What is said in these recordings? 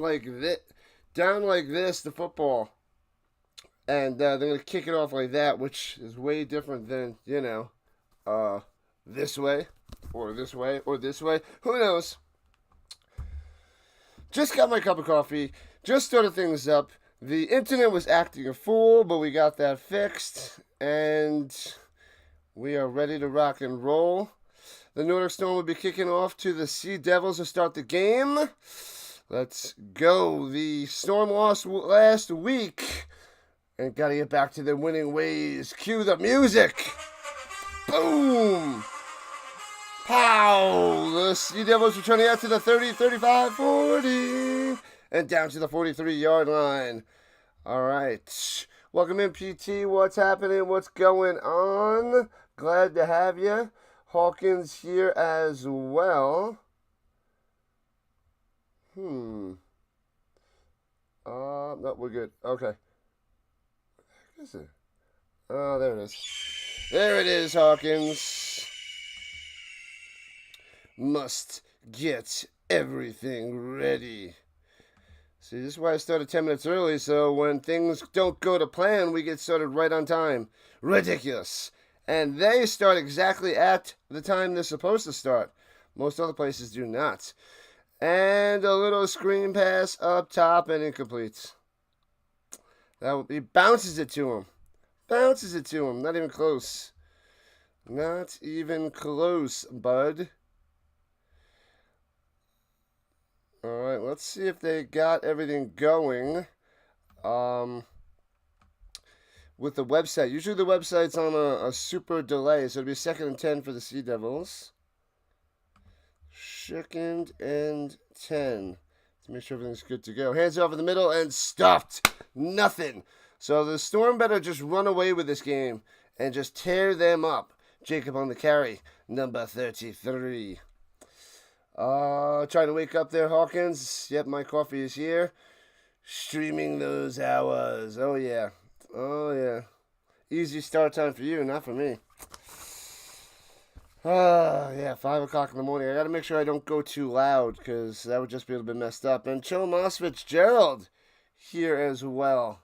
like this, the football, and they're gonna kick it off like that, which is way different than this way, or this way, or this way. Who knows? Just got my cup of coffee. Just started things up. The internet was acting a fool, but we got that fixed, and we are ready to rock and roll. The Nordic Storm will be kicking off to the Sea Devils to start the game. Let's go. The Storm lost last week and got to get back to their winning ways. Cue the music. Boom. Pow. The Sea Devils returning out to the 30, 35, 40, and down to the 43-yard line. All right. Welcome in, PT. What's happening? What's going on? Glad to have you. Hawkins here as well. No, we're good. Okay. What is it? Oh, there it is. There it is, Hawkins. Must get everything ready. See, this is why I started 10 minutes early, so when things don't go to plan, we get started right on time. Ridiculous. And they start exactly at the time they're supposed to start. Most other places do not. And a little screen pass up top and incomplete. He bounces it to him. Bounces it to him. Not even close. Not even close, bud. Alright, let's see if they got everything going. With the website. Usually the website's on a super delay, so it'll be 2nd and 10 for the Sea Devils. 2nd and 10. Let's make sure everything's good to go. Hands off in the middle and stuffed. Nothing. So the Storm better just run away with this game and just tear them up. Jacob on the carry. Number 33. Trying to wake up there, Hawkins. Yep, my coffee is here. Streaming those hours. Oh, yeah. Oh, yeah. Easy start time for you, not for me. Yeah, 5 o'clock in the morning. I got to make sure I don't go too loud, because that would just be a little bit messed up. And Tomas Fitzgerald here as well.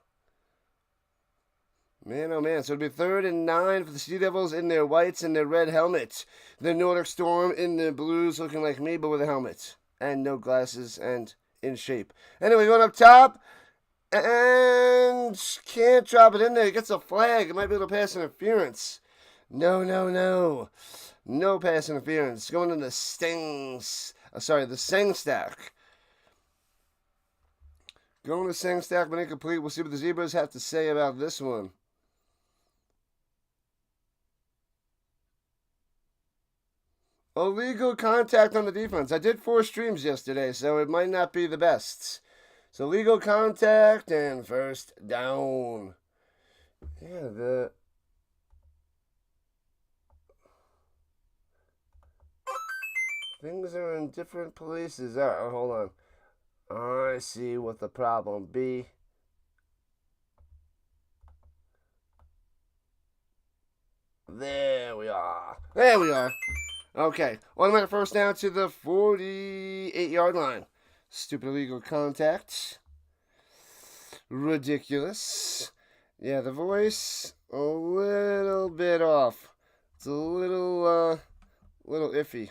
Man, oh, man. So it'll be 3rd and 9 for the Sea Devils in their whites and their red helmets. The Nordic Storm in the blues, looking like me, but with a helmet. And no glasses and in shape. Anyway, going up top. And can't drop it in there. He gets a flag. It might be a little pass interference. No, no, no. No pass interference. Going in the the Seng stack. Going to Seng stack, but incomplete. We'll see what the Zebras have to say about this one. Illegal contact on the defense. I did 4 streams yesterday, so it might not be the best. So legal contact and first down. Yeah, things are in different places. All right, hold on. I see what the problem be. There we are. There we are. Okay, automatic first down to the 48-yard line. Stupid illegal contact. Ridiculous. Yeah, the voice, a little bit off. It's a little iffy.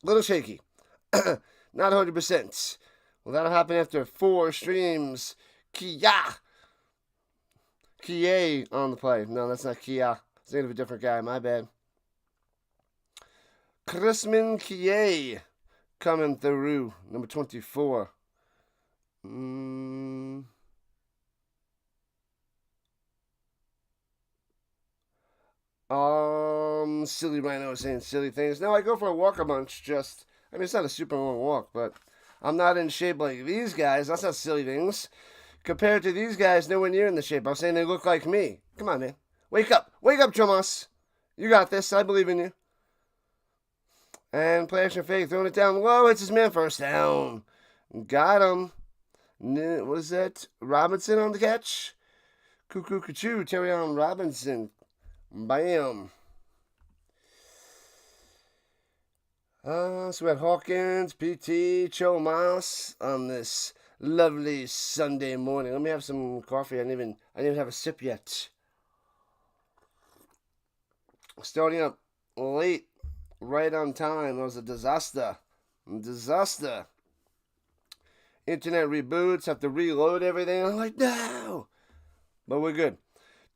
A little shaky. Not 100%. Well, that'll happen after 4 streams. Kia on the play. No, that's not Kia. It's the name of a different guy. My bad. Chrisman Kia. Coming through, number 24. Silly Rhino saying silly things. No, I go for a walk a bunch. It's not a super long walk, but I'm not in shape like these guys. That's not silly things. Compared to these guys, nowhere near in the shape. I'm saying they look like me. Come on, man. Wake up. Wake up, Tomas. You got this. I believe in you. And play action fake, throwing it down low. Hits his man, first down. Got him. What is that? Robinson on the catch? Cuckoo, Kachoo, Terry on Robinson. Bam. So we had Hawkins, PT, Cho Mas on this lovely Sunday morning. Let me have some coffee. I didn't even have a sip yet. Starting up late, right on time. It was a disaster. Disaster. Internet reboots, have to reload everything. I'm like, no! But we're good.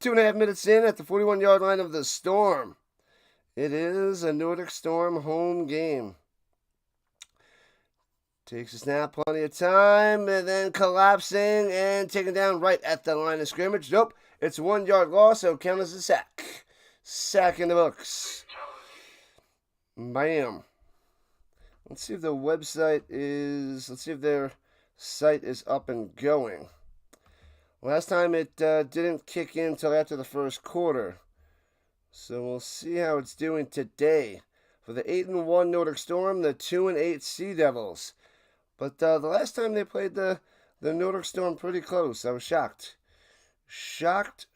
2.5 minutes in at the 41-yard line of the Storm. It is a Nordic Storm home game. Takes a snap, plenty of time, and then collapsing and taken down right at the line of scrimmage. Nope, it's a 1-yard loss, so count as a sack. Sack in the books. Bam. Let's see if the website is... Let's see if their site is up and going. Last time it didn't kick in until after the first quarter. So we'll see how it's doing today. For the 8-1 Nordic Storm, the 2-8 Sea Devils. But the last time they played the Nordic Storm pretty close. I was shocked. Shocked.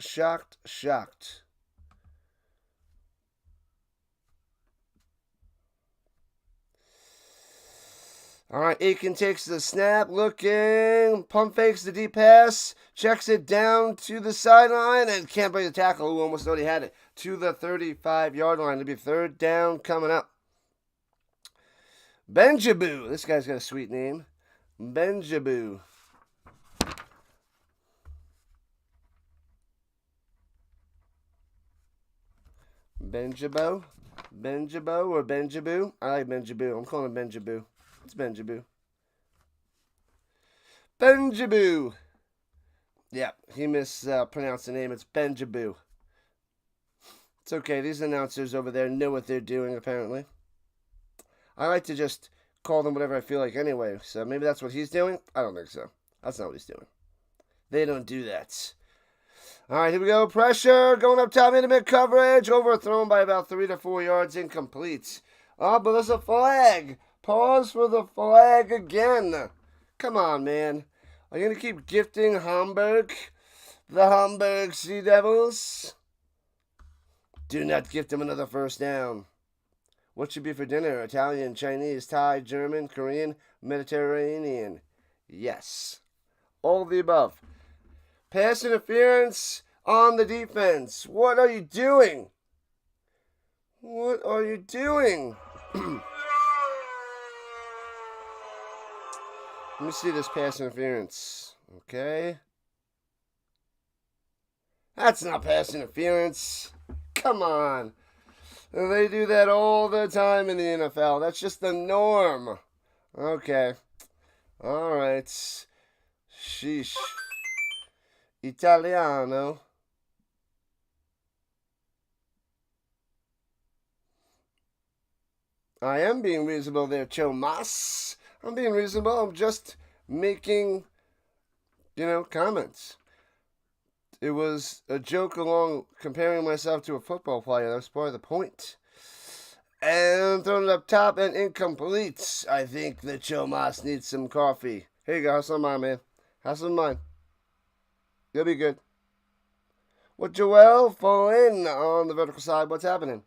All right, Aiken takes the snap, looking, pump fakes the deep pass, checks it down to the sideline, and can't break the tackle, who almost already had it, to the 35-yard line. It'll be third down coming up. Benjaboo. This guy's got a sweet name. Benjaboo. Benjabo? Benjabo or Benjaboo? I like Benjaboo. I'm calling him Benjaboo. It's Benjaboo. Benjaboo. Yeah, he mispronounced the name. It's Benjaboo. It's okay. These announcers over there know what they're doing, apparently. I like to just call them whatever I feel like anyway. So maybe that's what he's doing? I don't think so. That's not what he's doing. They don't do that. All right, here we go. Pressure. Going up top, intimate coverage. Overthrown by about 3 to 4 yards. Incomplete. Oh, but there's a flag. Pause for the flag again. Come on, man. Are you going to keep gifting Hamburg? The Hamburg Sea Devils? Do not gift them another first down. What should be for dinner? Italian, Chinese, Thai, German, Korean, Mediterranean. Yes. All of the above. Pass interference on the defense. What are you doing? What are you doing? Let me see this pass interference. Okay. That's not pass interference. Come on. They do that all the time in the NFL. That's just the norm. Okay. All right. Sheesh. Italiano. I am being reasonable there, Chomas. I'm being reasonable. I'm just making, comments. It was a joke along comparing myself to a football player. That was part of the point. And throwing it up top and incomplete. I think that Chomas needs some coffee. Here you go. Have some of mine, man. Have some of mine. You'll be good. With Joel Follin on the vertical side, what's happening?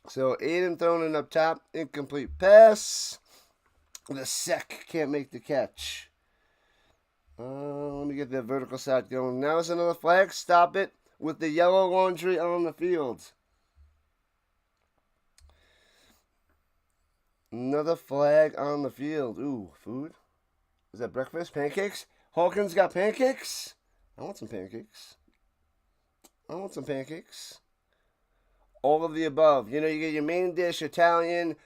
So Aiden throwing it up top, incomplete pass. The sec can't make the catch. Let me get the vertical side going. Now is another flag. Stop it with the yellow laundry on the field. Another flag on the field. Ooh, food? Is that breakfast? Pancakes? Hawkins got pancakes? I want some pancakes. All of the above. You get your main dish, Italian.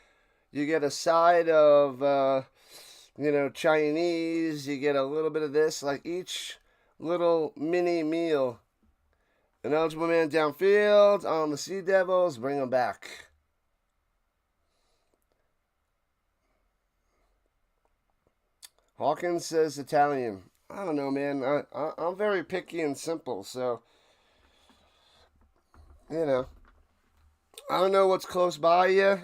You get a side of, Chinese. You get a little bit of this. Like each little mini meal. An eligible man downfield on the Sea Devils. Bring them back. Hawkins says Italian. I don't know, man. I'm very picky and simple, so, I don't know what's close by you.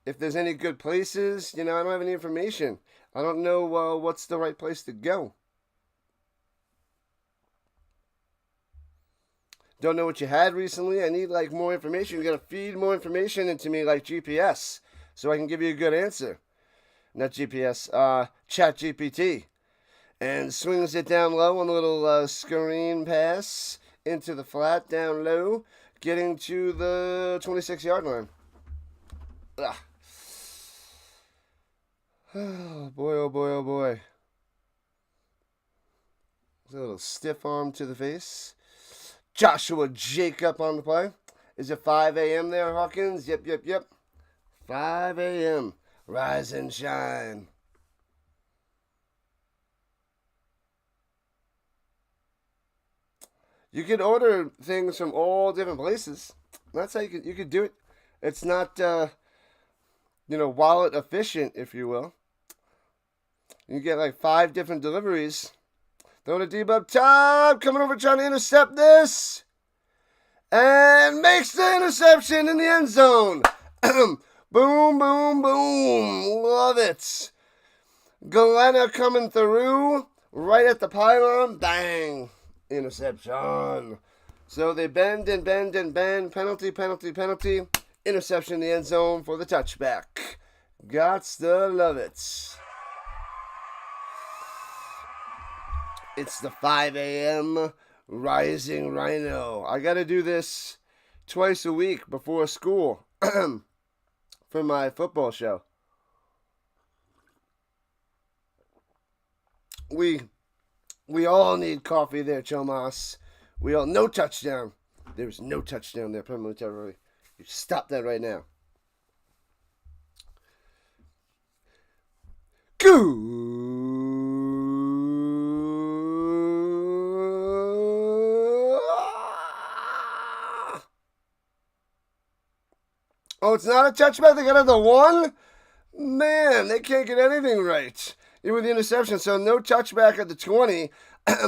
If there's any good places, I don't have any information. I don't know what's the right place to go. don't know what you had recently. I need like more information. You gotta feed more information into me like GPS so I can give you a good answer. Not GPS, Chat GPT. And swings it down low on a little screen pass into the flat down low, getting to the 26-yard line. Ugh. Oh boy, oh boy, oh boy. A little stiff arm to the face. Joshua Jacob on the play. Is it 5 a.m. there, Hawkins? Yep. 5 a.m. Rise and shine. You could order things from all different places. That's how you could do it. It's not, wallet efficient, if you will. You get like 5 different deliveries. Throwing a deep up top. Coming over trying to intercept this. And makes the interception in the end zone. Boom, boom, boom. Love it. Glenna coming through. Right at the pylon. Bang. Interception. So they bend and bend and bend. Penalty. Interception in the end zone for the touchback. Gots to love it. It's the 5 a.m. Rising Rhino. I got to do this twice a week before school for my football show. We all need coffee there, Chomas. No touchdown. There's no touchdown there, permanently temporary. You stop that right now. Go. Oh, it's not a touchback? They got it at the 1? Man, they can't get anything right. Even with the interception, so no touchback at the 20.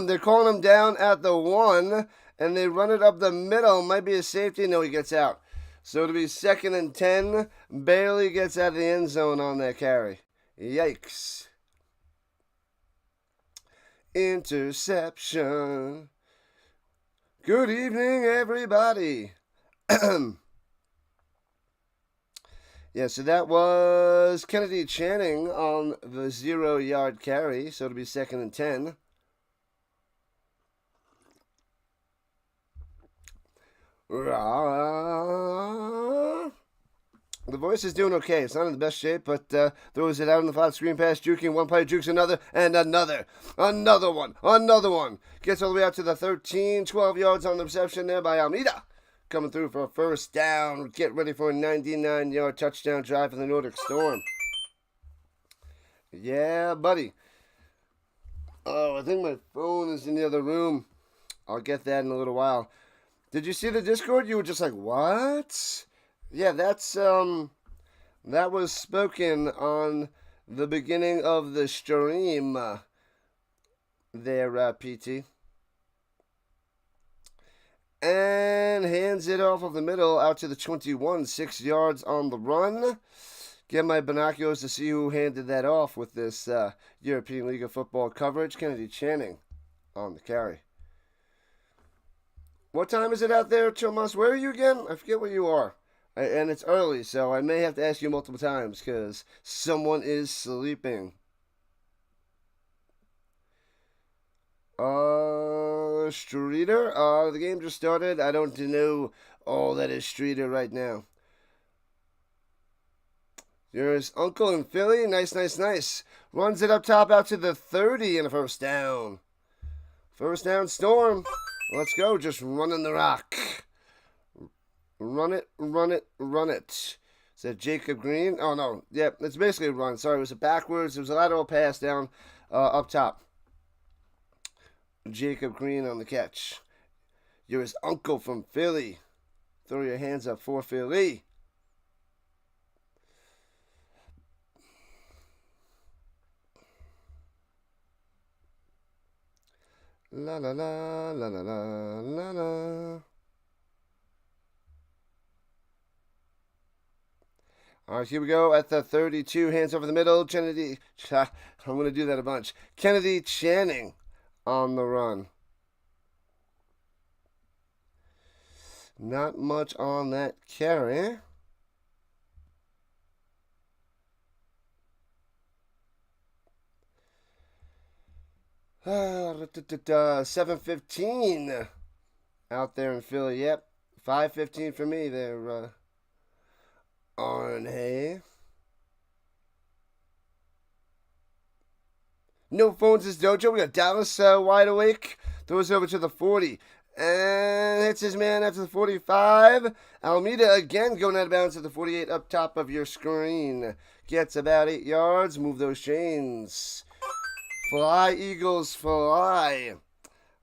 They're calling him down at the 1, and they run it up the middle. Might be a safety. No, he gets out. So it'll be 2nd and 10. Barely gets out of the end zone on that carry. Yikes. Interception. Good evening, everybody. Yeah, so that was Kennedy Channing on the 0-yard carry. So it'll be 2nd and 10. The voice is doing okay. It's not in the best shape, but throws it out in the flat screen pass, juking one play, jukes another, and another one. Gets all the way out to the 13, 12 yards on the reception there by Almeida. Coming through for a first down. Get ready for a 99-yard touchdown drive for the Nordic Storm. Yeah, buddy. Oh, I think my phone is in the other room. I'll get that in a little while. Did you see the Discord? You were just like, what? Yeah, that's, that was spoken on the beginning of the stream there, PT. And hands it off of the middle out to the 21, 6 yards on the run. Get my binoculars to see who handed that off with this European League of Football coverage. Kennedy Channing on the carry. What time is it out there, Chomas? Where are you again? I forget where you are. And it's early, so I may have to ask you multiple times because someone is sleeping. Streeter? The game just started. I don't know all that is Streeter right now. There's Uncle in Philly. Nice. Runs it up top out to the 30 and a first down. First down, Storm. Let's go. Just running the rock. Run it. Is that Jacob Green? Oh, no. Yep, it's basically a run. Sorry, it was a backwards. It was a lateral pass down up top. Jacob Green on the catch. You're his uncle from Philly. Throw your hands up for Philly. La la la la la la la la. All right, here we go at the 32. Hands over the middle. Kennedy. I'm going to do that a bunch. Kennedy Channing on the run. Not much on that carry. Uh, 7:15 out there in Philly. Yep, 5:15 for me there, Arne. No phones is Dojo. We got Dallas wide awake. Throws over to the 40. And hits his man after the 45. Almeida again going out of bounds at the 48 up top of your screen. Gets about 8 yards. Move those chains. Fly, Eagles, fly.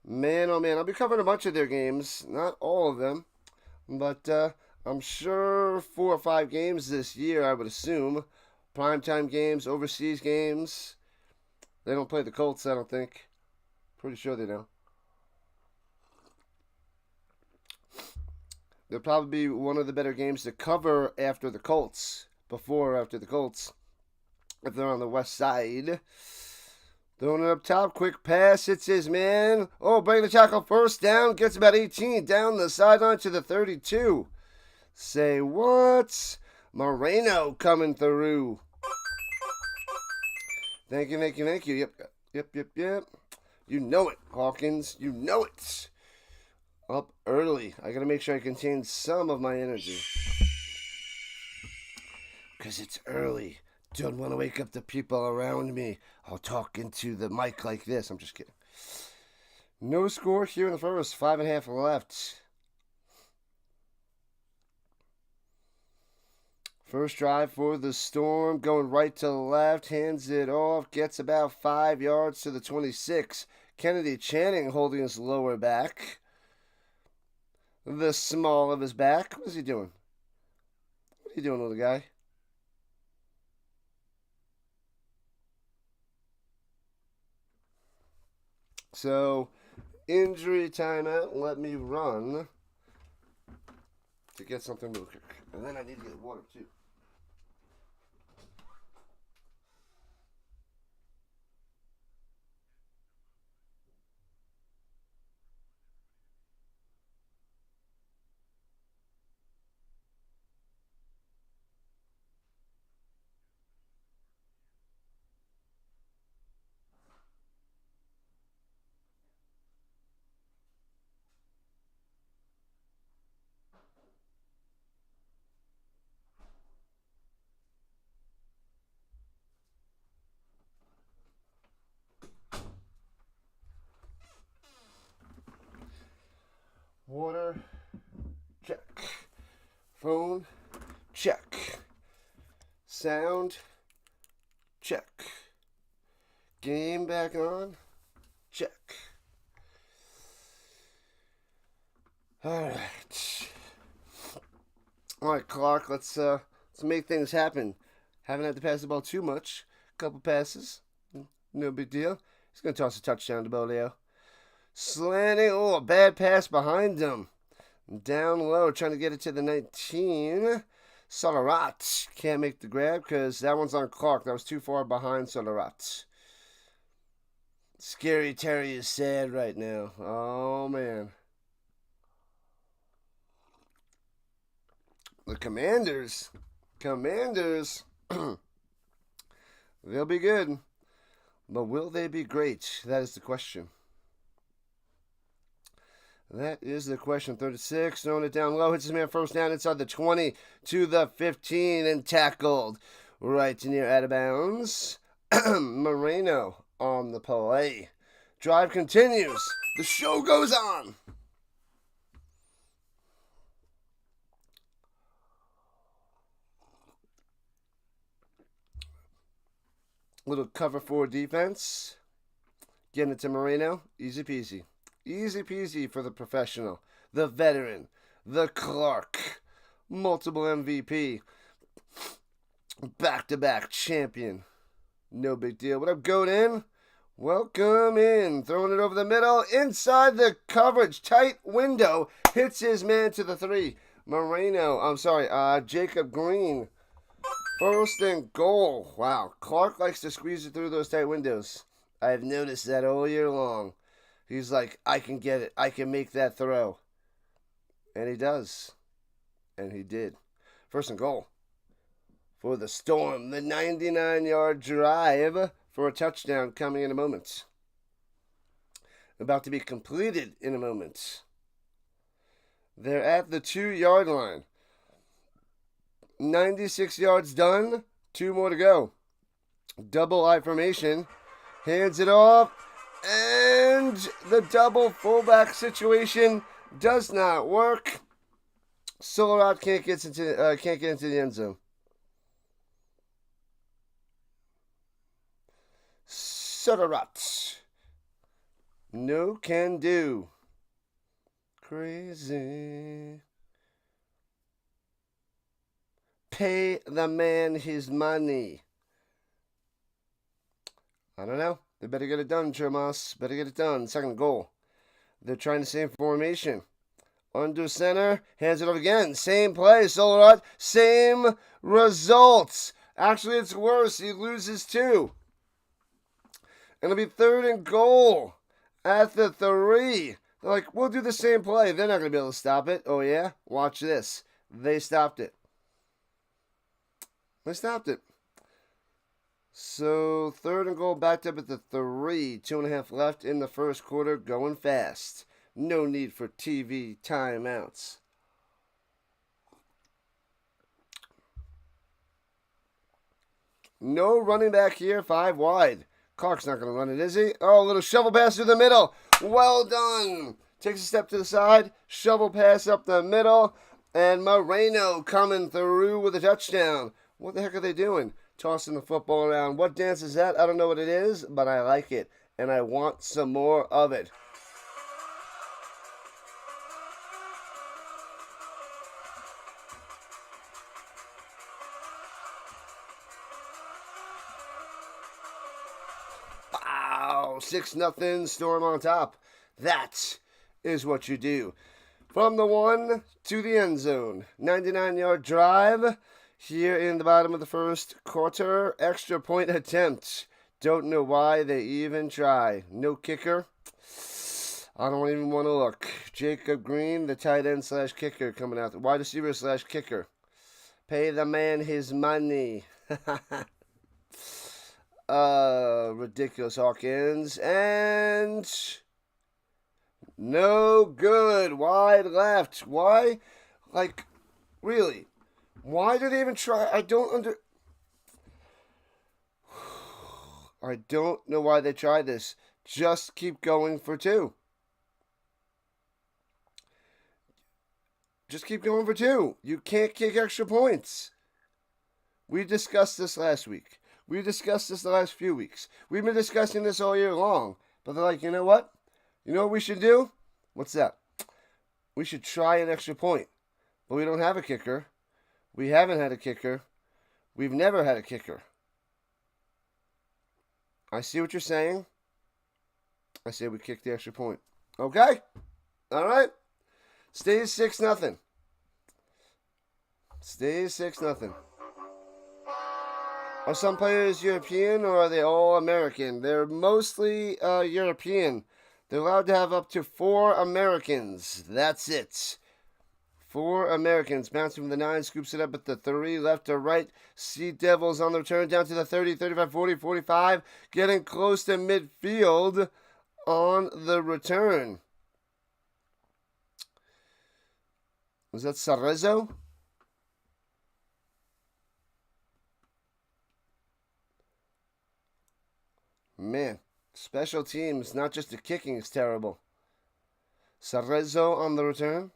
Man, oh man. I'll be covering a bunch of their games. Not all of them. But I'm sure 4 or 5 games this year, I would assume. Primetime games, overseas games. They don't play the Colts, I don't think. Pretty sure they don't. They'll probably be one of the better games to cover after the Colts. Before or after the Colts. If they're on the west side. Throwing it up top. Quick pass. Hits his man. Oh, bring the tackle first down. Gets about 18. Down the sideline to the 32. Say what? Moreno coming through. Thank you, thank you, thank you. Yep. You know it, Hawkins. You know it. Up early. I got to make sure I contain some of my energy. Because it's early. Don't want to wake up the people around me. I'll talk into the mic like this. I'm just kidding. No score here in the first. 5.5 left. First drive for the Storm, going right to left, hands it off, gets about 5 yards to the 26. Kennedy Channing holding his lower back. The small of his back. What is he doing? What are you doing, little guy? So, injury timeout. Let me run to get something real quick. And then I need to get water, too. Water, check. Phone, check. Sound, check. Game back on, check. All right, Clark. Let's make things happen. Haven't had to pass the ball too much. Couple passes, no big deal. He's gonna toss a touchdown to Bolio. Slanting, oh, a bad pass behind him. Down low, trying to get it to the 19. Solarat can't make the grab because that one's on Clark. That was too far behind Solarat. Scary Terry is sad right now. Oh, man. The Commanders. They'll be good. But will they be great? That is the question. That is the question. 36, throwing it down low. Hits his man first down inside the 20 to the 15 and tackled right near out of bounds. Moreno on the play. Drive continues. The show goes on. Little cover 4 defense. Getting it to Moreno. Easy peasy. Easy peasy for the professional, the veteran, the Clark, multiple MVP, back-to-back champion. No big deal. What up, Godin? Welcome in. Throwing it over the middle, inside the coverage, tight window, hits his man to the 3. Jacob Green. First and goal. Wow, Clark likes to squeeze it through those tight windows. I've noticed that all year long. He's like, I can get it. I can make that throw. And he does. And he did. First and goal for the Storm. The 99-yard drive for a touchdown coming in a moment. About to be completed in a moment. They're at the 2-yard line. 96 yards done. 2 more to go. Double I formation. Hands it off. And the double fullback situation does not work. Solarot can't get into the end zone. Solarot. No can do. Crazy. Pay the man his money. I don't know. They better get it done, Chermas. Better get it done. Second goal. They're trying the same formation. Under center. Hands it off again. Same play. Solarot. Same results. Actually, it's worse. He loses 2. And it'll be 3rd and goal at the 3. They're like, we'll do the same play. They're not going to be able to stop it. Oh, yeah? Watch this. They stopped it. They stopped it. So, 3rd and goal backed up at the 3. 2.5 left in the first quarter. Going fast. No need for TV timeouts. No running back here. 5 wide. Clark's not going to run it, is he? Oh, a little shovel pass through the middle. Well done. Takes a step to the side. Shovel pass up the middle. And Moreno coming through with a touchdown. What the heck are they doing? Tossing the football around. What dance is that? I don't know what it is, but I like it. And I want some more of it. Wow, 6-0, Storm on top. That is what you do. From the 1 to the end zone. 99-yard drive here in the bottom of the first quarter. Extra point attempt. Don't know why they even try. No kicker. I don't even want to look. Jacob Green, the tight end / kicker coming out. The wide receiver / kicker. Pay the man his money. Ridiculous Hawkins. And no good. Wide left. Why? Like, really? Why do they even try? I don't know why they tried this. Just keep going for 2. Just keep going for 2. You can't kick extra points. We discussed this last week. We discussed this the last few weeks. We've been discussing this all year long. But they're like, you know what? You know what we should do? What's that? We should try an extra point. But we don't have a kicker. We haven't had a kicker. We've never had a kicker. I see what you're saying. I say we kick the extra point. Okay? All right? Stays 6-0. Stays 6-0. Are some players European or are they all American? They're mostly European. They're allowed to have up to 4 Americans. That's it. 4 Americans. Bouncing from the 9, scoops it up at the 3, left to right. Sea Devils on the return down to the 30, 35, 40, 45. Getting close to midfield on the return. Was that Cerezo? Man, special teams, not just the kicking, is terrible. Cerezo on the return.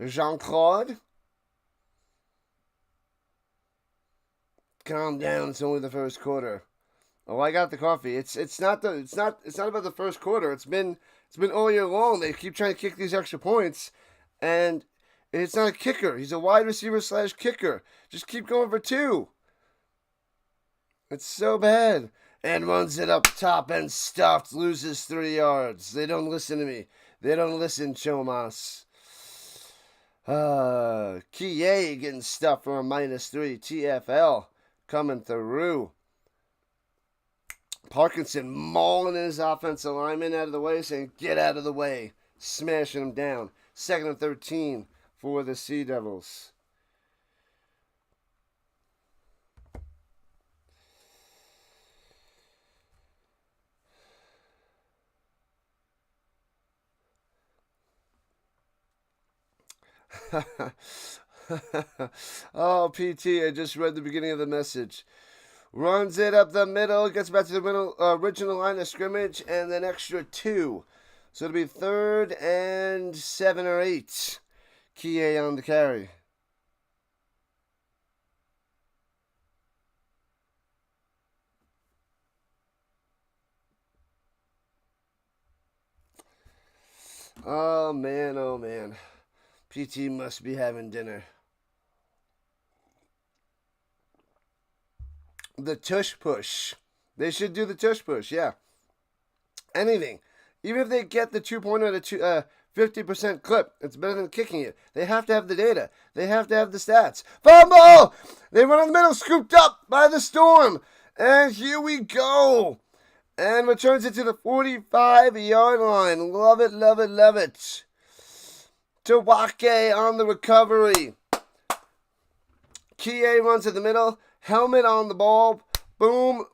Jean-Claude. Calm down, it's only the first quarter. Oh, I got the coffee. It's not about the first quarter. It's been all year long. They keep trying to kick these extra points, and it's not a kicker. He's a wide receiver / kicker. Just keep going for 2. It's so bad. And runs it up top and stuffed. Loses 3 yards. They don't listen to me. They don't listen, Chomas. Kie getting stuffed for a -3. TFL coming through. Parkinson mauling his offensive lineman out of the way, saying, get out of the way. Smashing him down. 2nd and 13 for the Sea Devils. Oh, PT, I just read the beginning of the message. Runs it up the middle, gets back to the middle, original line of scrimmage, and then extra 2. So it'll be 3rd and 7 or 8. Kie on the carry. Oh, man, oh, man. PT must be having dinner. The tush push. They should do the tush push, yeah. Anything. Even if they get the 2-pointer to 50% clip, it's better than kicking it. They have to have the data. They have to have the stats. Fumble! They run in the middle, scooped up by the Storm. And here we go. And returns it to the 45-yard line. Love it, love it, love it. Tawake on the recovery. Kie runs to the middle. Helmet on the ball. Boom.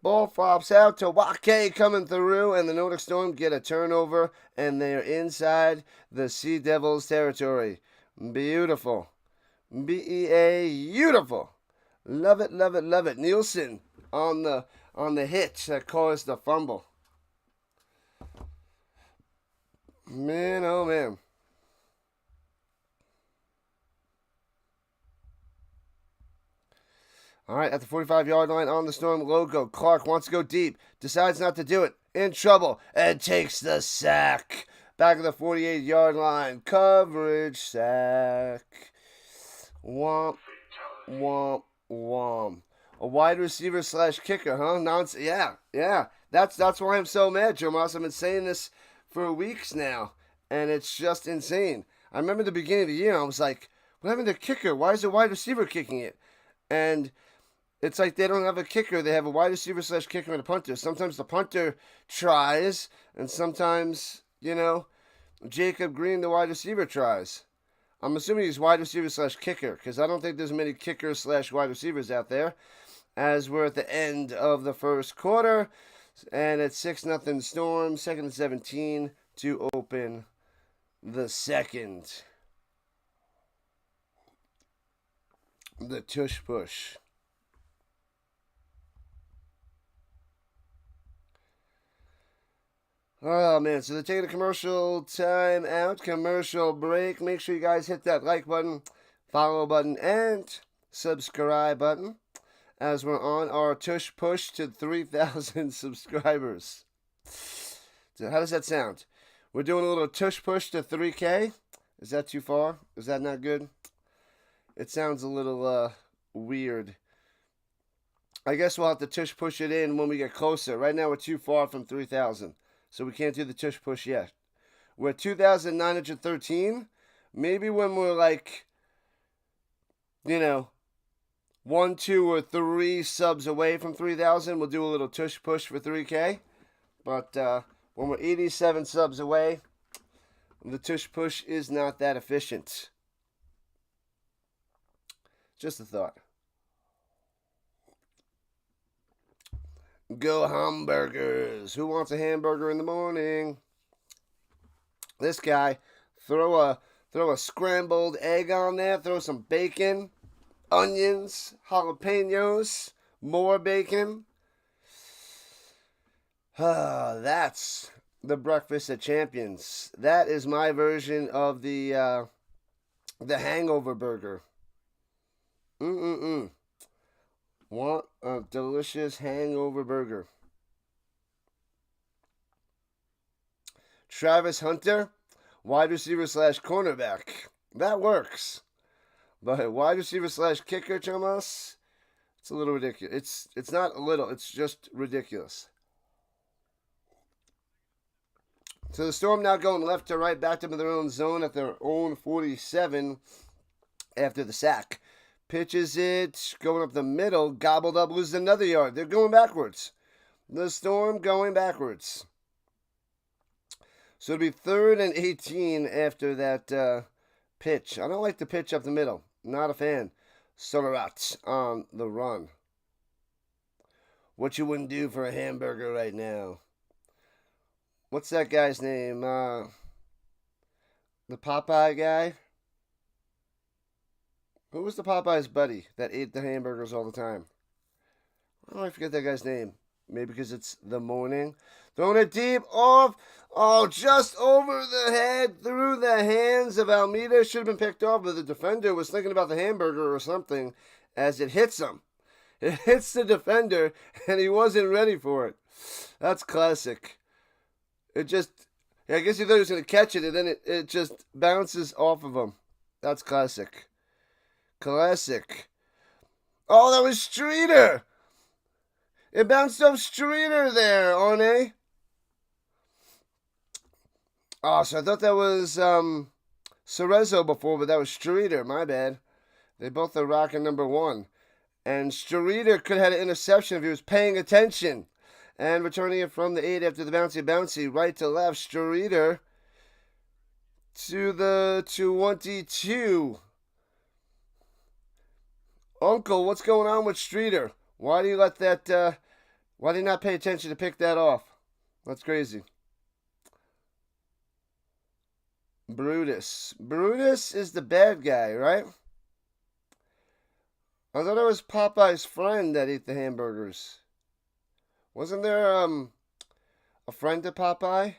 Ball flops out. Tawake coming through. And the Nordic Storm get a turnover. And they're inside the Sea Devils territory. Beautiful. Beautiful. Love it, love it, love it. Nielsen on the hitch that caused the fumble. Man, oh man. All right, at the 45-yard line on the Storm logo, Clark wants to go deep, decides not to do it, in trouble, and takes the sack. Back of the 48-yard line, coverage sack. Womp, womp, womp. A wide receiver / kicker, huh? Yeah. That's why I'm so mad, Joe Moss. I've been saying this for weeks now, and it's just insane. I remember the beginning of the year, I was like, what happened to kicker? Why is the wide receiver kicking it? And it's like they don't have a kicker. They have a wide receiver / kicker and a punter. Sometimes the punter tries, and sometimes, Jacob Green, the wide receiver, tries. I'm assuming he's wide receiver / kicker, because I don't think there's many kickers / wide receivers out there. As we're at the end of the first quarter, and it's 6-0 Storm, 2nd and 17 to open the second. The tush push. Oh, man, so they're taking a commercial time out, commercial break. Make sure you guys hit that like button, follow button, and subscribe button as we're on our tush push to 3,000 subscribers. So how does that sound? We're doing a little tush push to 3K. Is that too far? Is that not good? It sounds a little weird. I guess we'll have to tush push it in when we get closer. Right now we're too far from 3,000. So we can't do the tush push yet. We're at 2,913. Maybe when we're like, 1, 2, or 3 subs away from 3,000, we'll do a little tush push for 3K. But when we're 87 subs away, the tush push is not that efficient. Just a thought. Go hamburgers. Who wants a hamburger in the morning? This guy, throw a scrambled egg on there, throw some bacon, onions, jalapenos, more bacon. That's the breakfast of champions. That is my version of the hangover burger. Want a delicious hangover burger. Travis Hunter, wide receiver / cornerback. That works. But wide receiver / kicker, Chamas, it's a little ridiculous. It's not a little, it's just ridiculous. So the Storm now going left to right, back to their own zone at their own 47 after the sack. Pitches it, going up the middle, gobbled up, loses another yard. They're going backwards. The Storm going backwards. So it'll be 3rd and 18 after that pitch. I don't like the pitch up the middle. Not a fan. Solerat on the run. What you wouldn't do for a hamburger right now. What's that guy's name? The Popeye guy? Who was the Popeye's buddy that ate the hamburgers all the time? Oh, I forget that guy's name. Maybe because it's the morning. Throwing it deep off. Oh, just over the head, through the hands of Almeida. Should have been picked off, but the defender was thinking about the hamburger or something as it hits him. It hits the defender, and he wasn't ready for it. That's classic. I guess he thought he was going to catch it, and then it just bounces off of him. That's classic. Classic. Oh, that was Streeter. It bounced off Streeter there, Arne. Oh, so I thought that was Cerezo before, but that was Streeter. My bad. They both are rocking number 1. And Streeter could have had an interception if he was paying attention. And returning it from the 8 after the bouncy, right to left. Streeter to the 22. Uncle, what's going on with Streeter? Why do you let that, why do you not pay attention to pick that off? That's crazy. Brutus. Brutus is the bad guy, right? I thought it was Popeye's friend that ate the hamburgers. Wasn't there, a friend to Popeye?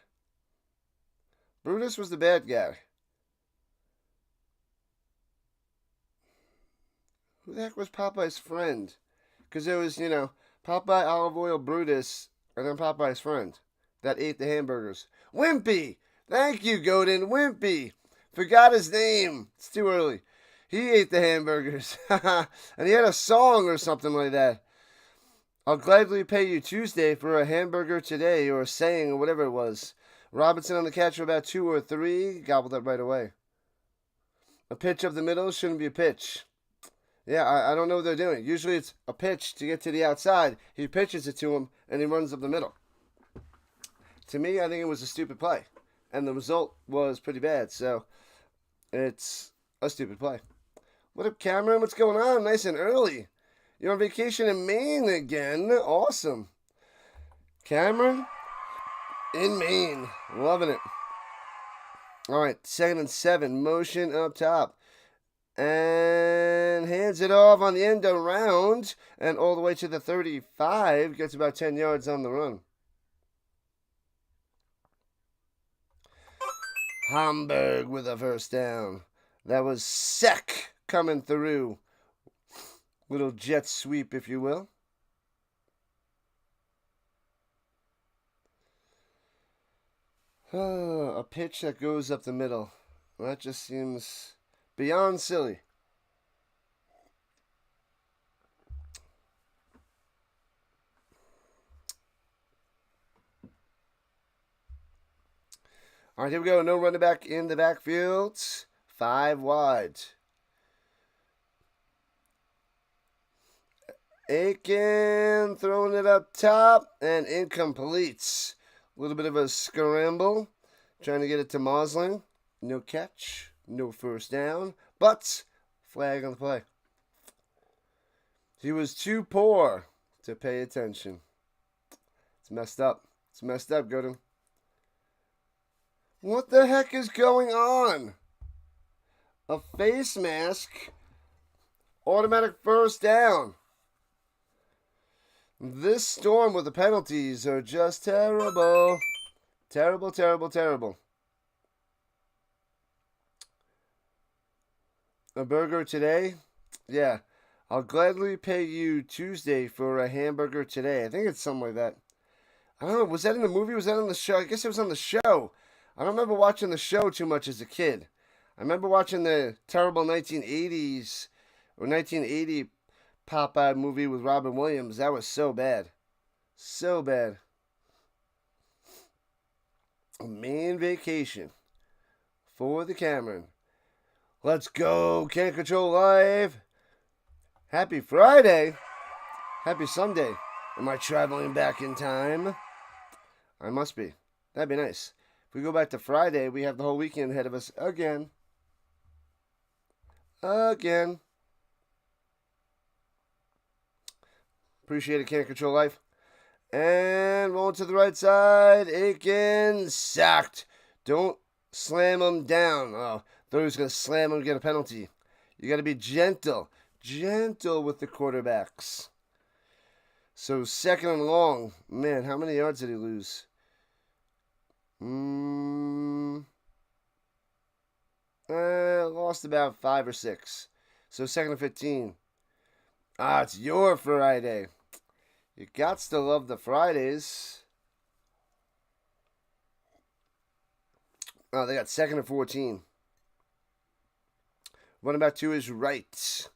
Brutus was the bad guy. Who the heck was Popeye's friend? Because there was, Popeye, Olive Oil, Brutus, and then Popeye's friend that ate the hamburgers. Wimpy! Thank you, Godin. Wimpy! Forgot his name. It's too early. He ate the hamburgers. And he had a song or something like that. I'll gladly pay you Tuesday for a hamburger today, or a saying, or whatever it was. Robinson on the catch for about 2 or 3. Gobbled up right away. A pitch up the middle shouldn't be a pitch. Yeah, I don't know what they're doing. Usually it's a pitch to get to the outside. He pitches it to him, and he runs up the middle. To me, I think it was a stupid play. And the result was pretty bad, so it's a stupid play. What up, Cameron? What's going on? Nice and early. You're on vacation in Maine again. Awesome. Cameron in Maine. Loving it. All right, 2nd and 7. Motion up top. And hands it off on the end around and all the way to the 35. Gets about 10 yards on the run. Hamburg with a first down. That was Sek coming through. Little jet sweep, if you will. A pitch that goes up the middle. Well, that just seems beyond silly. All right, here we go. No running back in the backfield. 5 wide. Aiken throwing it up top and incomplete. A little bit of a scramble. Trying to get it to Mosling. No catch. No first down. But flag on the play. He was too poor to pay attention. It's messed up. It's messed up, Godin. What the heck is going on? A face mask. Automatic first down. This Storm with the penalties are just terrible. Terrible, terrible, terrible. A burger today? Yeah. I'll gladly pay you Tuesday for a hamburger today. I think it's something like that. I don't know. Was that in the movie? Was that on the show? I guess it was on the show. I don't remember watching the show too much as a kid. I remember watching the terrible 1980s or 1980 Popeye movie with Robin Williams. That was so bad. So bad. Main vacation for the Cameron. Let's go. Can't Control Live. Happy Friday. Happy Sunday. Am I traveling back in time? I must be. That'd be nice. If we go back to Friday, we have the whole weekend ahead of us again. Again. Appreciate it, can't control life. And rolling to the right side. Aiken sacked. Don't slam him down. Oh, thought he was going to slam him and get a penalty. You got to be gentle. Gentle with the quarterbacks. So 2nd and long. Man, how many yards did he lose? Lost about 5 or 6. So 2nd and 15. It's your Friday. You gots to love the Fridays. Oh, they got 2nd and 14. Running back to his right.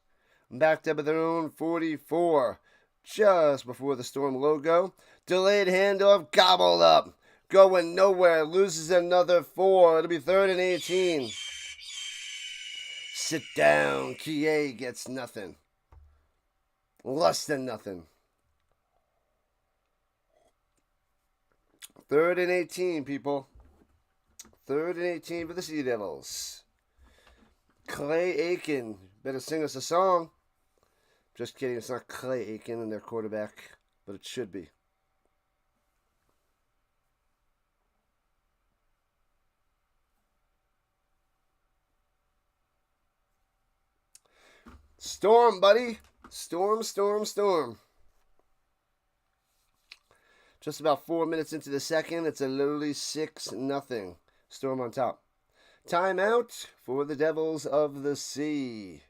Backed up at their own 44. Just before the Storm logo. Delayed handoff, gobbled up. Going nowhere, loses another 4. It'll be 3rd and 18. Sit down. Kie gets nothing. Less than nothing. 3rd and 18, people. 3rd and 18 for the Sea Devils. Clay Aiken. Better sing us a song. Just kidding. It's not Clay Aiken and their quarterback, but it should be. Storm, buddy. Storm, storm, storm. Just about 4 minutes into the second. It's a literally 6-0. Storm on top. Timeout for the Devils of the Sea.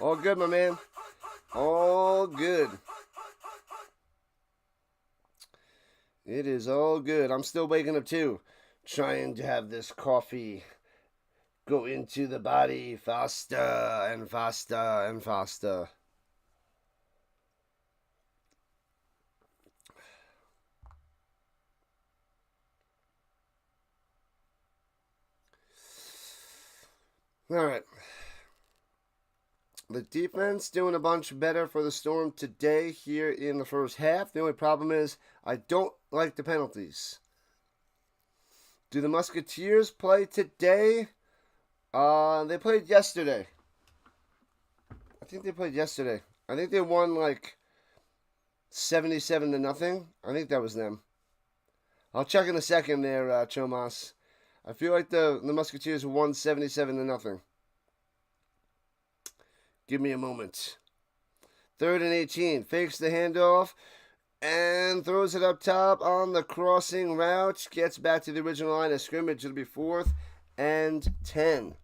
All good, my man. All good. It is all good. I'm still waking up too. Trying to have this coffee go into the body faster and faster and faster. All right. The defense doing a bunch better for the Storm today here in the first half. The only problem is I don't like the penalties. Do the Musketeers play today? They played yesterday. I think they played yesterday. I think they won like 77-0. I think that was them. I'll check in a second there, Chomas. I feel like the Musketeers won 77-0. Give me a moment. 3rd and 18. Fakes the handoff and throws it up top on the crossing route. Gets back to the original line of scrimmage. It'll be 4th and 10.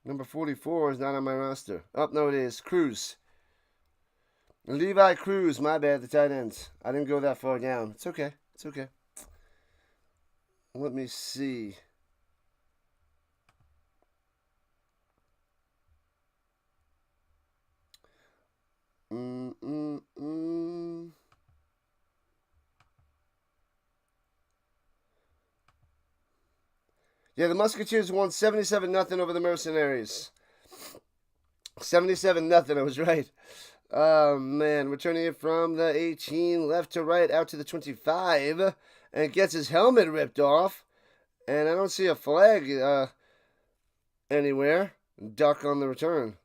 Number 44 is not on my roster. Oh, no, it is. Cruz. Levi Cruz. My bad, the tight end. I didn't go that far down. It's okay. It's okay. Let me see. Yeah, the Musketeers won 77-0 over the Mercenaries. 77-0, I was right. Oh, man. Returning it from the 18, left to right, out to the 25, and gets his helmet ripped off. And I don't see a flag anywhere. Duck on the return.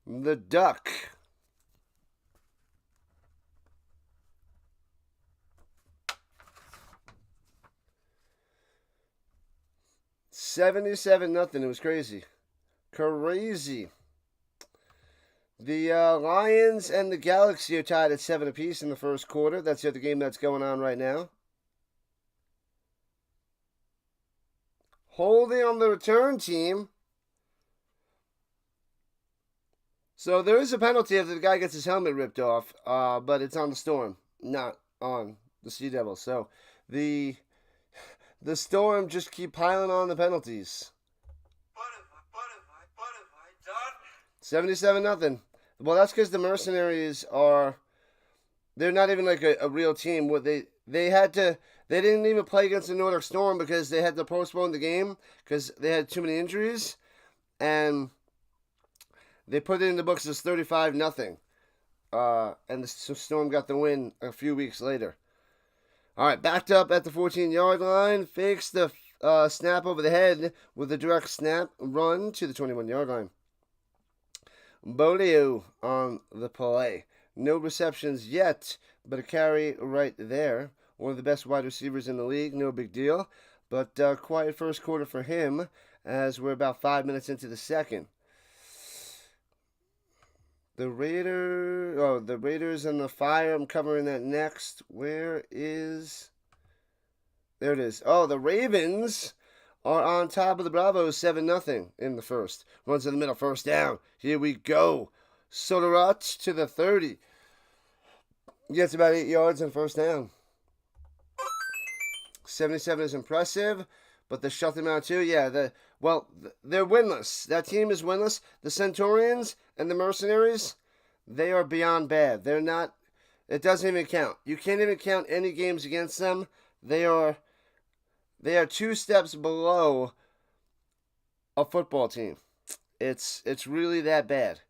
The duck. $77-0. It was crazy. Crazy. The Lions and the Galaxy are tied at 7 apiece in the first quarter. That's the other game that's going on right now. Holding on the return team. So there is a penalty if the guy gets his helmet ripped off, but it's on the Storm, not on the Sea Devils. So the Storm just keep piling on the penalties. What have I done? 77-0. Well, that's because the Mercenaries they're not even like a real team. What they didn't even play against the Nordic Storm because they had to postpone the game because they had too many injuries, and They put it in the books as 35-0. And the Storm got the win a few weeks later. All right, backed up at the 14-yard line. Fakes the snap over the head with a direct snap run to the 21-yard line. Bolio on the play. No receptions yet, but a carry right there. One of the best wide receivers in the league. No big deal. But quiet first quarter for him as we're about 5 minutes into the second. The Raiders and the Fire. I'm covering that next. Where is... There it is. Oh, the Ravens are on top of the Bravos 7-0 in the first. Runs in the middle, first down. Here we go. Soderot to the 30. Gets about 8 yards on first down. 77 is impressive, but they shut them out too. Yeah, they're winless. That team is winless. The Centurions and the Mercenaries, they are beyond bad. They're not, it doesn't even count. You can't even count any games against them. They are 2 steps below a football team. It's really that bad.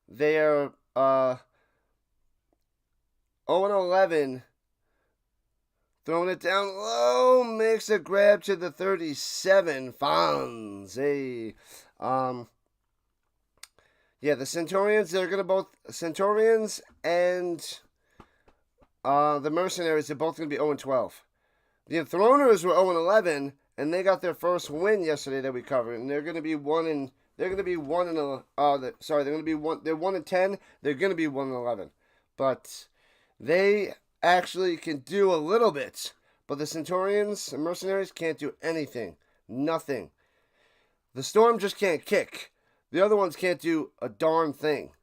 They are 0-11. Throwing it down low, makes a grab to the 37. Fonz. Hey. Yeah, the Centurions, Centurions and the Mercenaries are both going to be 0-12. The Enthroners were 0-11, and they got their first win yesterday that we covered, and they're going to be 1-10. They're going to be 1-11. But they actually can do a little bit. But the Centurions and Mercenaries can't do anything. Nothing. The Storm just can't kick. The other ones can't do a darn thing.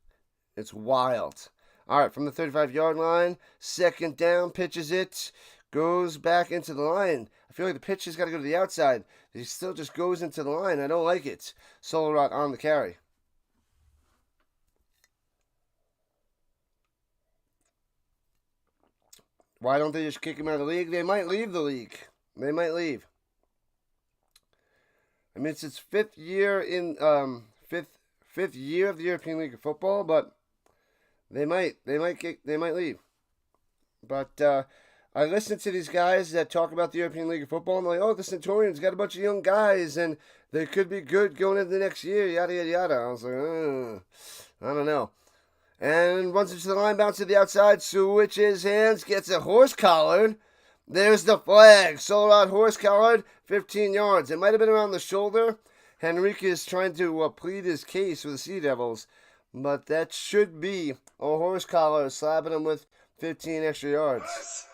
It's wild. All right, from the 35-yard line, second down, pitches it, goes back into the line. I feel like the pitch has got to go to the outside. He still just goes into the line. I don't like it. Solarot on the carry. Why don't they just kick him out of the league? They might leave the league. They might leave. I mean, it's its fifth year of the European League of Football, but they might leave. But I listen to these guys that talk about the European League of Football, and they're like, oh, the Centurions got a bunch of young guys, and they could be good going into the next year, yada, yada, yada. I was like, I don't know. And runs into the line, bounce to the outside, switches hands, gets a horse collared. There's the flag. Solarot horse collared, 15 yards. It might have been around the shoulder. Henrique is trying to plead his case for the Sea Devils, but that should be a horse collar slapping him with 15 extra yards.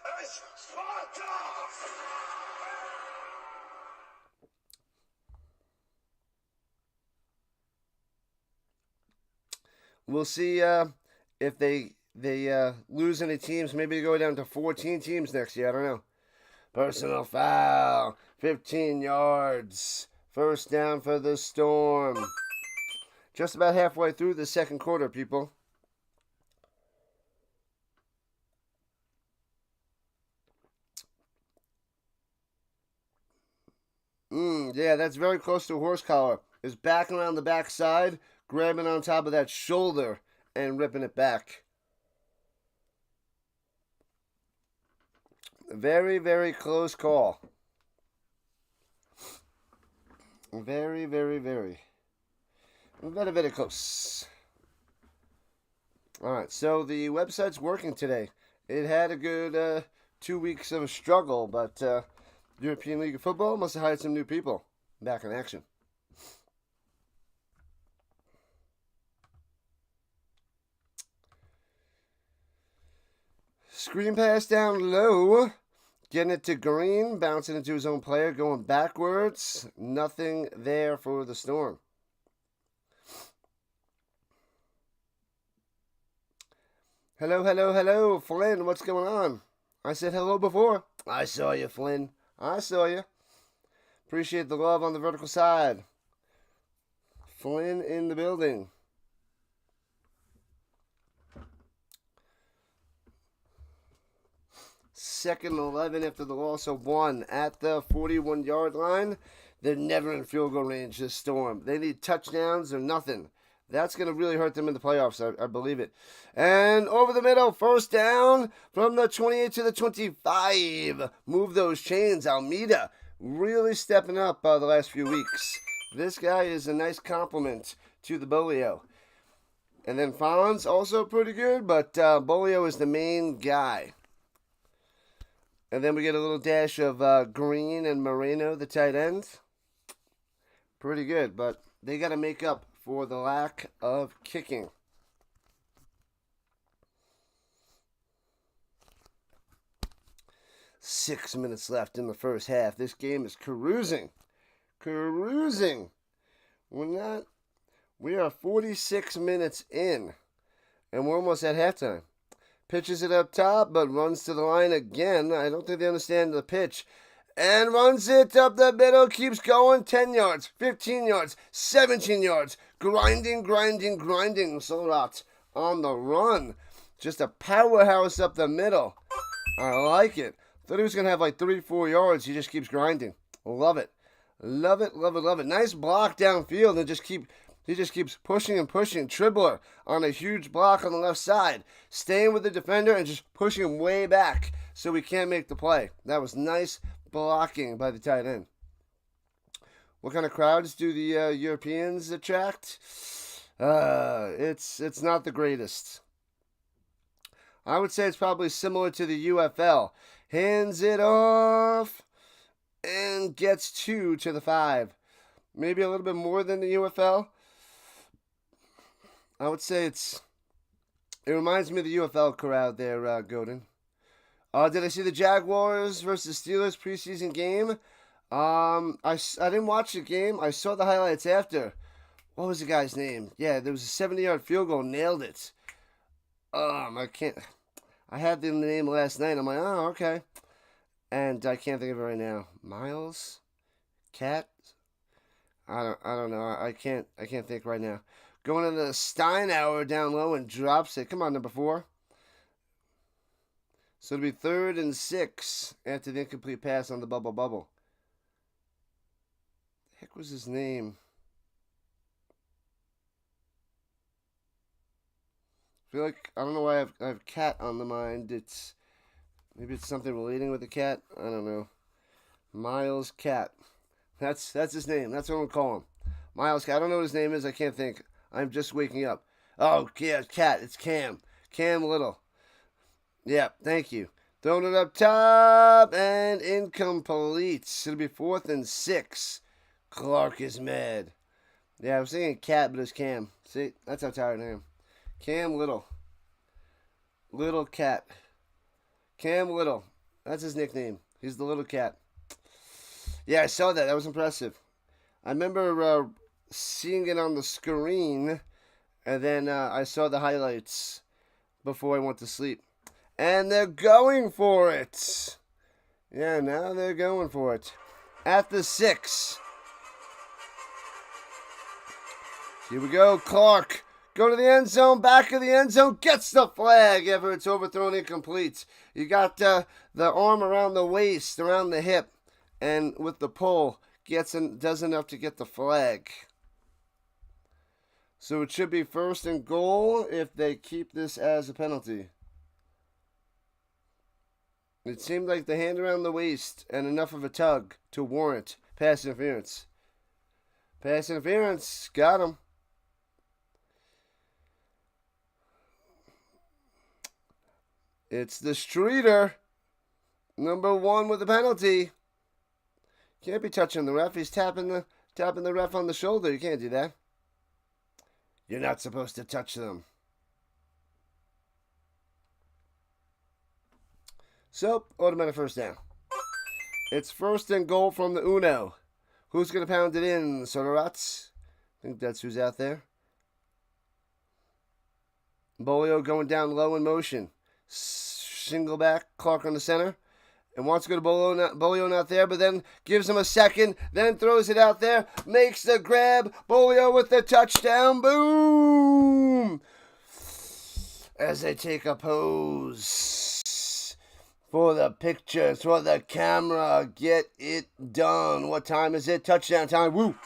We'll see if they lose any teams. Maybe they go down to 14 teams next year. I don't know. Personal foul. 15 yards. First down for the Storm. Just about halfway through the second quarter, people. Yeah, that's very close to a horse collar. Is back around the backside, grabbing on top of that shoulder and ripping it back. Very, very close call. Very, very, very. Very, very close. Alright, so the website's working today. It had a good 2 weeks of a struggle, but European League of Football must have hired some new people back in action. Screen pass down low. Getting it to Green. Bouncing into his own player. Going backwards. Nothing there for the Storm. Hello, hello, hello. Flynn, what's going on? I said hello before. I saw you, Flynn. I saw you. Appreciate the love on the vertical side. Flynn in the building. Second and 11 after the loss of 1 at the 41-yard line. They're never in field goal range, this Storm. They need touchdowns or nothing. That's going to really hurt them in the playoffs. I believe it. And over the middle, first down from the 28 to the 25. Move those chains. Almeida really stepping up the last few weeks. This guy is a nice compliment to the Bolio. And then Fonz, also pretty good, but Bolio is the main guy. And then we get a little dash of Green and Moreno, the tight ends. Pretty good, but they got to make up for the lack of kicking. Six minutes left in the first half. This game is cruising. We are 46 minutes in, and we're almost at halftime. Pitches it up top, but runs to the line again. I don't think they understand the pitch. And runs it up the middle, keeps going, 10 yards, 15 yards, 17 yards. Grinding. Solrat on the run. Just a powerhouse up the middle. I like it. Thought he was going to have like 3-4 yards. He just keeps grinding. Love it. Nice block downfield, and he just keeps pushing and pushing. Tribbler on a huge block on the left side. Staying with the defender and just pushing him way back so he can't make the play. That was nice blocking by the tight end. What kind of crowds do the Europeans attract? It's not the greatest. I would say it's probably similar to the UFL. Hands it off and gets 2 to the 5. Maybe a little bit more than the UFL. I would say it reminds me of the UFL crowd there, Godin. Did I see the Jaguars versus Steelers preseason game? I didn't watch the game. I saw the highlights after. What was the guy's name? Yeah, there was a 70-yard field goal. Nailed it. I had the name last night. I'm like, oh, okay. And I can't think of it right now. Miles? Cat? I don't know. I can't think right now. Going to the Steinauer down low and drops it. Come on, number 4. So it'll be 3rd and 6 after the incomplete pass on the bubble. The heck was his name? I feel like, I don't know why I have cat on the mind. Maybe it's something relating with the cat. I don't know. Miles Cat. That's his name. That's what I'm going to call him. Miles Cat. I don't know what his name is. I can't think. I'm just waking up. Oh, yeah, Cat. It's Cam. Cam Little. Yeah, thank you. Throwing it up top and incomplete. It'll be 4th and 6. Clark is mad. Yeah, I was thinking Cat, but it's Cam. See, that's how tired I am. Cam Little. Little Cat. Cam Little. That's his nickname. He's the little cat. Yeah, I saw that. That was impressive. I remember seeing it on the screen, and then I saw the highlights before I went to sleep. And they're going for it. Yeah, now they're going for it. At the 6. Here we go. Clark. Go to the end zone. Back of the end zone. Gets the flag after it's overthrown incomplete. You got the arm around the waist, around the hip. And with the pull, does enough to get the flag. So it should be 1st and goal if they keep this as a penalty. It seemed like the hand around the waist and enough of a tug to warrant pass interference. Pass interference. Got him. It's the Streeter. Number 1 with the penalty. Can't be touching the ref. He's tapping the ref on the shoulder. You can't do that. You're not supposed to touch them. So, automatic first down. It's 1st and goal from the Uno. Who's going to pound it in? Sonorats? I think that's who's out there. Bolio going down low in motion. Single back, Clark on the center. And wants to go to Bolio not there, but then gives him a second. Then throws it out there. Makes the grab. Bolio with the touchdown. Boom! As they take a pose. For the pictures, for the camera. Get it done. What time is it? Touchdown time. Woo!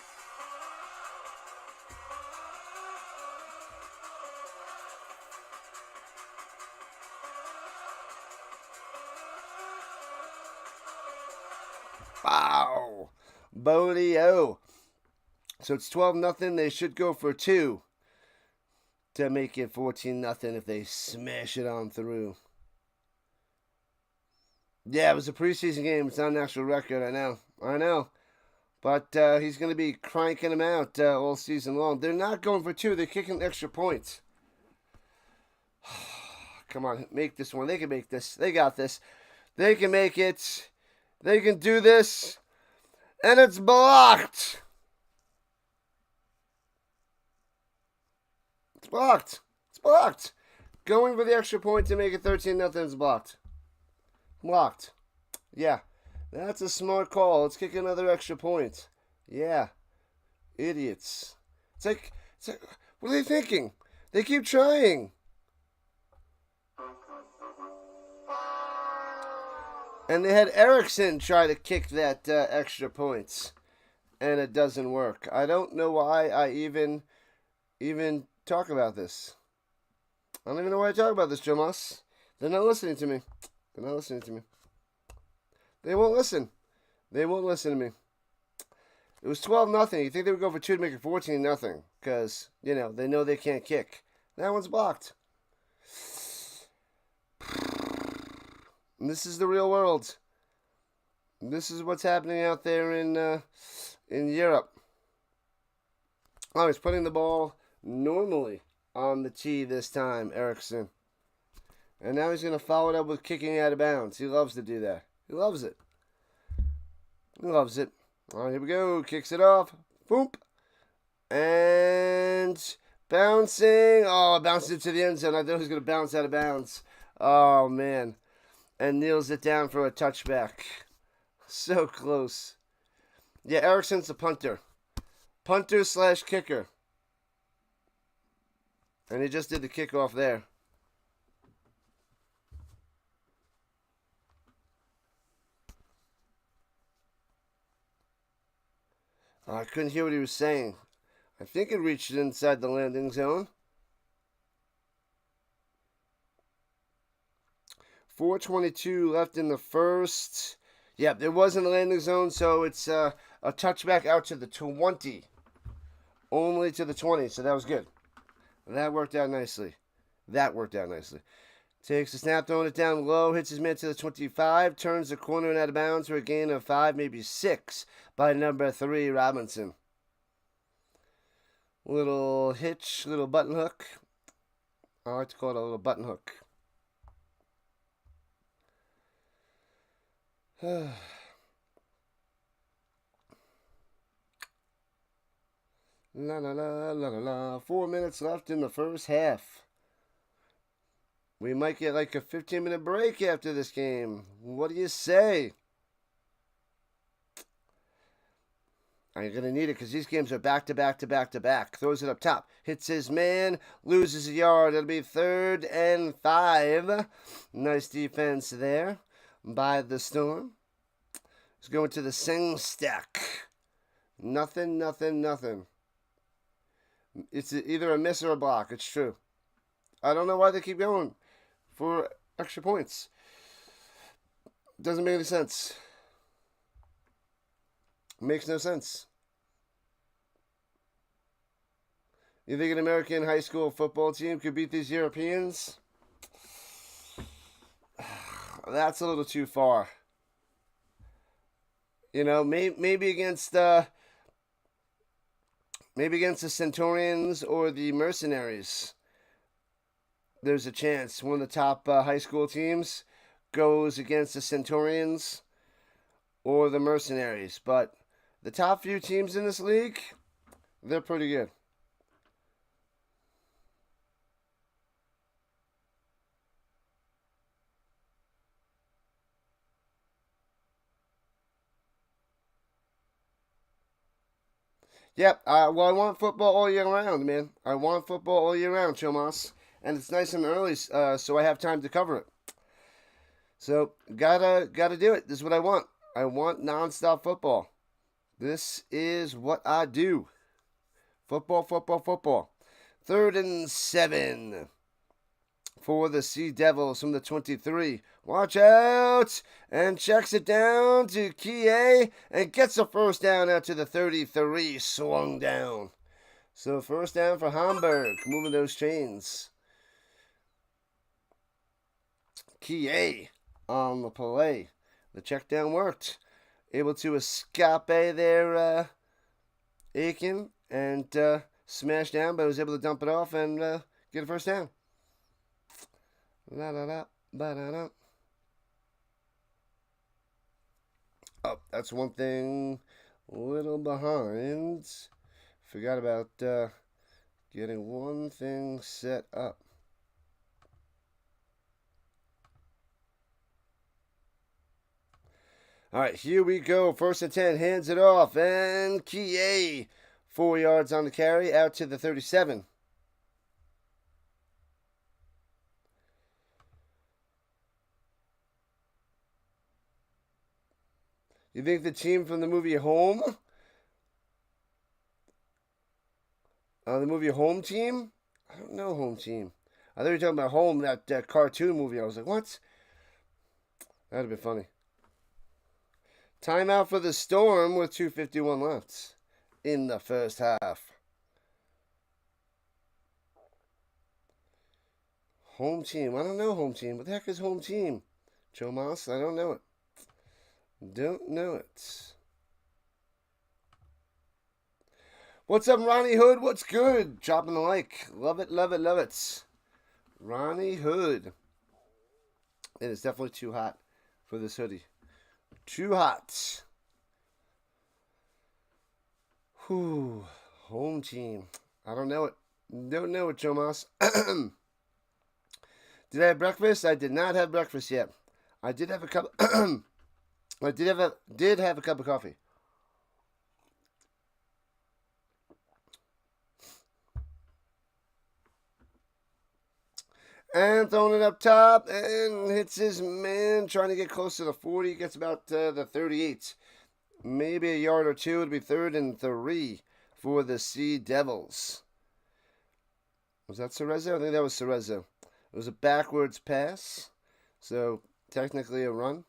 go. So it's 12-0. They should go for 2 to make it 14-0 if they smash it on through. Yeah, it was a preseason game. It's not an actual record. I know. But he's going to be cranking them out all season long. They're not going for 2. They're kicking extra points. Come on, make this one. They can make this. They got this. They can make it. They can do this. And it's blocked. It's blocked. It's blocked. Going for the extra point to make it 13-0 is blocked. Blocked. Yeah. That's a smart call. Let's kick another extra point. Yeah. Idiots. It's like, what are they thinking? They keep trying. And they had Eriksson try to kick that extra points. And it doesn't work. I don't know why I even talk about this. I don't even know why I talk about this, Joe Moss. They're not listening to me. They're not listening to me. They won't listen. They won't listen to me. It was 12-0. You think they would go for 2 to make it 14-0? Because, they know they can't kick. That one's blocked. And this is the real world. This is what's happening out there in Europe. Oh, he's putting the ball normally on the tee this time, Eriksson. And now he's going to follow it up with kicking out of bounds. He loves to do that. He loves it. He loves it. All right, here we go. Kicks it off. Boom. And bouncing. Oh, bounces it to the end zone. I thought he was going to bounce out of bounds. Oh, man. And kneels it down for a touchback. So close. Yeah, Eriksson's the punter. Punter / kicker. And he just did the kickoff there. I couldn't hear what he was saying. I think it reached inside the landing zone. 4:22 left in the first. Yeah, there wasn't a landing zone, so it's a touchback out to the 20. Only to the 20, so that was good. That worked out nicely. Takes the snap, throwing it down low, hits his man to the 25, turns the corner and out of bounds for a gain of 5, maybe 6 by number 3, Robinson. Little hitch, little button hook. I like to call it a little button hook. La la la la la la. 4 minutes left in the first half. We might get like a 15-minute break after this game. What do you say? I'm going to need it because these games are back to back to back to back. Throws it up top. Hits his man. Loses a yard. It'll be 3rd and 5. Nice defense there by the Storm. It's going to the sing stack. Nothing. It's either a miss or a block. It's true. I don't know why they keep going for extra points. Doesn't make any sense. Makes no sense. You think an American high school football team could beat these Europeans? That's a little too far. Maybe against the Centurions or the Mercenaries. There's a chance one of the top high school teams goes against the Centurions or the Mercenaries. But the top few teams in this league, they're pretty good. Yep, I want football all year round, man. I want football all year round, Chomas. And it's nice and early, so I have time to cover it. So, gotta do it. This is what I want. I want nonstop football. This is what I do. Football. 3rd and 7. for the Sea Devils from the 23. Watch out! And checks it down to Kie and gets a first down out to the 33. Swung down. So first down for Hamburg. Moving those chains. Kie on the play. The check down worked. Able to escape there, Aiken, and smash down, but was able to dump it off and get a first down. Oh, that's one thing. A little behind. Forgot about getting one thing set up. All right, here we go. First and 10, hands it off, and Kie, 4 yards on the carry, out to the 37. You think the team from the movie Home? The movie Home Team? I don't know Home Team. I thought you were talking about Home, that cartoon movie. I was like, what? That'd have been funny. Timeout for the Storm with 2:51 left in the first half. Home Team. I don't know Home Team. What the heck is Home Team? Joe Moss? I don't know it. Don't know it. What's up, Ronnie Hood? What's good? Dropping the like. Love it, love it, love it. Ronnie Hood. It is definitely too hot for this hoodie. Too hot. Whew. Home Team. I don't know it. Don't know it, Joe Moss. Did I have breakfast? I did not have breakfast yet. I did have a cup. I did have a cup of coffee. And throwing it up top, and hits his man, trying to get close to the 40. Gets about the 38. Maybe a yard or two. It'll be 3rd and 3 for the Sea Devils. Was that Cerezo? I think that was Cerezo. It was a backwards pass, so technically a run.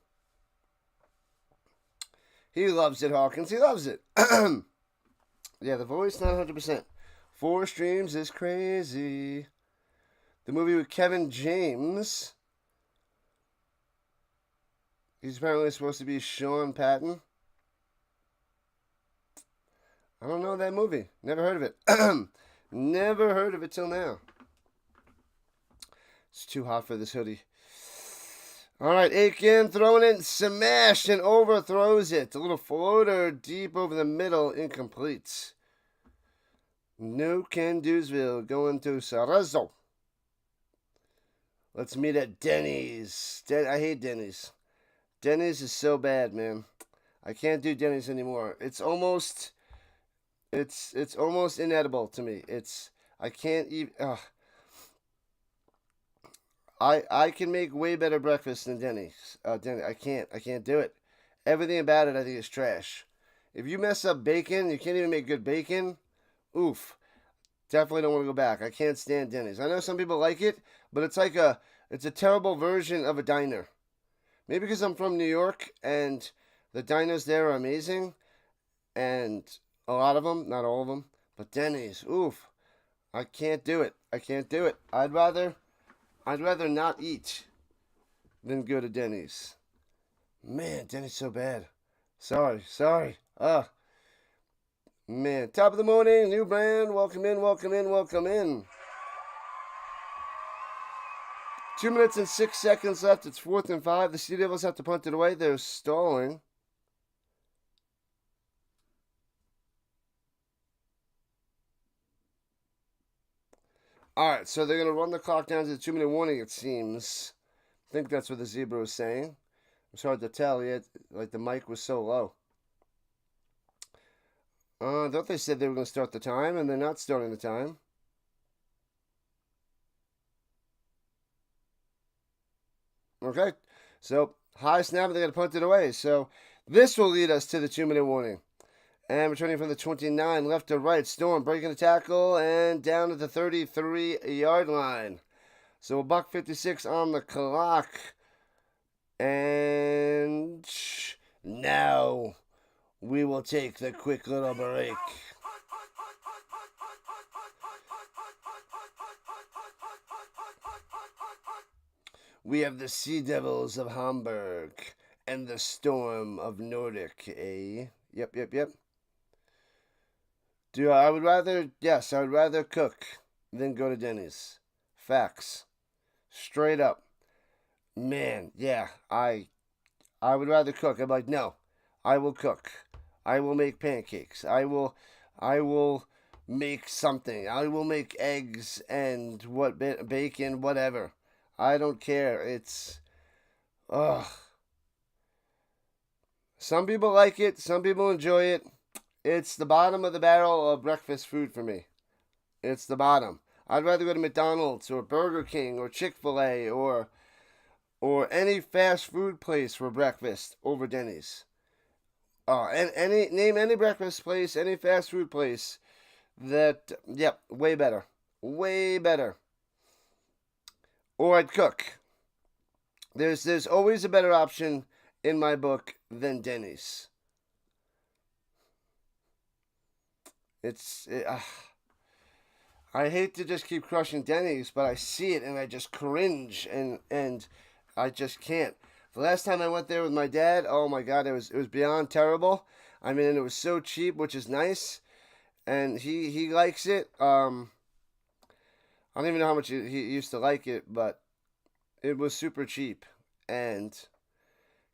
He loves it, Hawkins. He loves it. Yeah, the voice, not 100%. 4 streams is crazy. The movie with Kevin James. He's apparently supposed to be Sean Patton. I don't know that movie. Never heard of it. Never heard of it till now. It's too hot for this hoodie. All right, Aiken throwing it, smashed and overthrows it. A little floater deep over the middle, incomplete. No can-do'sville going to Cerezo. Let's meet at Denny's. I hate Denny's. Denny's is so bad, man. I can't do Denny's anymore. It's almost inedible to me. I can't even. I can make way better breakfast than Denny's. I can't do it. Everything about it I think is trash. If you mess up bacon, you can't even make good bacon. Oof. Definitely don't want to go back. I can't stand Denny's. I know some people like it, but it's a terrible version of a diner. Maybe because I'm from New York and the diners there are amazing, and a lot of them, not all of them, but Denny's, oof. I can't do it. I can't do it. I'd rather not eat than go to Denny's. Man, Denny's so bad. Sorry. Man, top of the morning, new brand. Welcome in. 2 minutes and 6 seconds left. It's 4th and 5. The Sea Devils have to punt it away. They're stalling. All right, so they're going to run the clock down to the 2-minute warning, it seems. I think that's what the zebra was saying. It's hard to tell yet. Like the mic was so low. I thought they said they were going to start the time, and they're not starting the time. Okay, so high snap, they're going to punt it away. So this will lead us to the 2-minute warning. And returning from the 29, left to right, Storm breaking the tackle and down to the 33-yard line. So $1.56 on the clock. And now we will take the quick little break. We have the Sea Devils of Hamburg and the Storm of Nordic, eh? Yep. I would rather cook than go to Denny's. Facts. Straight up. Man, yeah, I would rather cook. I'm like, no, I will cook. I will make pancakes. I will make something. I will make eggs and bacon, whatever. I don't care. It's, ugh. Some people like it. Some people enjoy it. It's the bottom of the barrel of breakfast food for me. It's the bottom. I'd rather go to McDonald's or Burger King or Chick-fil-A or any fast food place for breakfast over Denny's. Name any breakfast place, any fast food place that, yep, way better. Way better. Or I'd cook. There's always a better option in my book than Denny's. I hate to just keep crushing Denny's, but I see it and I just cringe and I just can't. The last time I went there with my dad, oh my God, it was beyond terrible. I mean, it was so cheap, which is nice, and he likes it. I don't even know how much he used to like it, but it was super cheap, and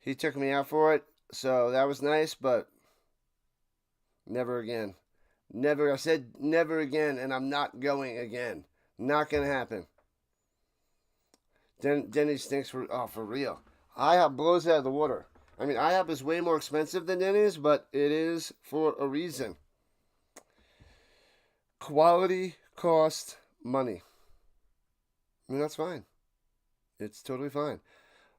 he took me out for it, so that was nice, but never again. Never. I said never again, and I'm not going again. Not gonna happen. Denny's stinks for real. IHOP blows out of the water. I mean, IHOP is way more expensive than Denny's, but it is for a reason. Quality, cost, money. I mean, that's fine. It's totally fine.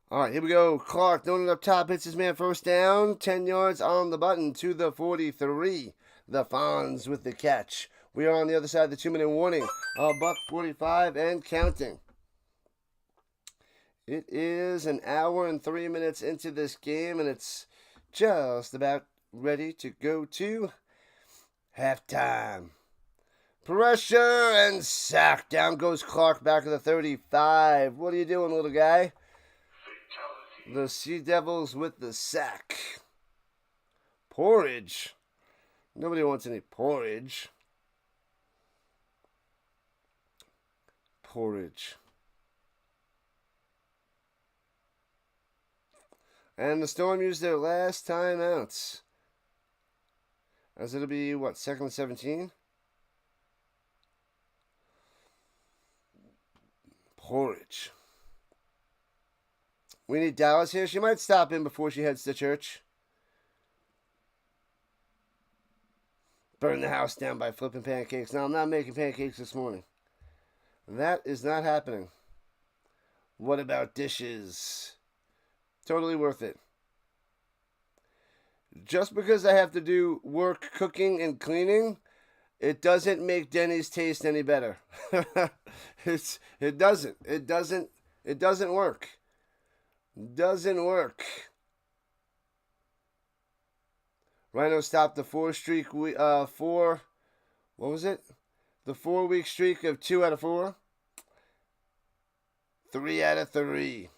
All right, here we go. Clark, throwing it up top, hits his man first down. 10 yards on the button to the 43. The Fonz with the catch. We are on the other side of the 2-minute warning. $1.45 and counting. It is an hour and 3 minutes into this game, and it's just about ready to go to halftime. Pressure and sack. Down goes Clark, back of the 35. What are you doing, little guy? The Sea Devils with the sack. Porridge. Nobody wants any porridge. Porridge. And the Storm used their last timeouts. As it'll be, what, 2nd and 17? Porridge. We need Dallas here. She might stop in before she heads to church. Burn the house down by flipping pancakes. Now, I'm not making pancakes this morning. That is not happening. What about dishes? Totally worth it. Just because I have to do work cooking and cleaning, it doesn't make Denny's taste any better. It doesn't work. Doesn't work. Rhino stopped the 4-week streak of 2 out of 4. 3 out of 3.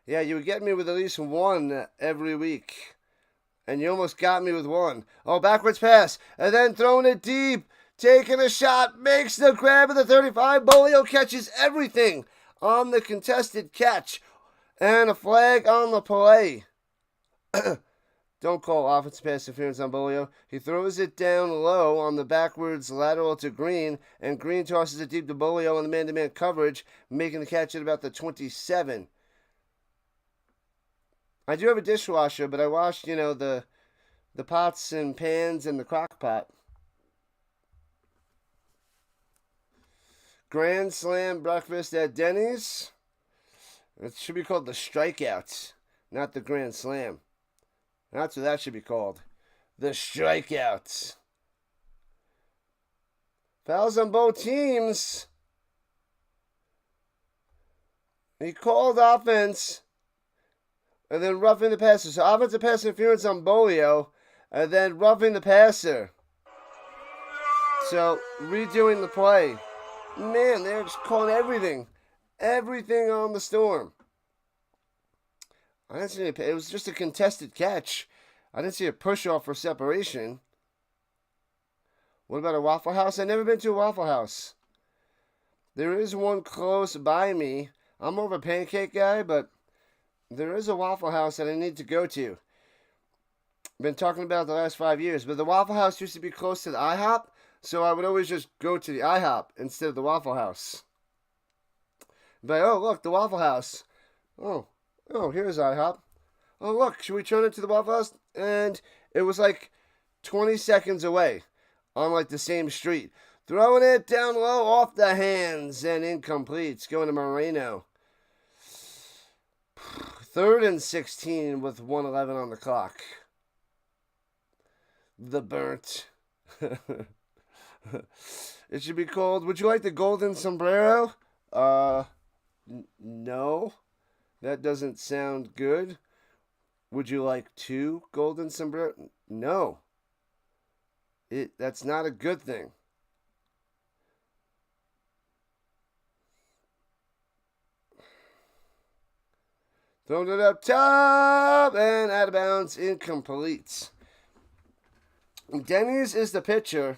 Yeah, you would get me with at least one every week. And you almost got me with one. Oh, backwards pass. And then throwing it deep. Taking a shot. Makes the grab of the 35. Bolio catches everything on the contested catch. And a flag on the play. Don't call offensive pass interference on Bolio. He throws it down low on the backwards lateral to Green. And Green tosses it deep to Bolio on the man-to-man coverage. Making the catch at about the 27. I do have a dishwasher, but I washed, the pots and pans and the crock pot. Grand Slam breakfast at Denny's. It should be called the Strikeouts, not the Grand Slam. That's what that should be called. The Strikeouts. Fouls on both teams. He called offense, and then roughing the passer. So offensive pass interference on Bolio, and then roughing the passer. So redoing the play. Man, they're just calling everything. Everything on the Storm. I didn't see it was just a contested catch. I didn't see a push off for separation. What about a Waffle House? I've never been to a Waffle House. There is one close by me. I'm more of a pancake guy, but there is a Waffle House that I need to go to. Been talking about it the last 5 years, but the Waffle House used to be close to the IHOP, so I would always just go to the IHOP instead of the Waffle House. But, oh, look, the Waffle House. Oh, here's IHOP. Oh, look, should we turn it to the Waffle House? And it was like 20 seconds away on like the same street. Throwing it down low off the hands and incomplete. It's going to Moreno. 3rd and 16 with 1:11 on the clock. The burnt. It should be called, would you like the golden sombrero? No. That doesn't sound good. Would you like 2 golden sombrero? No. That's not a good thing. Thrown it up top and out of bounds, incomplete. Denny's is the pitcher,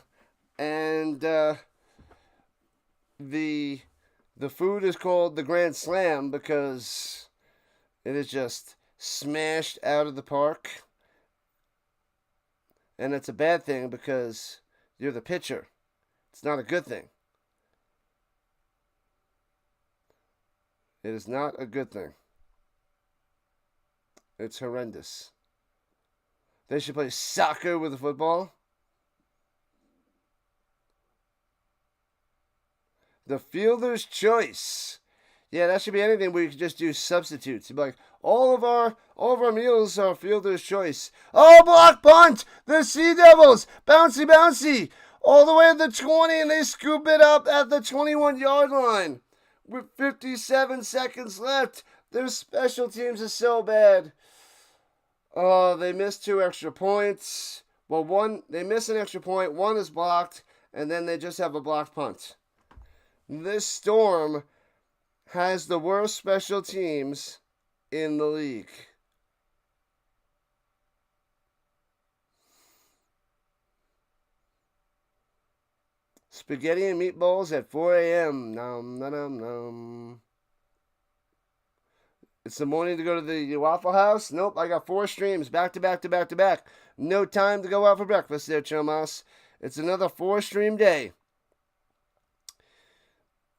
and the food is called the Grand Slam because it is just smashed out of the park. And it's a bad thing because you're the pitcher. It's not a good thing. It is not a good thing. It's horrendous. They should play soccer with a football. The fielder's choice. Yeah, that should be anything where you can just do substitutes. You'd be like, all of our meals are fielder's choice. Oh, block punt! The Sea Devils! Bouncy, bouncy! All the way to the 20, and they scoop it up at the 21-yard line. With 57 seconds left. Their special teams is so bad. Oh, they missed 2 extra points. Well, they miss an extra point. 1 is blocked, and then they just have a blocked punt. This Storm has the worst special teams in the league. Spaghetti and meatballs at 4 a.m. Nom, nom, nom, nom. It's the morning to go to the Waffle House. Nope, I got 4 streams back to back to back to back. No time to go out for breakfast there, Chomas. It's another 4-stream day.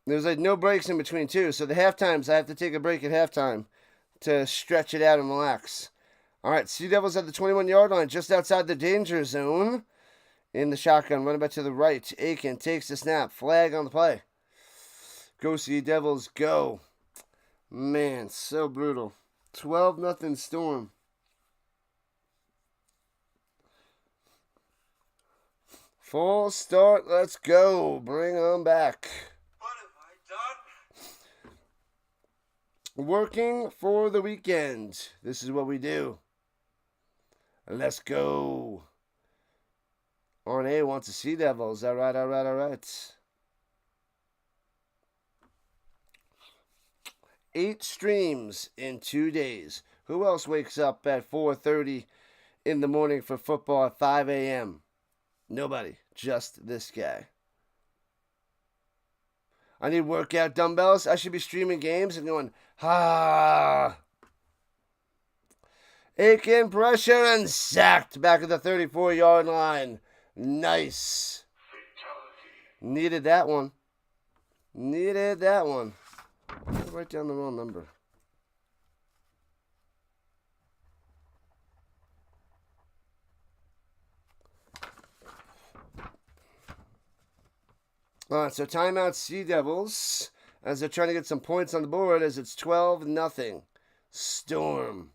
There's like no breaks in between too, so the half times I have to take a break at halftime to stretch it out and relax. All right, Sea Devils at the 21-yard line, just outside the danger zone. In the shotgun, running back to the right. Aiken takes the snap. Flag on the play. Go Sea Devils, go. Man, so brutal. 12-0 Storm. Full start, let's go. Bring them back. What have I done? Working for the weekend. This is what we do. Let's go. RNA wants to Sea Devils. All right. 8 streams in 2 days. Who else wakes up at 4:30 in the morning for football at 5 a.m.? Nobody. Just this guy. I need workout dumbbells. I should be streaming games and going, ha. Aiken pressure and sacked back at the 34-yard line. Nice. Fatality. Needed that one. I'll write down the wrong number. All right, so timeout Sea Devils as they're trying to get some points on the board as it's 12-0. Storm.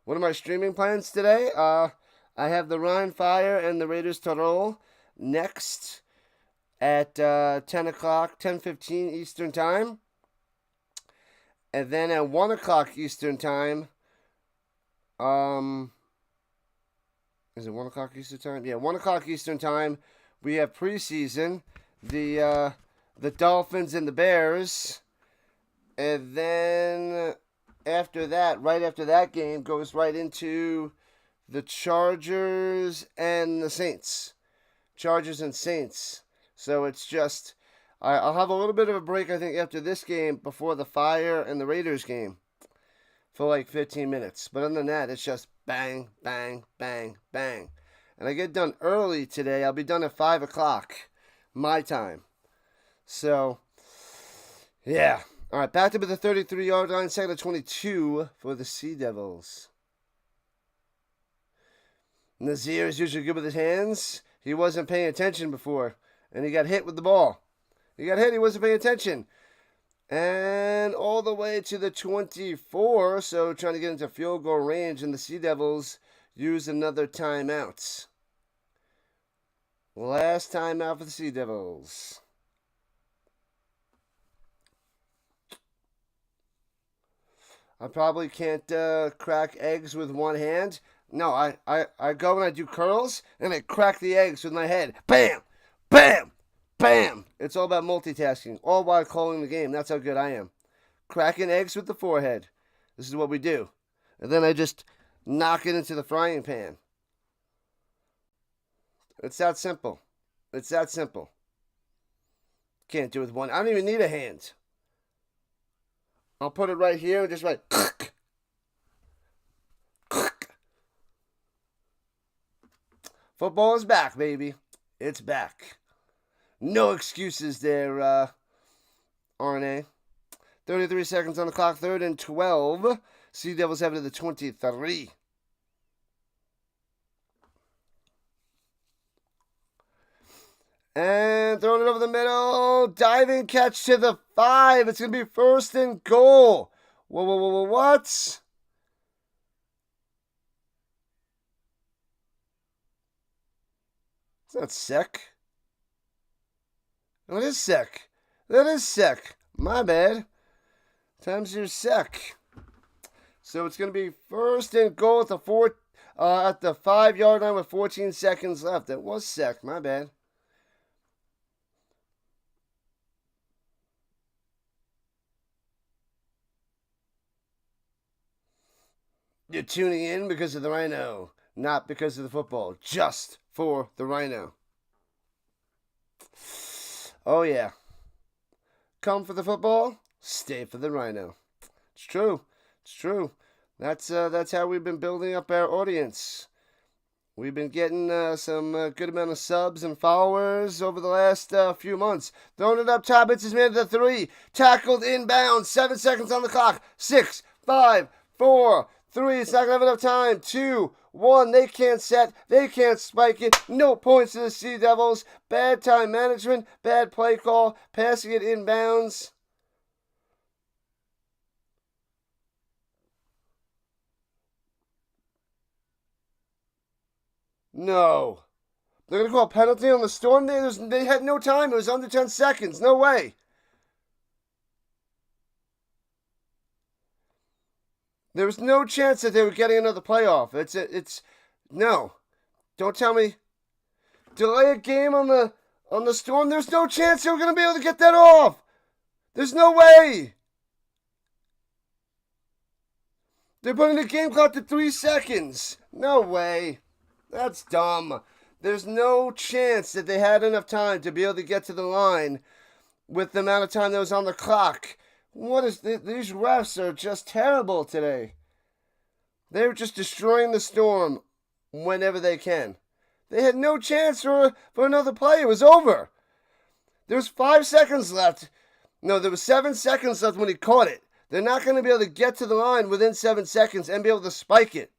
What are my streaming plans today? I have the Rhine Fire and the Raiders Tirol next. at 10 o'clock, 10:15 Eastern Time. And then at 1 o'clock Eastern Time, is it 1 o'clock Eastern Time? Yeah, 1 o'clock Eastern Time, we have preseason, the Dolphins and the Bears. And then after that, right after that game, goes right into the Chargers and the Saints. Chargers and Saints. So it's just, I'll have a little bit of a break, I think, after this game before the Fire and the Raiders game for like 15 minutes. But other than that, it's just bang, bang, bang, bang. And I get done early today. I'll be done at 5 o'clock, my time. So, yeah. All right, back to the 33-yard line, second and 22 for the Sea Devils. Nazir is usually good with his hands. He wasn't paying attention before, and he got hit with the ball. He got hit, he wasn't paying attention. And all the way to the 24, so trying to get into field goal range, and the Sea Devils use another timeout. Last timeout for the Sea Devils. I probably can't crack eggs with one hand. No, I go and I do curls, and I crack the eggs with my head. Bam! Bam! Bam! It's all about multitasking, all while calling the game. That's how good I am. Cracking eggs with the forehead. This is what we do. And then I just knock it into the frying pan. It's that simple. It's that simple. Can't do it with one. I don't even need a hand. I'll put it right here and just right. Football is back, baby. It's back. No excuses there, RNA. 33 seconds on the clock, 3rd and 12. Sea Devils have it to the 23. And throwing it over the middle. Diving catch to the 5. It's going to be 1st and goal. Whoa, what? It's not sick. Oh, it is sick. That is sick. My bad. Times you're sick. So it's going to be 1st and goal at the 5-yard line with 14 seconds left. It was sick. My bad. You're tuning in because of the Rhino, not because of the football. Just for the Rhino. Oh, yeah. Come for the football, stay for the Rhino. It's true. It's true. That's how we've been building up our audience. We've been getting some good amount of subs and followers over the last few months. Throwing it up top, it's his man to the 3. Tackled inbound, 7 seconds on the clock. 6, 5, 4, 3. It's not going to have enough time. 2, 1. They can't set. They can't spike it. No points to the Sea Devils. Bad time management. Bad play call. Passing it inbounds. No. They're going to call a penalty on the Storm. They had no time. It was under 10 seconds. No way. There was no chance that they were getting another playoff. It's no. Don't tell me. Delay a game on the Storm. There's no chance they were going to be able to get that off. There's no way. They're putting the game clock to 3 seconds. No way. That's dumb. There's no chance that they had enough time to be able to get to the line with the amount of time that was on the clock. What is this? These refs are just terrible today. They're just destroying the Storm whenever they can. They had no chance for another play. It was over. There was 5 seconds left. No, there was 7 seconds left when he caught it. They're not going to be able to get to the line within 7 seconds and be able to spike it.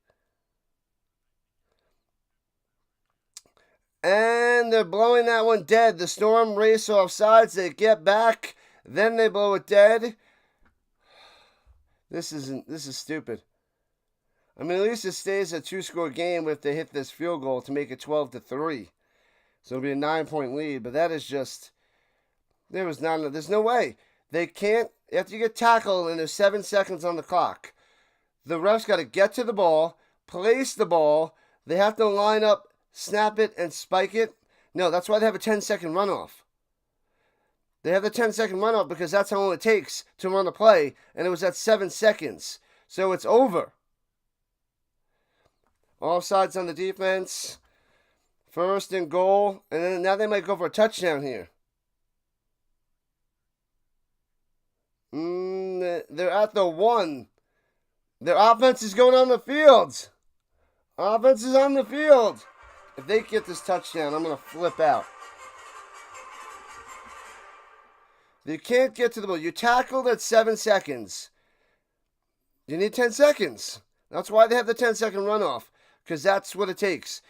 And they're blowing that one dead. The Storm race off sides. They get back. Then they blow it dead. This is stupid. I mean, at least it stays a 2-score game if they hit this field goal to make it 12-3. So it'll be a 9-point lead. But that is just, there's no way. They can't, after you get tackled and there's 7 seconds on the clock, the ref's got to get to the ball, place the ball. They have to line up, snap it, and spike it. No, that's why they have a 10-second runoff. They have the 10-second runoff because that's how long it takes to run a play, and it was at 7 seconds. So it's over. Offsides on the defense. 1st and goal, and then now they might go for a touchdown here. They're at the 1. Their offense is going on the field. Offense is on the field. If they get this touchdown, I'm going to flip out. You can't get to the ball. You tackled at 7 seconds. You need 10 seconds. That's why they have the 10-second runoff, because that's what it takes.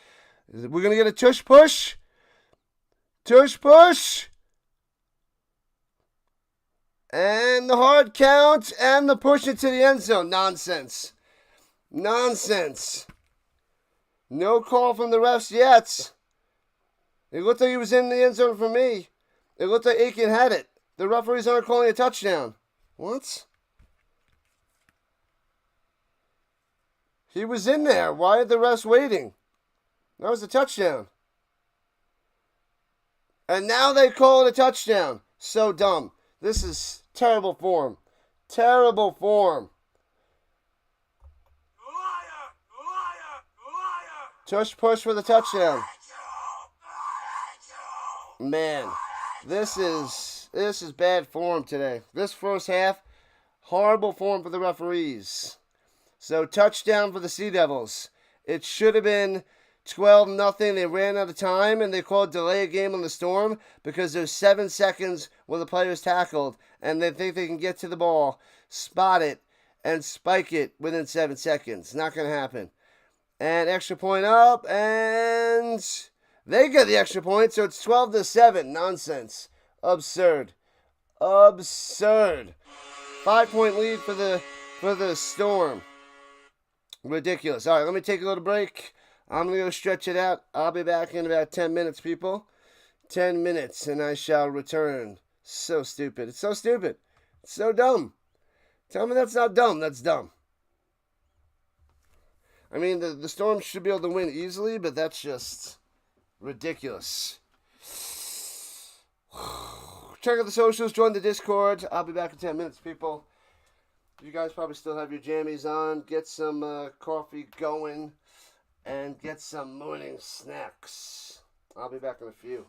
We're going to get a tush push. Tush push. And the hard count and the push into the end zone. Nonsense. Nonsense. No call from the refs yet. It looked like he was in the end zone for me. It looked like Aiken had it. The referees aren't calling a touchdown. What? He was in there. Why are the refs waiting? That was a touchdown. And now they call it a touchdown. So dumb. This is terrible form. Terrible form. Liar! Liar! Liar! Tush push for the touchdown. Man, this is bad form today. This first half, horrible form for the referees. So touchdown for the Sea Devils. It should have been 12-0. They ran out of time, and they called delay a game on the Storm because there's 7 seconds where the player's tackled, and they think they can get to the ball, spot it, and spike it within 7 seconds. Not going to happen. And extra point up, and they get the extra point, so it's 12-7. Nonsense. Absurd. Absurd. 5-point lead for the Storm. Ridiculous. All right, let me take a little break. I'm going to go stretch it out. I'll be back in about 10 minutes, people. 10 minutes, and I shall return. So stupid. It's so stupid. It's so dumb. Tell me that's not dumb. That's dumb. I mean, the Storm should be able to win easily, but that's just ridiculous. Check out the socials. Join the Discord. I'll be back in 10 minutes, people. You guys probably still have your jammies on. Get some coffee going. And get some morning snacks. I'll be back in a few.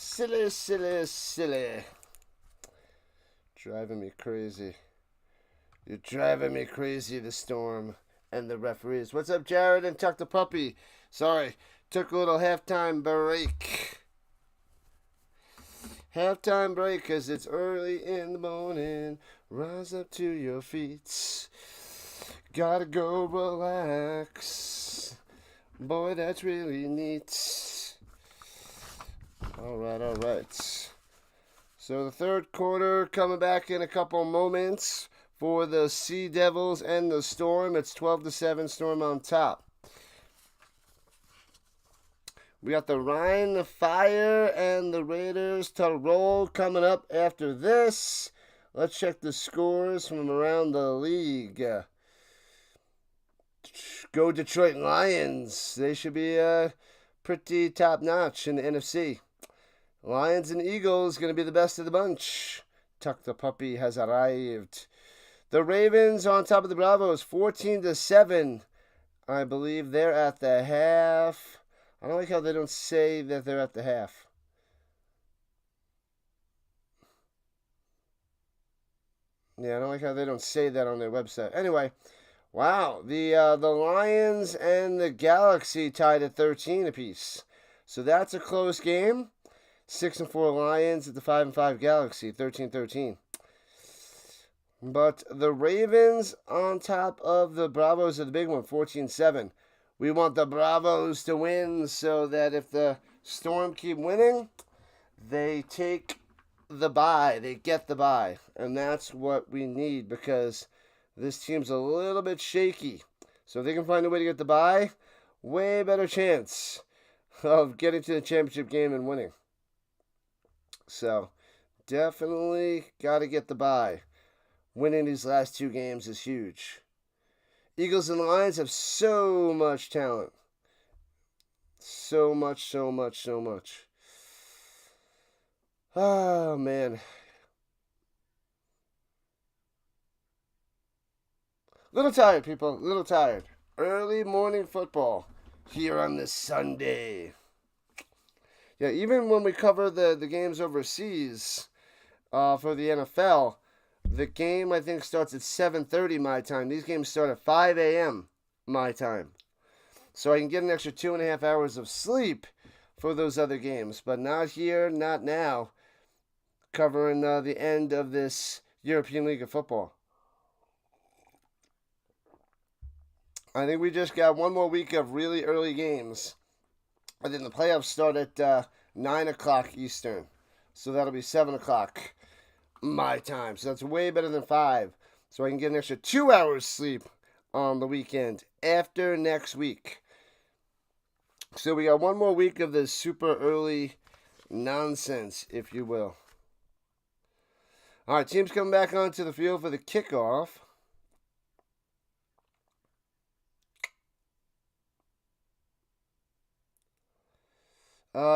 Silly, silly, silly. Driving me crazy. You're driving me crazy, the Storm and the referees. What's up, Jared and Tuck the Puppy? Sorry, took a little halftime break. Halftime break because it's early in the morning. Rise up to your feet. Gotta go relax. Boy, that's really neat. All right. So the third quarter coming back in a couple moments for the Sea Devils and the Storm. It's 12-7, Storm on top. We got the Rhine, the Fire, and the Raiders to roll coming up after this. Let's check the scores from around the league. Go Detroit Lions. They should be pretty top-notch in the NFC. Lions and Eagles going to be the best of the bunch. Tuck the Puppy has arrived. The Ravens on top of the Bravos, 14-7. I believe they're at the half. I don't like how they don't say that they're at the half. Yeah, I don't like how they don't say that on their website. Anyway, wow, the Lions and the Galaxy tied at 13 apiece. So that's a close game. 6-4 Lions at the 5-5 Galaxy, 13-13. But the Ravens on top of the Bravos are the big one, 14-7. We want the Bravos to win so that if the Storm keep winning, they take the bye. They get the bye. And that's what we need because this team's a little bit shaky. So if they can find a way to get the bye, way better chance of getting to the championship game and winning. So definitely got to get the bye. Winning these last two games is huge. Eagles and Lions have so much talent. So much. Oh, man. Little tired, people. Little tired. Early morning football here on this Sunday. Yeah, even when we cover the games overseas for the NFL, the game, I think, starts at 7:30 my time. These games start at 5 a.m. my time. So I can get an extra 2.5 hours of sleep for those other games. But not here, not now, covering the end of this European League of Football. I think we just got one more week of really early games. And then the playoffs start at 9 o'clock Eastern. So that'll be 7 o'clock my time. So that's way better than 5. So I can get an extra 2 hours sleep on the weekend after next week. So we got one more week of this super early nonsense, if you will. All right, teams coming back onto the field for the kickoff.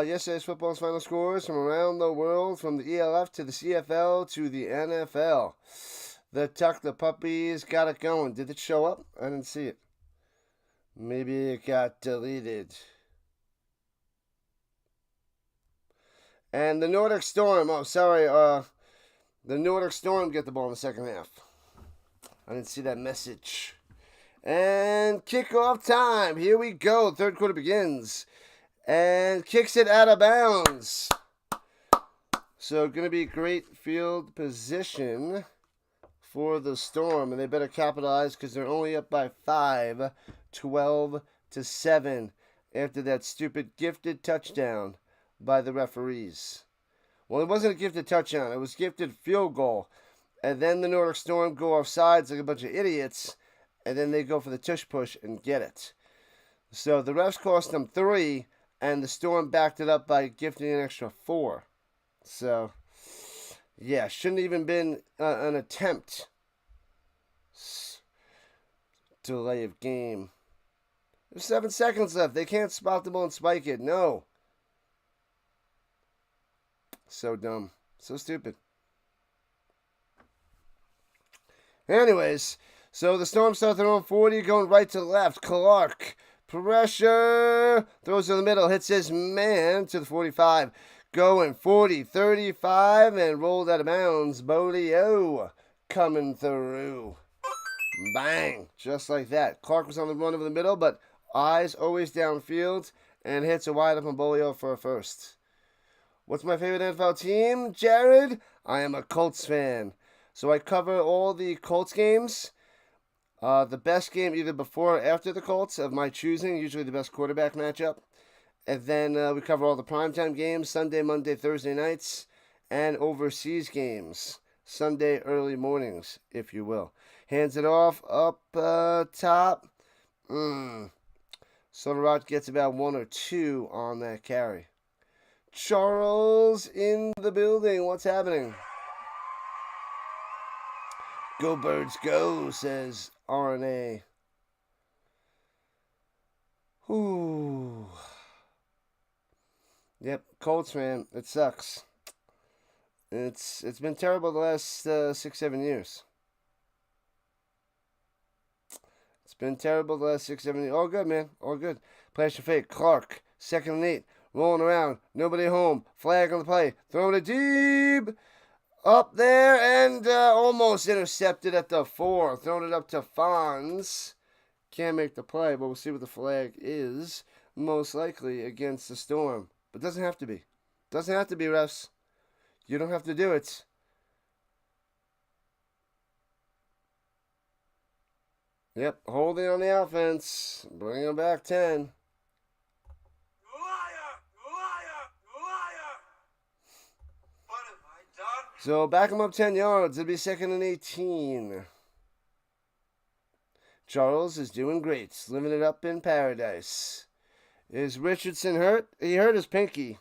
Yesterday's football's final scores from around the world, from the ELF to the CFL to the NFL. The Tuck the Puppies got it going. Did it show up? I didn't see it. Maybe it got deleted. And the Nordic Storm, the Nordic Storm get the ball in the second half. I didn't see that message. And kickoff time. Here we go. Third quarter begins. And kicks it out of bounds. So going to be great field position for the Storm. And they better capitalize because they're only up by 5, 12-7 after that stupid gifted touchdown by the referees. Well, it wasn't a gifted touchdown. It was gifted field goal. And then the Nordic Storm go off sides like a bunch of idiots. And then they go for the tush push and get it. So the refs cost them 3. And the Storm backed it up by gifting an extra 4. So, yeah, shouldn't even been an attempt. Delay of game. There's 7 seconds left. They can't spot the ball and spike it. No. So dumb. So stupid. Anyways, so the Storm start their own 40, going right to left. Clark. Pressure. Throws in the middle. Hits his man to the 45. Going 40, 35, and rolled out of bounds. Bolio coming through. Bang! Just like that. Clark was on the run over the middle, but eyes always downfield and hits a wide open Bolio for a first. What's my favorite NFL team, Jared? I am a Colts fan. So I cover all the Colts games. The best game either before or after the Colts of my choosing, usually the best quarterback matchup. And then we cover all the primetime games, Sunday, Monday, Thursday nights, and overseas games, Sunday early mornings, if you will. Hands it off up top. Soderot gets about 1 or 2 on that carry. Charles in the building. What's happening? Go Birds go, says RNA. Ooh. Yep, Colts fan. It sucks. It's been terrible the last 6-7 years. It's been terrible the last 6-7 years. All good, man. All good. Plaster fake. Clark. 2nd and 8. Rolling around. Nobody home. Flag on the play. Throwing it deep. Up there and almost intercepted at the 4. Throwing it up to Fonz. Can't make the play, but we'll see what the flag is. Most likely against the Storm. But doesn't have to be. Doesn't have to be, refs. You don't have to do it. Yep, holding on the offense. Bring them back 10. What have I done? So back them up 10 yards. It'll be 2nd and 18. Charles is doing great. Living it up in paradise. Is Richardson hurt? He hurt his pinky.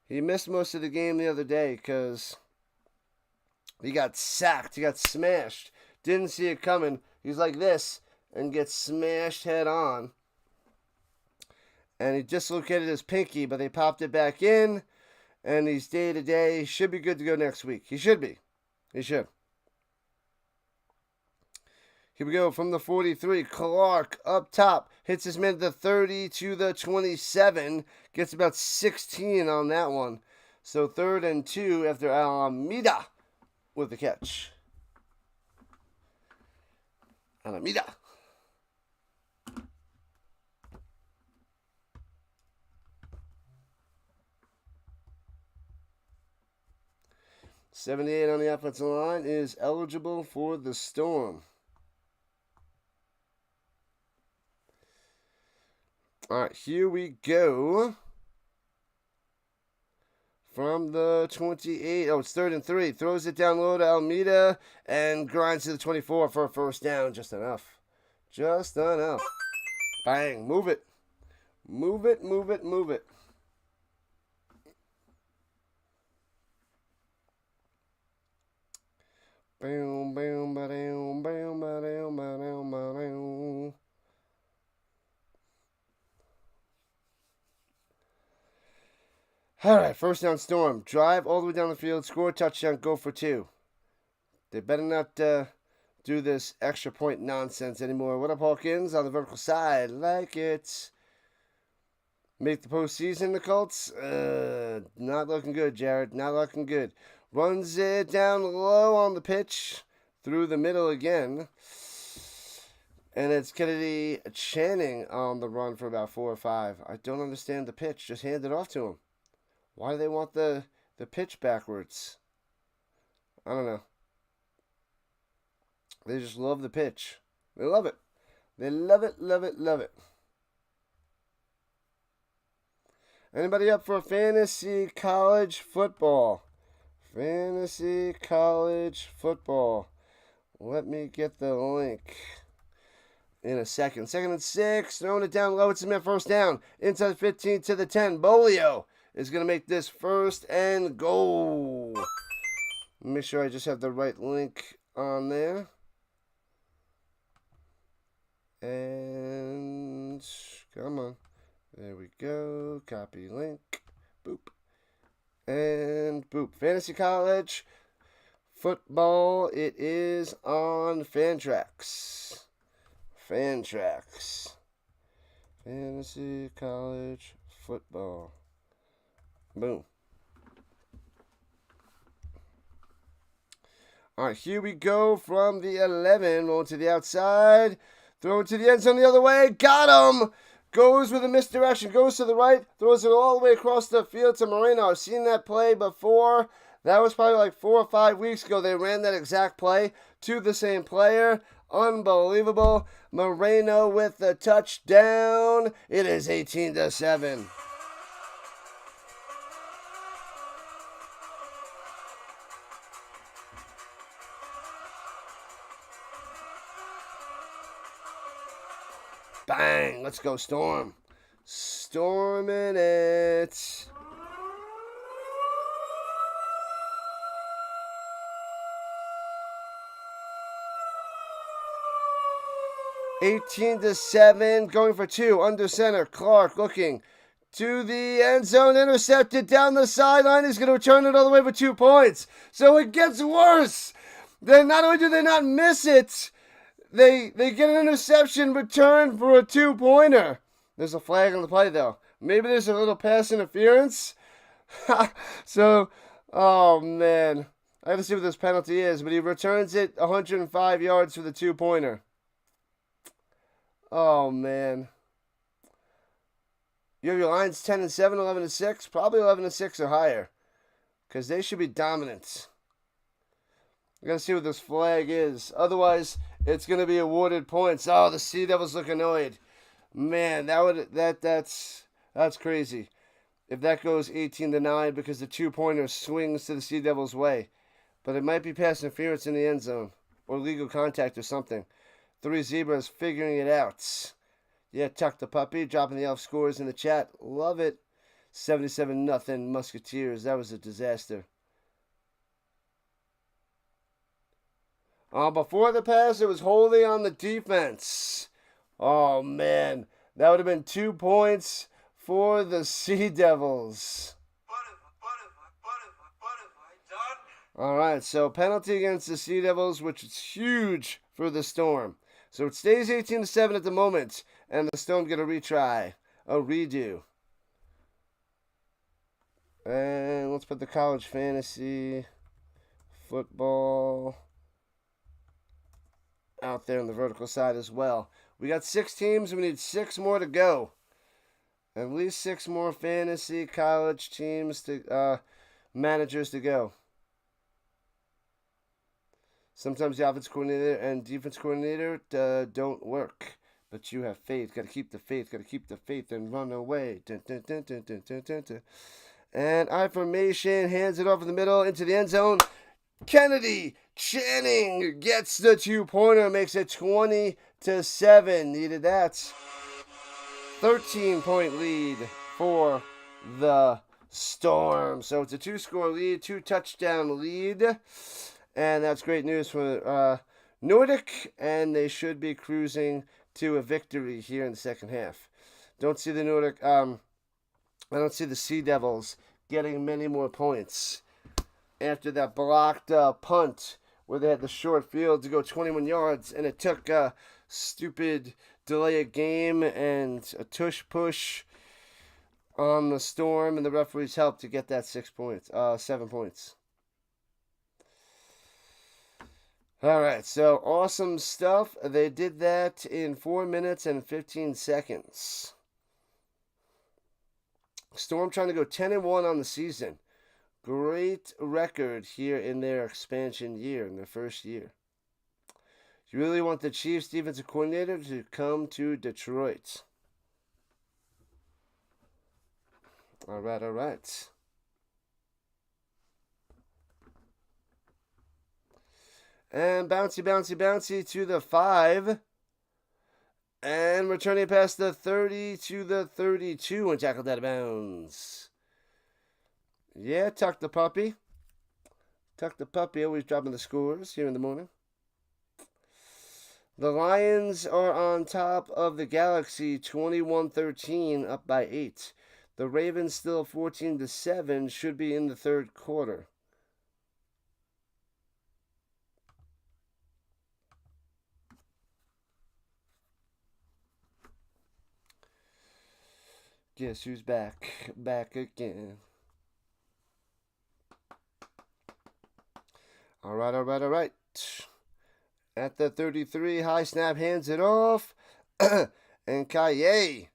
He missed most of the game the other day because he got sacked. He got smashed. Didn't see it coming. He's like this and gets smashed head on. And he dislocated his pinky, but they popped it back in. And he's day-to-day. He should be good to go next week. He should be. He should. Here we go from the 43. Clark up top. Hits his man to the 30 to the 27. Gets about 16 on that one. So 3rd and 2 after Alameda with the catch. Alameda. .78 on the offensive line is eligible for the Storm. All right, here we go. From the 28. Oh, it's 3rd and 3. Throws it down low to Almeida and grinds to the 24 for a first down. Just enough. Just enough. Bang. Move it. Move it, move it, move it. Bam, bam, ba-dam, bam, ba-dam, ba-dam, ba-dam. All right, first down Storm. Drive all the way down the field, score a touchdown, go for 2. They better not do this extra point nonsense anymore. What up, Hawkins? On the vertical side. Like it. Make the postseason, the Colts? Not looking good, Jared. Not looking good. Runs it down low on the pitch. Through the middle again. And it's Kennedy Channing on the run for about 4 or 5. I don't understand the pitch. Just hand it off to him. Why do they want the pitch backwards? I don't know. They just love the pitch. They love it. They love it, love it, love it. Anybody up for fantasy college football? Fantasy college football. Let me get the link in a second. 2nd and 6. Throwing it down low. It's a first down. Inside 15 to the 10. Bolio is going to make this 1st and goal. Make sure I just have the right link on there. And come on. There we go. Copy link. Boop. And boop. Fantasy college football. It is on Fantrax. Fantrax. Fantasy college football. Boom. All right, here we go from the 11. Rolling to the outside. Throw it to the end zone the other way. Got him! Goes with a misdirection. Goes to the right. Throws it all the way across the field to Moreno. I've seen that play before. That was probably like 4 or 5 weeks ago. They ran that exact play to the same player. Unbelievable. Moreno with the touchdown. It is 18-7. Bang! Let's go, Storm. Storming it. (18-7), going for 2, under center. Clark looking to the end zone, intercepted down the sideline. He's going to return it all the way for 2 points. So it gets worse. Then not only do they not miss it, they get an interception return for a 2-pointer. There's a flag on the play, though. Maybe there's a little pass interference. So, oh, man. I have to see what this penalty is, but he returns it 105 yards for the 2-pointer. Oh, man. You have your lines 10-7, 11-6, probably 11-6 or higher, because they should be dominant. I gotta see what this flag is. Otherwise, it's gonna be awarded points. Oh, the Sea Devils look annoyed. Man, that's crazy. If that goes 18-9 because the 2-pointer swings to the Sea Devils' way, but it might be pass interference in the end zone or legal contact or something. 3 Zebras figuring it out. Yeah, Tuck the Puppy dropping the elf scores in the chat. Love it. 77-0 Musketeers. That was a disaster. Before the pass, it was wholly on the defense. Oh, man. That would have been 2 points for the Sea Devils. All right, so penalty against the Sea Devils, which is huge for the Storm. So it stays 18-7 at the moment, and the Storm get a retry, a redo. And let's put the college fantasy football out there on the vertical side as well. We got 6 teams. We need 6 more to go. At least 6 more fantasy college teams to managers to go. Sometimes the offense coordinator and defense coordinator don't work. But you have faith. Got to keep the faith. Got to keep the faith and run away. Dun, dun, dun, dun, dun, dun, dun, dun. And I formation hands it off in the middle into the end zone. Kennedy Channing gets the 2-pointer. Makes it 20-7. Needed that. 13-point lead for the Storm. So it's a 2-score lead, 2-touchdown lead. And that's great news for Nordic, and they should be cruising to a victory here in the second half. Don't see the Nordic, I don't see the Sea Devils getting many more points after that blocked punt where they had the short field to go 21 yards, and it took a stupid delay of game and a tush push on the Storm and the referees help to get that 7 points. All right, so awesome stuff. They did that in 4 minutes and 15 seconds. Storm trying to go 10-1 on the season. Great record here in their expansion year, in their first year. You really want the Chiefs defensive coordinator to come to Detroit. All right, all right. And bouncy, bouncy, bouncy to the 5. And returning past the 30 to the 32 and tackled out of bounds. Yeah, Tuck the Puppy. Tuck the Puppy always dropping the scores here in the morning. The Lions are on top of the Galaxy 21-13, up by 8. The Ravens still 14-7, should be in the third quarter. Guess who's back? Back again. All right, all right, all right. At the 33, high snap hands it off. And Kie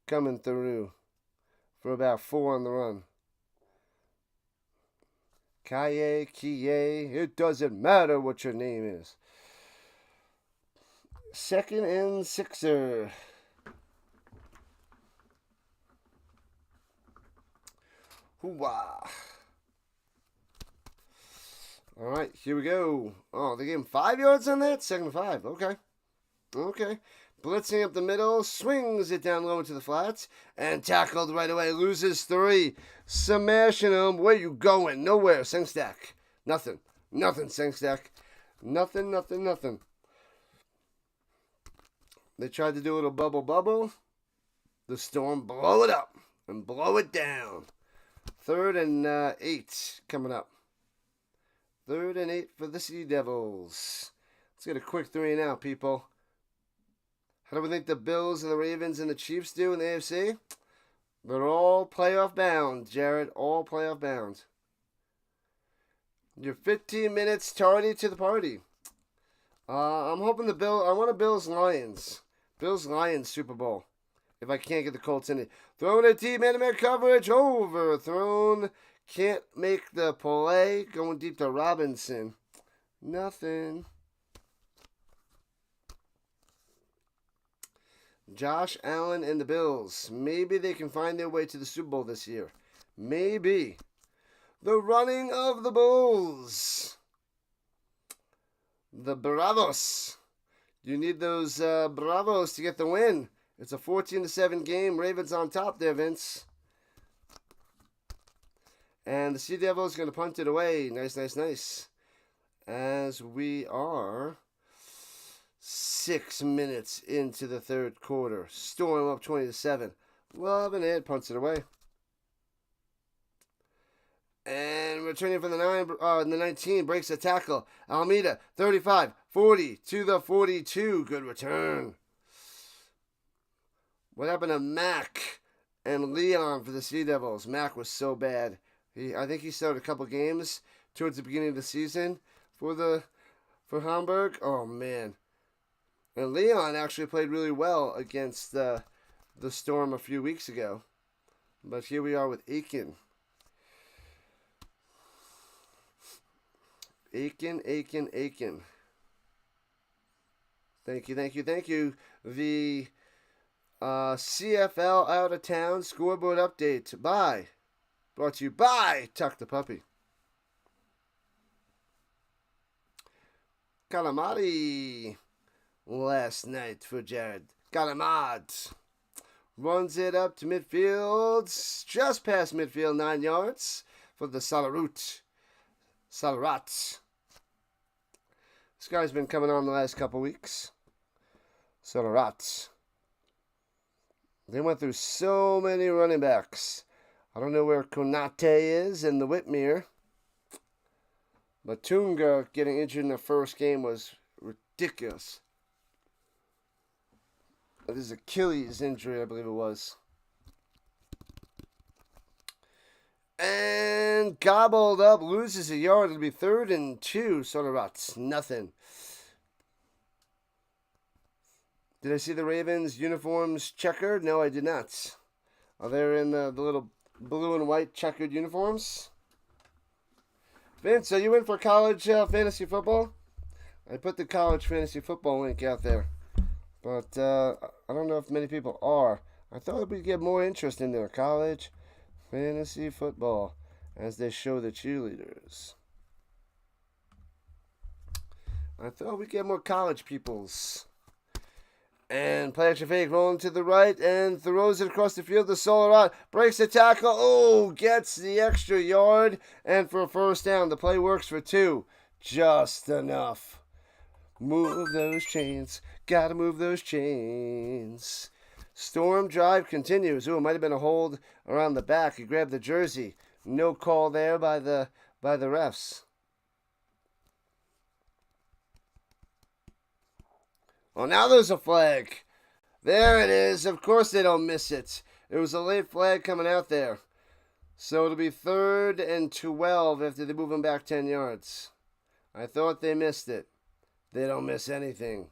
coming through for about 4 on the run. Kie, it doesn't matter what your name is. 2nd and 6er. Hoo-wah. All right, here we go. Oh, they gave him 5 yards on that? 2nd and 5. Okay. Blitzing up the middle, swings it down low into the flats, and tackled right away. Loses 3. Smashing him. Where you going? Nowhere. Sengstack. Nothing. Sengstack. Nothing. They tried to do a little bubble. The Storm blow it up and blow it down. 3rd and 8 coming up. 3rd and 8 for the Sea Devils. Let's get a quick 3 and out, people. How do we think the Bills and the Ravens and the Chiefs do in the AFC? They're all playoff bound, Jared. All playoff bound. You're 15 minutes tardy to the party. I'm hoping I want a Bills-Lions. Bills-Lions Super Bowl. If I can't get the Colts in it. Throwing a deep man-to-man coverage. Overthrown. Can't make the play. Going deep to Robinson. Nothing. Josh Allen and the Bills. Maybe they can find their way to the Super Bowl this year. Maybe. The running of the Bulls. The Bravos. You need those Bravos to get the win. It's a 14-7 game. Ravens on top there, Vince. And the Sea Devils going to punt it away. Nice. As we are 6 minutes into the 3rd quarter. Storm up 20-7. Loving it. Punts it away. And returning from the 19, breaks a tackle. Almeida, 35, 40 to the 42. Good return. What happened to Mack and Leon for the Sea Devils? Mack was so bad. I think he started a couple games towards the beginning of the season for Hamburg. Oh, man. And Leon actually played really well against the Storm a few weeks ago. But here we are with Aiken. Aiken. Thank you. The CFL out of town scoreboard update brought to you by Tuck the Puppy. Calamari last night for Jared. Calamad runs it up to midfield, just past midfield, 9 yards for the Salarat. This guy's been coming on the last couple weeks. Salarat. They went through so many running backs. I don't know where Konate is in the Whitmere. But Tunga getting injured in the first game was ridiculous. His Achilles injury, I believe it was. And gobbled up, loses a yard. It'll be 3rd and 2. Salarat. Nothing. Did I see the Ravens uniforms checkered? No, I did not. Are they in the little blue and white checkered uniforms? Vince, are you in for college fantasy football? I put the college fantasy football link out there. But I don't know if many people are. I thought we'd get more interest in their college fantasy football as they show the cheerleaders. I thought we'd get more college peoples. And play action fake, rolling to the right and throws it across the field to Salarat. Breaks the tackle. Oh, gets the extra yard. And for a first down, the play works for 2. Just enough. Move those chains. Gotta move those chains. Storm drive continues. Ooh, it might have been a hold around the back. He grabbed the jersey. No call there by the refs. Well, now there's a flag. There it is. Of course they don't miss it. It was a late flag coming out there. So it'll be 3rd and 12 after they move him back 10 yards. I thought they missed it. They don't miss anything.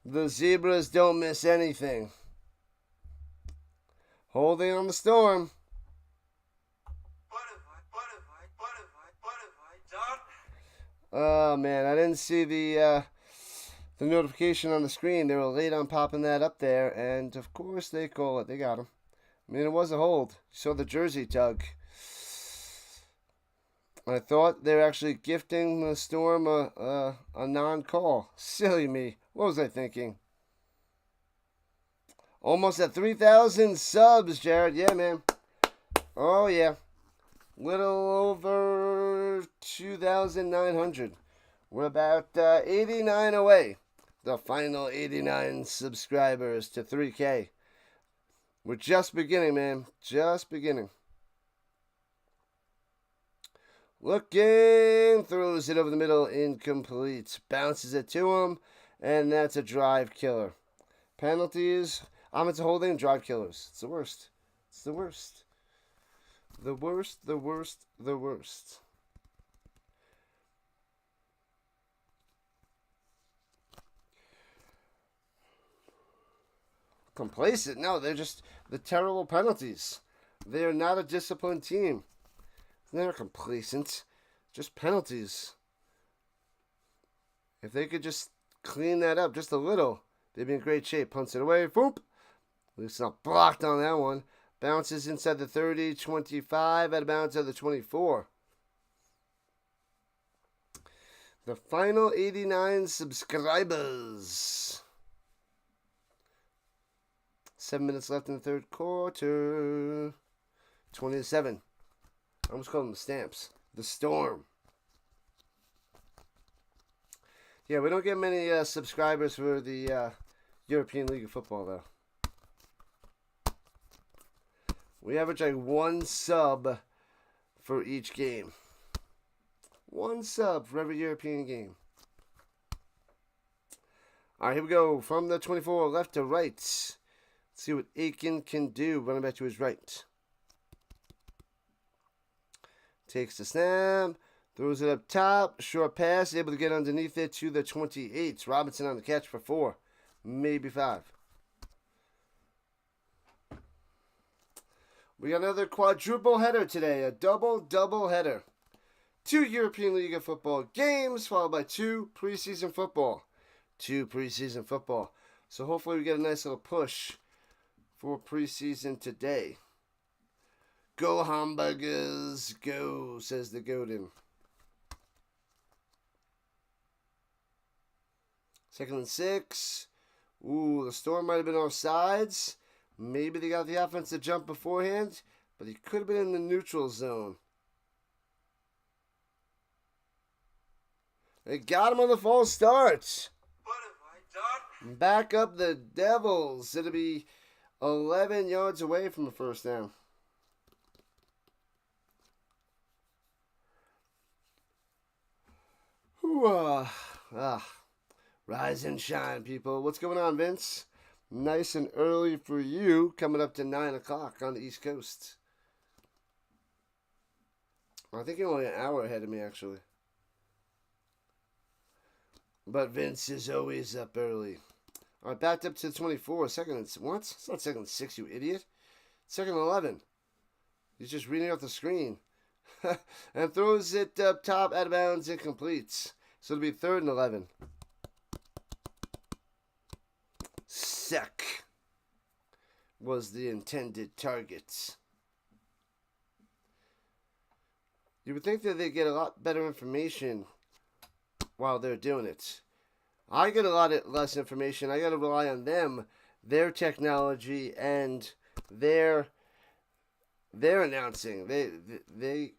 The Zebras don't miss anything. Holding on the Storm. What have I done? Oh, man, I didn't see the notification on the screen. They were late on popping that up there, and of course they call it. They got him. I mean, it was a hold. You saw the jersey tug. I thought they were actually gifting the Storm a non-call. Silly me. What was I thinking? Almost at 3,000 subs, Jared. Yeah, man. Oh, yeah. Little over 2,900. We're about 89 away. The final 89 subscribers to 3K. We're just beginning, man. Just beginning. Looking. Throws it over the middle. Incomplete. Bounces it to him. And that's a drive killer. Penalties. Offensive holding. Drive killers. It's the worst. It's the worst. The worst, the worst, the worst. Complacent? No, they're just the terrible penalties. They are not a disciplined team. They're complacent. Just penalties. If they could just clean that up just a little, they'd be in great shape. Punts it away. Boop. At least not blocked on that one. Bounces inside the 30, 25, out of bounds at the 24. The final 89 subscribers. 7 minutes left in the third quarter. 20-7. I almost called them the Stamps. The Storm. Yeah, we don't get many subscribers for the European League of Football, though. We average like 1 sub for each game. 1 sub for every European game. All right, here we go. From the 24, left to right. Let's see what Aiken can do. Running back to his right. Takes the snap. Throws it up top. Short pass. Able to get underneath it to the 28. Robinson on the catch for 4. Maybe 5. We got another quadruple header today. A double header. 2 European League of Football games followed by 2 preseason football. 2 preseason football. So hopefully we get a nice little push for preseason today. Go Hamburgers, go, says the Godin. 2nd and 6. Ooh, the Storm might have been offsides. Maybe they got the offense to jump beforehand, but he could have been in the neutral zone. They got him on the false start. What have I done? Back up the Devils. It'll be 11 yards away from a first down. Rise and shine, people. What's going on, Vince? Nice and early for you, coming up to 9 o'clock on the East Coast. I think you're only an hour ahead of me, actually. But Vince is always up early. All right, backed up to 24. Second and what? It's not 2nd and 6, you idiot. 2nd and 11. He's just reading off the screen. And throws it up top, out of bounds, incomplete. So it'll be 3rd and 11. Sec was the intended target. You would think that they get a lot better information while they're doing it. I get a lot less information. I got to rely on them, their technology, and their announcing. They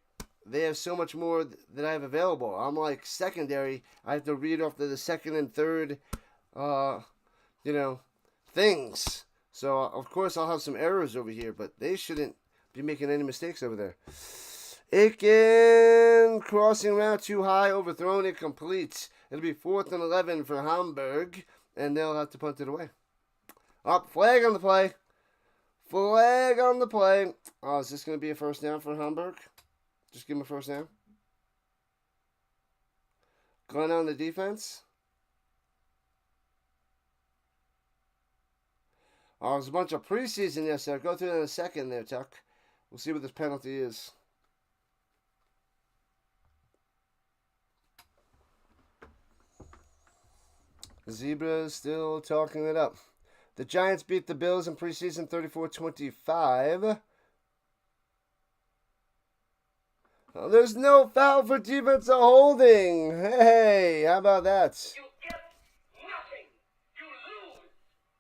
have so much more that I have available. I'm like secondary. I have to read off the 2nd and 3rd, things. So, of course, I'll have some errors over here, but they shouldn't be making any mistakes over there. Aiken crossing route too high, overthrown, incomplete. It'll be 4th and 11 for Hamburg, and they'll have to punt it away. Up, flag on the play. Flag on the play. Oh, is this going to be a first down for Hamburg? Just give him a first down. Going on the defense. Oh, there's a bunch of preseason yesterday. I'll go through that in a second there, Chuck. We'll see what this penalty is. Zebras still talking it up. The Giants beat the Bills in preseason 34-25. Oh, there's no foul for defensive holding. Hey, how about that? You get nothing. You lose.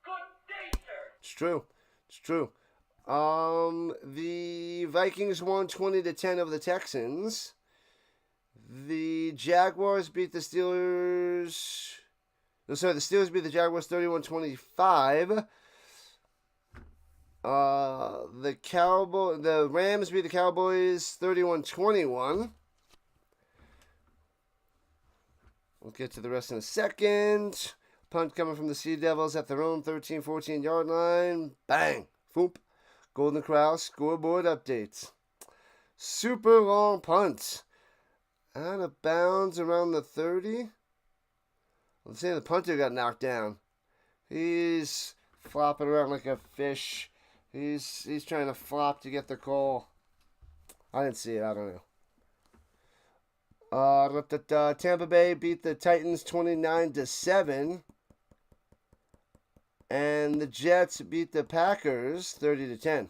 Good day, sir. It's true. It's true. The Vikings won 20-10 over the Texans. The Jaguars beat the Steelers. No, sorry, the Steelers beat the Jaguars 31-25. The Rams beat the Cowboys 31-21. We'll get to the rest in a second. Punt coming from the Sea Devils at their own 13-14 yard line. Bang! Foop. Golden Corral scoreboard updates. Super long punt. Out of bounds around the 30. Let's say the punter got knocked down. He's flopping around like a fish. He's trying to flop to get the call. I didn't see it. I don't know. Tampa Bay beat the Titans 29-7. And the Jets beat the Packers 30-10.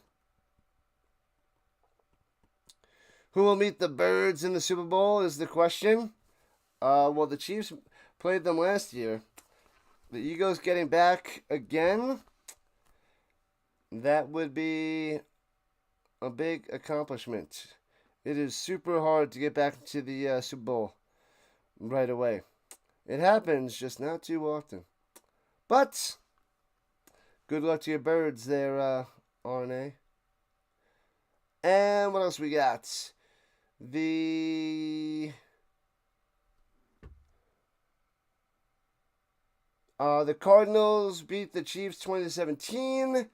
Who will meet the Birds in the Super Bowl is the question. Well, the Chiefs played them last year. The Eagles getting back again. That would be a big accomplishment. It is super hard to get back into the Super Bowl right away. It happens, just not too often. But good luck to your Birds there, RNA. And what else we got? The Cardinals beat the Chiefs 20-17.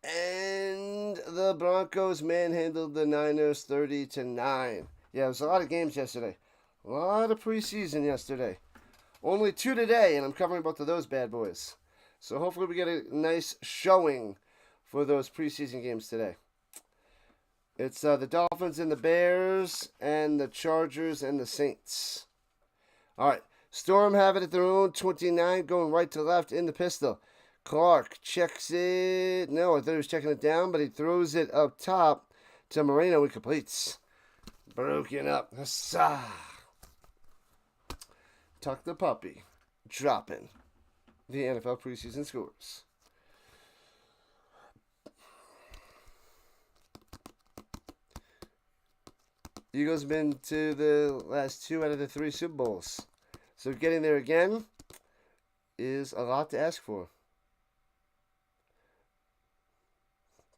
And the Broncos manhandled the Niners 30-9. Yeah, there was a lot of games yesterday. A lot of preseason yesterday. Only 2 today, and I'm covering both of those bad boys. So hopefully we get a nice showing for those preseason games today. It's the Dolphins and the Bears, and the Chargers and the Saints. All right, Storm have it at their own 29, going right to left in the pistol. Clark checks it. No, I thought he was checking it down, but he throws it up top to Moreno. He completes. Broken up. Huzzah. Tuck the puppy. Dropping the NFL preseason scores. Eagles have been to the last 2 out of the 3 Super Bowls. So getting there again is a lot to ask for.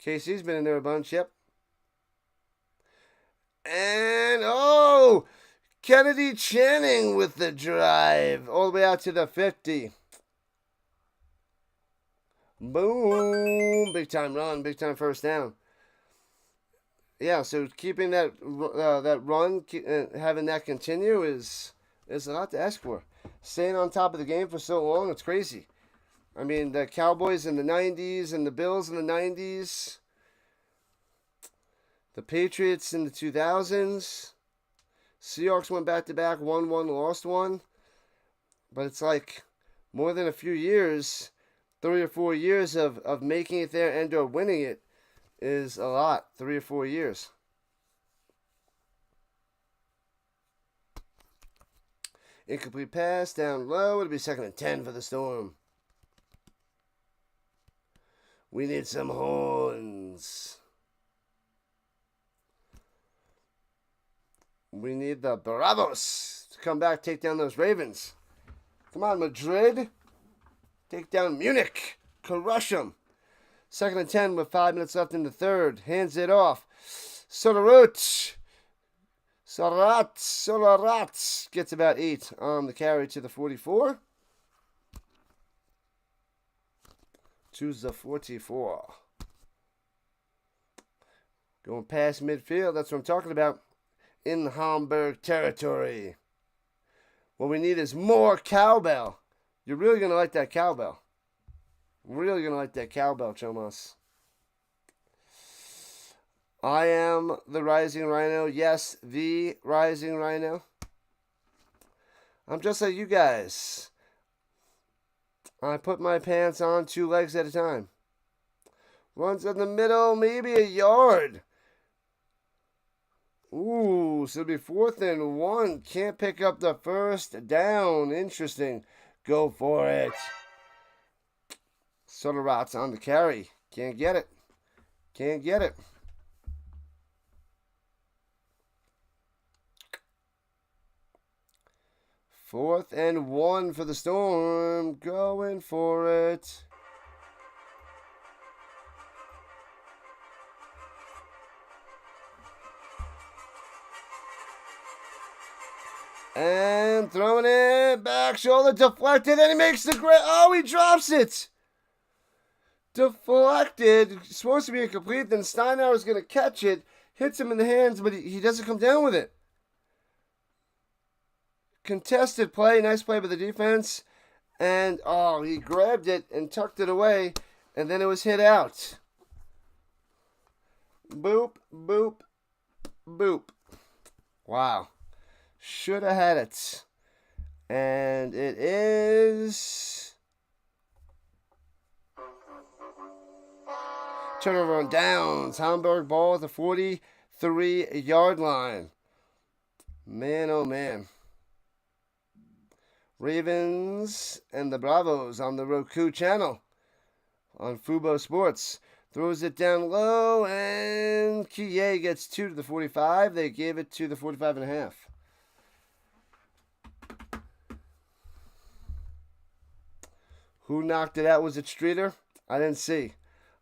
KC's been in there a bunch, yep. And, Kennedy Channing with the drive. All the way out to the 50. Boom. Big time run, big time first down. Yeah, so keeping that run, having that continue is a lot to ask for. Staying on top of the game for so long, it's crazy. I mean, the Cowboys in the 90s and the Bills in the 90s. The Patriots in the 2000s. Seahawks went back-to-back, won one, lost one. But it's like more than a few years, 3 or 4 years of making it there and or winning it is a lot. 3 or 4 years. Incomplete pass, down low. It'll be 2nd and 10 for the Storm. We need some horns. We need the Bravos to come back, take down those Ravens. Come on, Madrid. Take down Munich. Crush them. 2nd and 10 with 5 minutes left in the third. Hands it off. Solarot gets about 8 on the carry to the 44. To the 44. Going past midfield, that's what I'm talking about. In Hamburg territory. What we need is more cowbell. You're really going to like that cowbell. Really going to like that cowbell, Chomos. I am the Rising Rhino. Yes, the Rising Rhino. I'm just like you guys. I put my pants on 2 legs at a time. Runs in the middle, maybe a yard. Ooh, so it'll be 4th and 1. Can't pick up the first down. Interesting. Go for it. Soderot's on the carry. Can't get it. Can't get it. Fourth and 1 for the Storm. Going for it. And throwing it back, shoulder deflected, and he makes the great. Oh, he drops it. Deflected. Supposed to be incomplete. Then Steinauer's going to catch it. Hits him in the hands, but he doesn't come down with it. Contested play. Nice play by the defense. And, oh, he grabbed it and tucked it away. And then it was hit out. Boop, boop, boop. Wow. Should have had it. And it is... Turnover on downs. Hamburg ball at the 43-yard line. Man, oh man. Ravens and the Bravos on the Roku channel on Fubo Sports. Throws it down low, and Kie gets 2 to the 45. They gave it to the 45.5. Who knocked it out? Was it Streeter? I didn't see.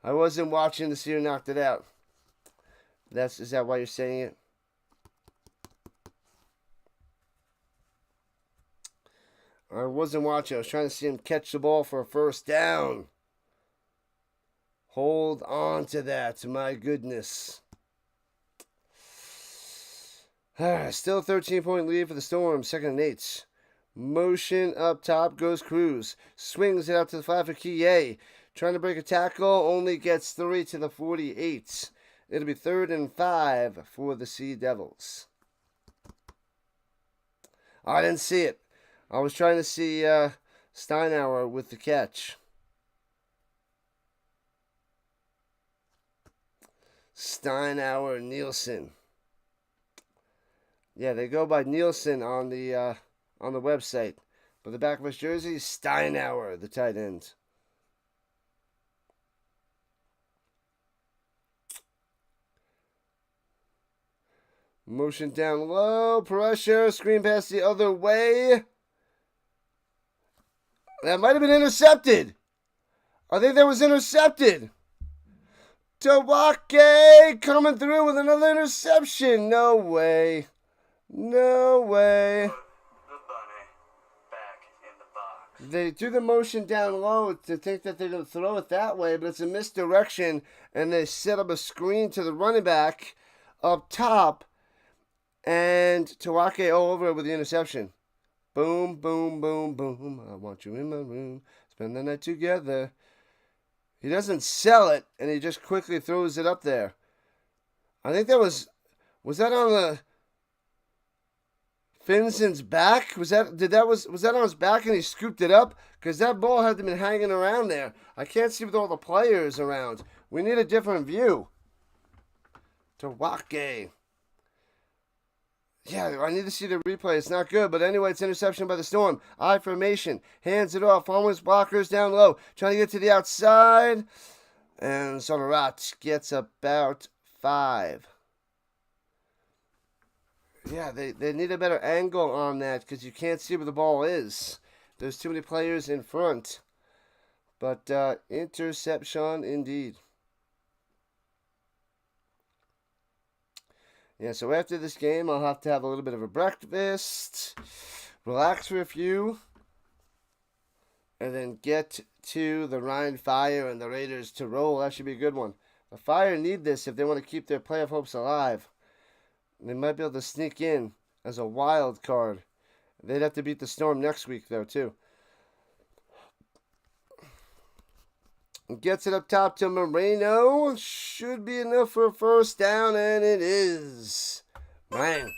I wasn't watching to see who knocked it out. Is that why you're saying it? I wasn't watching. I was trying to see him catch the ball for a first down. Hold on to that. My goodness. Still a 13-point lead for the Storm. 2nd and 8. Motion up top goes Cruz. Swings it out to the flat for Kie. Trying to break a tackle. Only gets 3 to the 48. It'll be 3rd and 5 for the Sea Devils. I didn't see it. I was trying to see Steinauer with the catch. Steinauer, Nielsen. Yeah, they go by Nielsen on the website. But the back of his jersey, Steinauer, the tight end. Motion down low, pressure, screen pass the other way. That might have been intercepted. I think that was intercepted. Tawake coming through with another interception. No way. No way. The bunny back in the box. They do the motion down low to think that they're going to throw it that way, but it's a misdirection, and they set up a screen to the running back up top, and Tawake all over it with the interception. Boom, boom, boom, boom. I want you in my room. Spend the night together. He doesn't sell it, and he just quickly throws it up there. I think that was that on the Finson's back? Was that on his back and he scooped it up? Because that ball had been hanging around there. I can't see with all the players around. We need a different view. Tawake. Yeah, I need to see the replay. It's not good, but anyway, it's interception by the Storm. I formation. Hands it off. Almost blockers down low. Trying to get to the outside. And Soderot gets about 5. Yeah, they need a better angle on that because you can't see where the ball is. There's too many players in front. But interception indeed. Yeah, so after this game, I'll have to have a little bit of a breakfast, relax for a few, and then get to the Rhine Fire and the Raiders to roll. That should be a good one. The Fire need this if they want to keep their playoff hopes alive. They might be able to sneak in as a wild card. They'd have to beat the Storm next week, though, too. Gets it up top to Moreno. Should be enough for a first down, and it is. Man,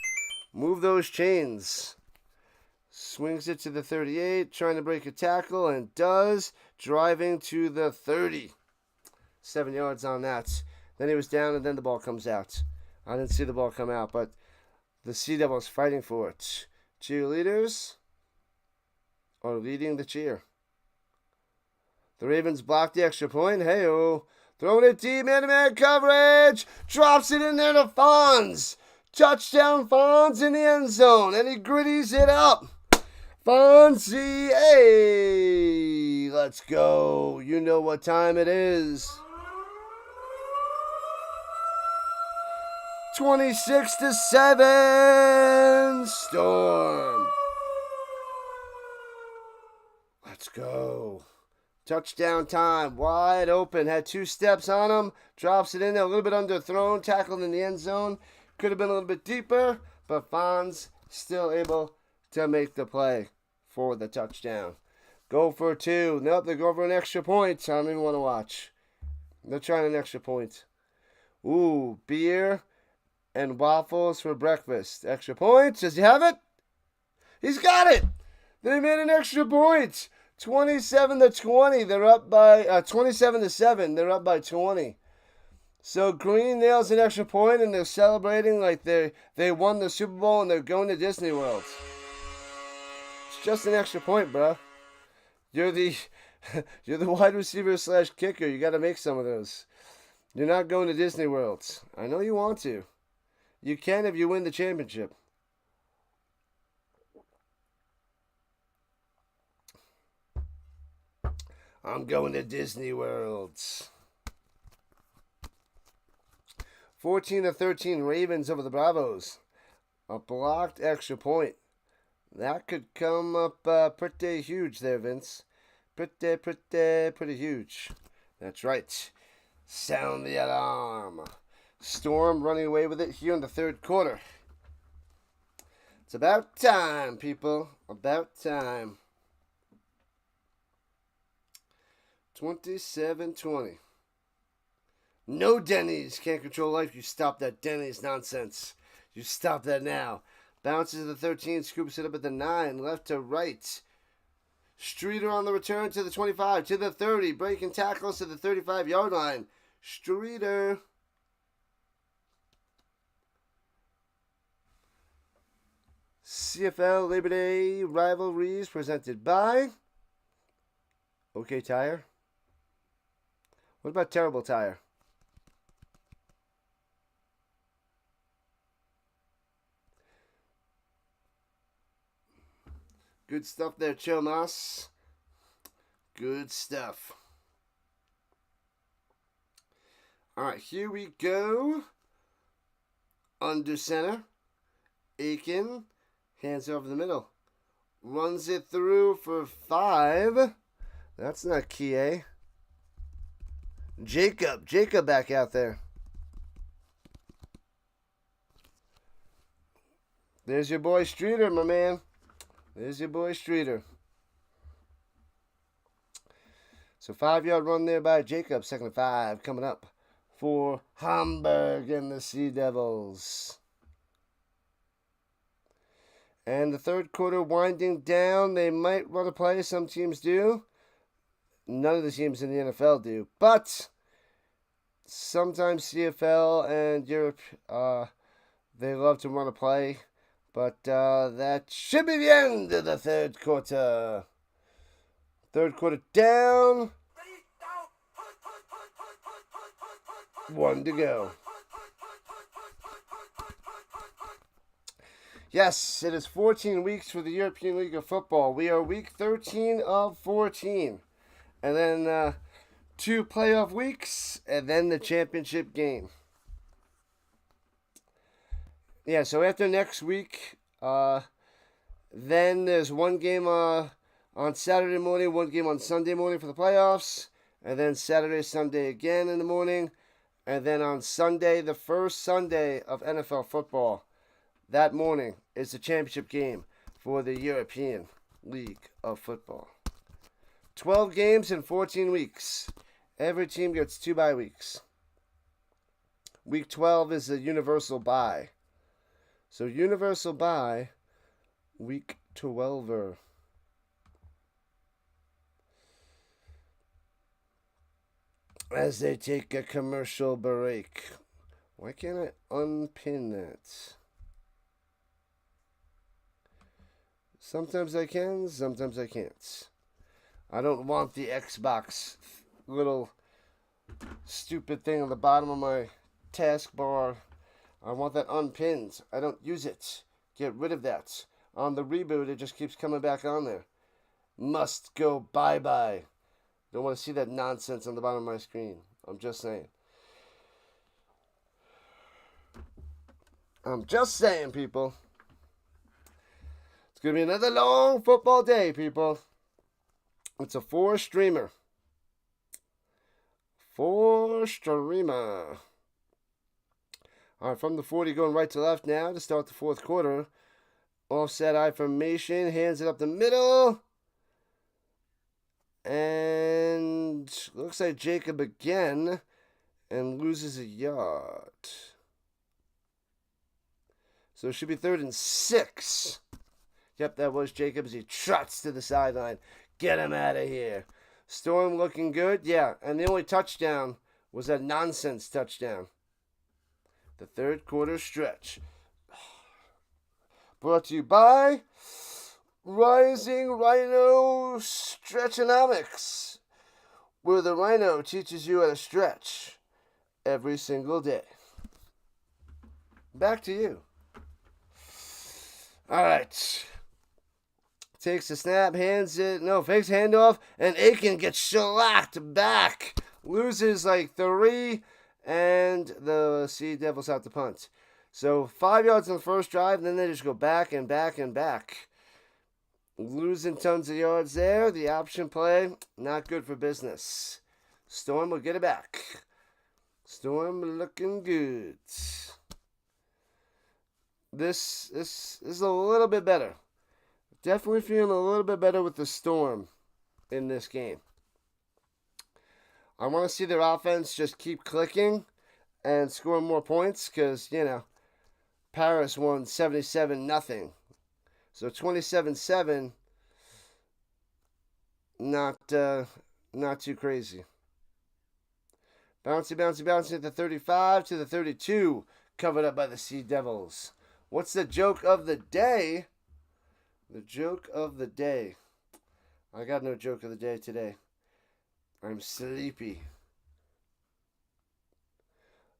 move those chains. Swings it to the 38, trying to break a tackle, and does. Driving to the 30. 7 yards on that. Then he was down, and then the ball comes out. I didn't see the ball come out, but the Sea Devils fighting for it. Cheerleaders are leading the cheer. The Ravens block the extra point. Hey-oh. Throwing it deep, man-to-man coverage. Drops it in there to Fonz. Touchdown Fonz in the end zone. And he gritties it up. Fonzie, hey, let's go. You know what time it is. 26-7, Storm. Let's go. Touchdown time, wide open. Had 2 steps on him. Drops it in there, a little bit underthrown. Tackled in the end zone. Could have been a little bit deeper, but Fonz still able to make the play for the touchdown. Go for 2. Nope, they go for an extra point. I don't even want to watch. They're trying an extra point. Ooh, beer and waffles for breakfast. Extra point. Does he have it? He's got it. They made an extra point. 27-20. They're up by 27-7. They're up by 20. So Green nails an extra point, and they're celebrating like they won the Super Bowl and they're going to Disney World. It's just an extra point, bro. You're the wide receiver / kicker. You got to make some of those. You're not going to Disney World. I know you want to. You can if you win the championship. I'm going to Disney World. 14-13 Ravens over the Bravos. A blocked extra point. That could come up pretty huge there, Vince. Pretty huge. That's right. Sound the alarm. Storm running away with it here in the third quarter. It's about time, people. About time. 27-20. No Denny's. Can't control life. You stop that Denny's nonsense. You stop that now. Bounces to the 13. Scoops it up at the 9. Left to right. Streeter on the return to the 25. To the 30. Breaking tackles to the 35-yard line. Streeter. CFL Labor Day rivalries presented by OK Tire. What about Terrible Tire? Good stuff there, Chomas. Good stuff. All right, here we go. Under center. Aiken. Hands over the middle. Runs it through for 5. That's not Kie. Jacob back out there. There's your boy Streeter, my man. There's your boy Streeter. So 5-yard run there by Jacob. 2nd and 5 coming up for Hamburg and the Sea Devils. And the third quarter winding down. They might run a play. Some teams do. None of the teams in the NFL do. But sometimes CFL and Europe, they love to run a play. But that should be the end of the third quarter. Third quarter down. 1 to go. Yes, it is 14 weeks for the European League of Football. We are week 13 of 14. And then 2 playoff weeks, and then the championship game. Yeah, so after next week, then there's 1 game on Saturday morning, 1 game on Sunday morning for the playoffs, and then Saturday, Sunday again in the morning, And then on Sunday, the first Sunday of NFL football, that morning is the championship game for the European League of Football. 12 games in 14 weeks. Every team gets 2 bye weeks. Week 12 is a universal bye. So universal bye, week 12. As they take a commercial break. Why can't I unpin that? Sometimes I can, sometimes I can't. I don't want the Xbox little stupid thing on the bottom of my taskbar. I want that unpinned. I don't use it. Get rid of that. On the reboot, it just keeps coming back on there. Must go bye-bye. Don't want to see that nonsense on the bottom of my screen. I'm just saying. I'm just saying, people. It's going to be another long football day, people. It's a 4-streamer. 4-streamer. All right, from the 40, going right to left now to start the fourth quarter. Offset I formation, hands it up the middle. And looks like Jacob again and loses a yard. So it should be 3rd and 6. Yep, that was Jacob as he trots to the sideline. Get him out of here. Storm looking good. Yeah, and the only touchdown was that nonsense touchdown. The third quarter stretch. Brought to you by Rising Rhino Stretchonomics, where the rhino teaches you how to stretch every single day. Back to you. All right. Takes the snap, hands it, fakes handoff, and Aiken gets shellacked back. Loses like 3, and the Sea Devils out to punt. So 5 yards on the first drive, and then they just go back and back and back. Losing tons of yards there. The option play, not good for business. Storm will get it back. Storm looking good. This is a little bit better. Definitely feeling a little bit better with the Storm in this game. I want to see their offense just keep clicking and scoring more points because, Paris won 77-0. So 27-7, not too crazy. Bouncy at the 35 to the 32, covered up by the Sea Devils. What's the joke of the day? The joke of the day. I got no joke of the day today. I'm sleepy.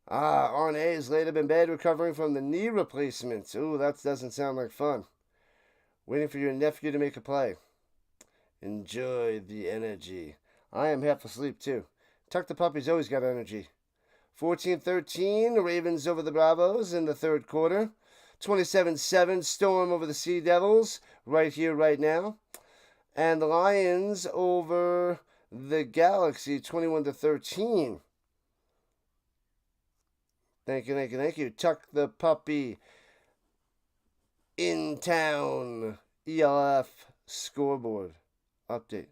Arne is laid up in bed recovering from the knee replacement. Ooh, that doesn't sound like fun. Waiting for your nephew to make a play. Enjoy the energy. I am half asleep too. Tuck the puppy's always got energy. 14-13, Ravens over the Bravos in the third quarter. 27-7, Storm over the Sea Devils, right here, right now. And the Lions over the Galaxy, 21-13. Thank you. Tuck the puppy. In town. ELF scoreboard update.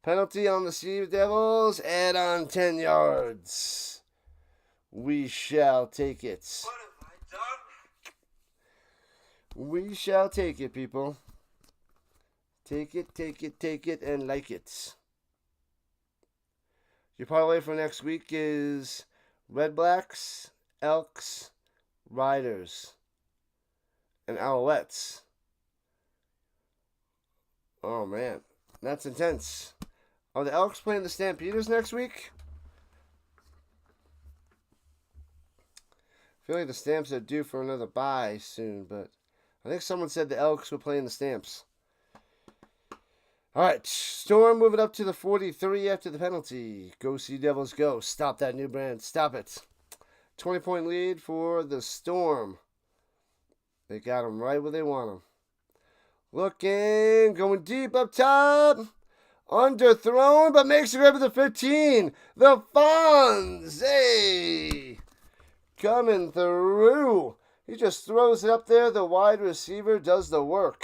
Penalty on the Sea Devils. Add on 10 yards. We shall take it. What have I done? We shall take it, people. Take it, and like it. Your parlay for next week is Red Blacks, Elks, Riders, and Alouettes. Oh, man. That's intense. Are the Elks playing the Stampeders next week? I feel like the Stamps are due for another bye soon, but I think someone said the Elks were playing the Stamps. All right, Storm moving up to the 43 after the penalty. Go Sea Devils, go. Stop that new brand. Stop it. 20-point lead for the Storm. They got them right where they want them. Looking, going deep up top. Underthrown, but makes a grab at the 15. The Fonz, hey, coming through. He just throws it up there. The wide receiver does the work.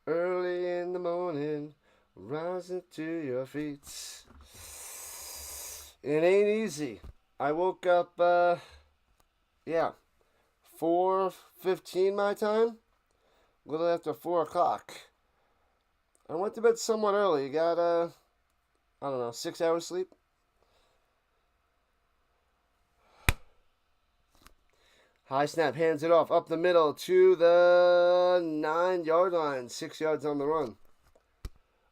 Early in the morning, rising to your feet. It ain't easy. I woke up, 4:15 my time. A little after 4 o'clock. I went to bed somewhat early. Got, 6 hours sleep. High snap, hands it off, up the middle to the 9-yard line. 6 yards on the run.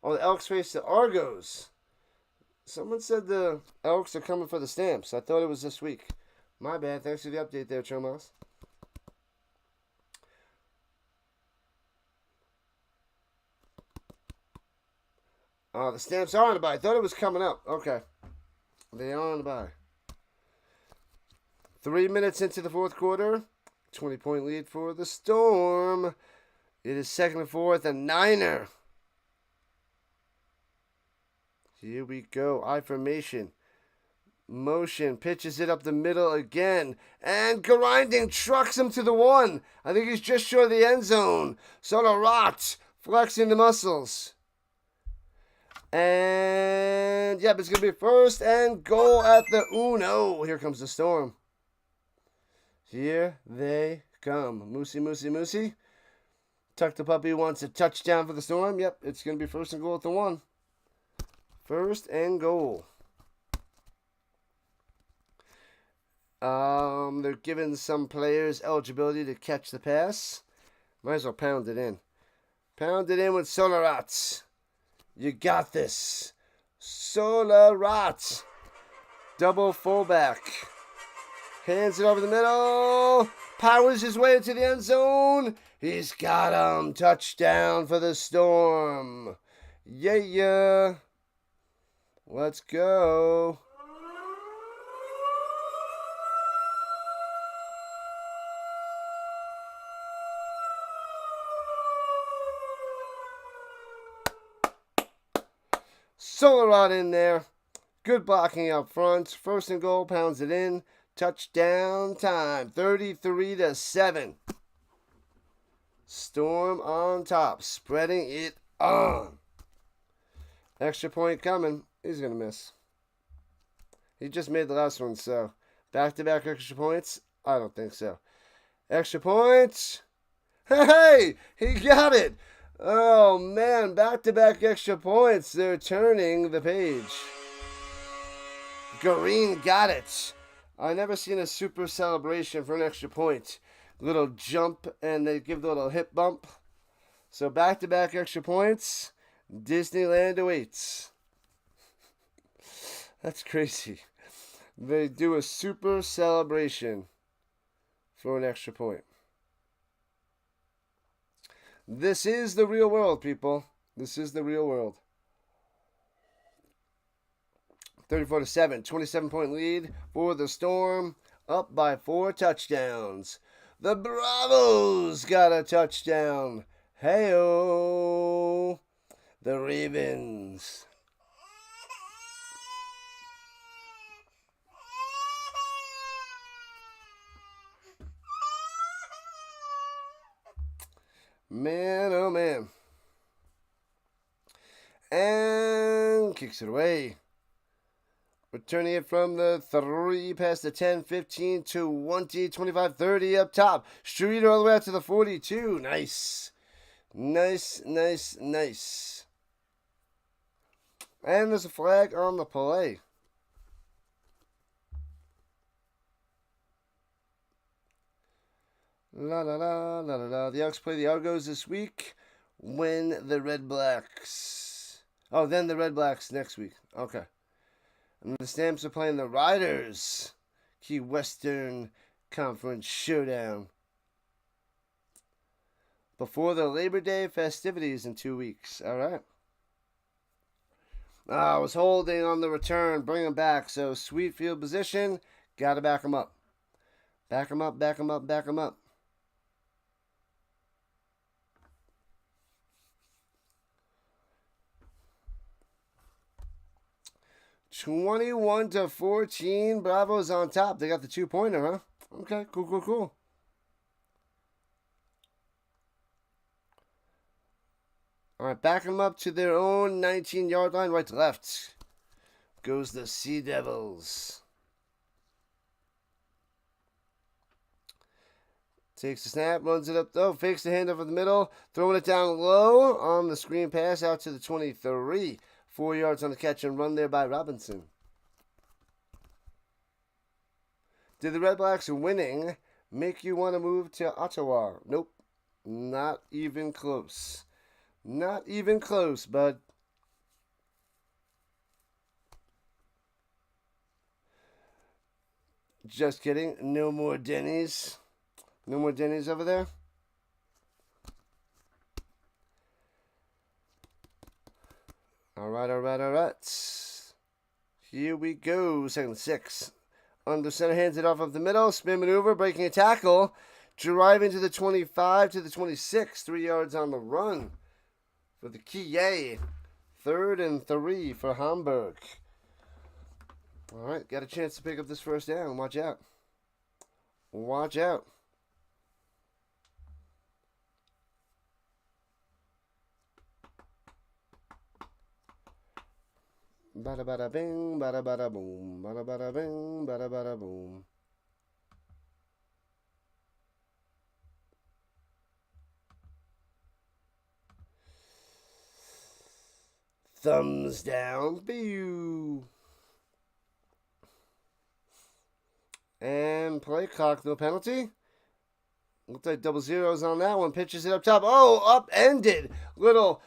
Oh, the Elks face the Argos. Someone said the Elks are coming for the Stamps. I thought it was this week. My bad. Thanks for the update there, Chomos. Oh, the Stamps are on the bye. I thought it was coming up. Okay. They are on the bye. 3 minutes into the fourth quarter. 20-point lead for the Storm. It is 2nd and 4, a Niner. Here we go. I formation. Motion. Pitches it up the middle again. And grinding. Trucks him to the 1. I think he's just short of the end zone. Sort of rot. Flexing the muscles. And, yep, it's going to be 1st and goal at the Uno. Here comes the Storm. Here they come. Moosey. Tuck the Puppy wants a touchdown for the Storm. Yep, it's going to be 1st and goal at the 1. 1st and goal. They're giving some players eligibility to catch the pass. Might as well pound it in. Pound it in with Solarats. You got this. Solarats. Double fullback. Hands it over the middle. Powers his way into the end zone. He's got him. Touchdown for the Storm. Yeah. Let's go. Solarot in there. Good blocking up front. 1st and goal. Pounds it in. Touchdown time. 33-7. Storm on top. Spreading it on. Extra point coming. He's going to miss. He just made the last one, so. Back-to-back extra points? I don't think so. Extra points. Hey! He got it! Oh, man. Back-to-back extra points. They're turning the page. Green got it. I never seen a super celebration for an extra point. Little jump, and they give the little hip bump. So back-to-back extra points. Disneyland awaits. That's crazy. They do a super celebration for an extra point. This is the real world, people. This is the real world. 34-7, 27-point lead for the Storm, up by 4 touchdowns. The Bravos got a touchdown. Hey-oh, the Ravens. Man, oh man. And kicks it away. Returning it from the 3 past the 10, 15, 20, 25, 30 up top. Streeter all the way out to the 42. Nice. Nice. And there's a flag on the play. The Elks play the Argos this week. Win the Red Blacks. Oh, then the Red Blacks next week. Okay. And the Stamps are playing the Riders. Key Western Conference Showdown. Before the Labor Day festivities in 2 weeks. All right. I was holding on the return. Bring him back. So, sweet field position. Got to back him up. Back him up, back him up, back him up. (21-14). Bravo's on top. They got the 2-pointer, huh? Okay, cool, cool, cool. All right, back them up to their own 19-yard line, right to left. Goes the Sea Devils. Takes the snap, runs it up, though, fakes the handoff in the middle, throwing it down low on the screen pass out to the 23. 4 yards on the catch and run there by Robinson. Did the Red Blacks winning make you want to move to Ottawa? Nope, not even close. Not even close, bud. Just kidding. No more Denny's. No more Denny's over there. All right, all right, all right. Here we go. 2nd and 6. Under center, hands it off of the middle. Spin maneuver, breaking a tackle. Driving to the 25 to the 26. 3 yards on the run for the Kiei. 3rd and 3 for Hamburg. All right, got a chance to pick up this first down. Watch out. Watch out. Bada bada bing, bada bada boom, bada bada bing, bada bada boom. Thumbs down, pew. And play clock, no penalty. Looks like double zeros on that one. Pitches it up top. Oh, upended. Little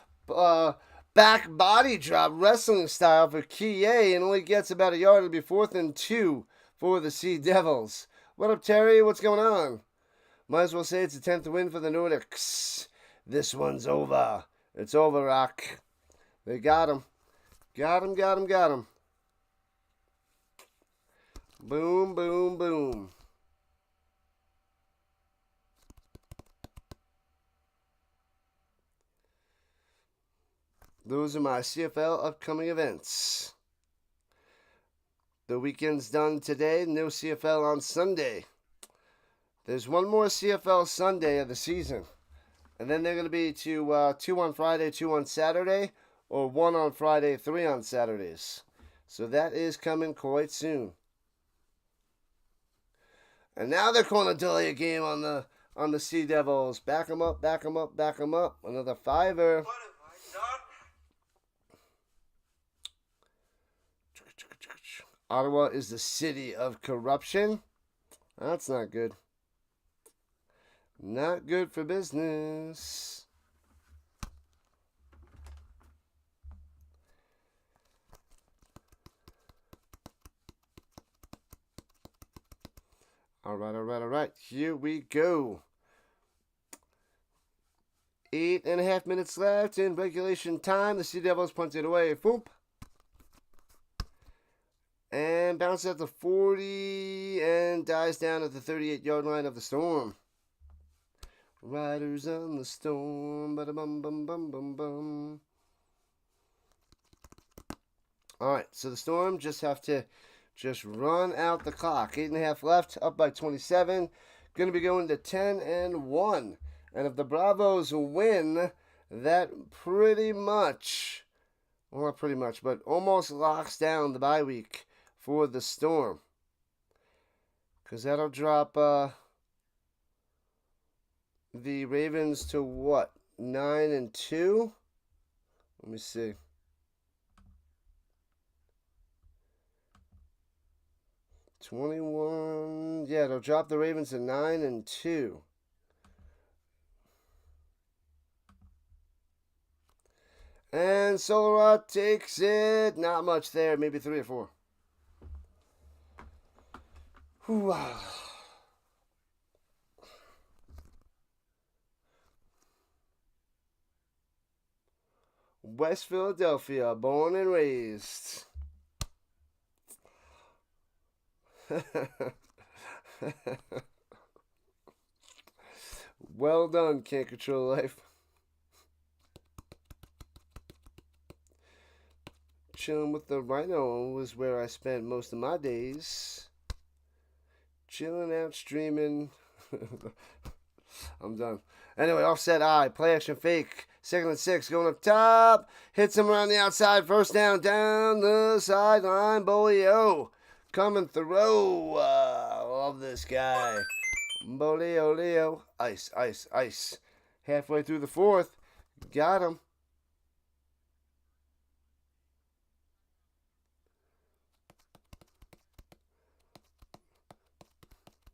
back body drop, wrestling style for Kiei, and only gets about a yard. It'll be 4th and 2 for the Sea Devils. What up, Terry? What's going on? Might as well say it's the 10th win for the Nordics. This one's over. It's over, Rock. They got him. Got him, got him, got him. Boom, boom, boom. Those are my CFL upcoming events. The weekend's done today. No CFL on Sunday. There's one more CFL Sunday of the season. And then they're going to be 2 on Friday, 2 on Saturday, or 1 on Friday, 3 on Saturdays. So that is coming quite soon. And now they're going to delay a game on the Sea Devils. Back them up, back them up, back them up. Another fiver. What have I done? Ottawa is the city of corruption. That's not good. Not good for business. All right, all right, all right. Here we go. 8.5 minutes left in regulation time. The Sea Devils punch it away. Boom. And bounces at the 40 and dies down at the 38-yard line of the Storm. Riders on the Storm. Ba-da-bum, bum, bum, bum, bum. All right, so the Storm just have to run out the clock. 8.5 left, up by 27. Going to be going to 10 and 1. And if the Bravos win, that pretty much, well, not pretty much, but almost locks down the bye week for the Storm. Because that'll drop the Ravens to what? 9 and 2? Let me see. $21. Yeah, it'll drop the Ravens to 9 and 2. And Solarot takes it. Not much there. Maybe 3 or 4. Wow. West Philadelphia, born and raised. Well done, Can't Control Life. Chilling with the Rhino was where I spent most of my days. Chilling out, streaming. I'm done. Anyway, offset I. Play action fake. 2nd and 6. Going up top. Hits him around the outside. First down. Down the sideline. Bolio. Coming through. Love this guy. Bolio, Leo. Ice, ice, ice. Halfway through the 4th. Got him.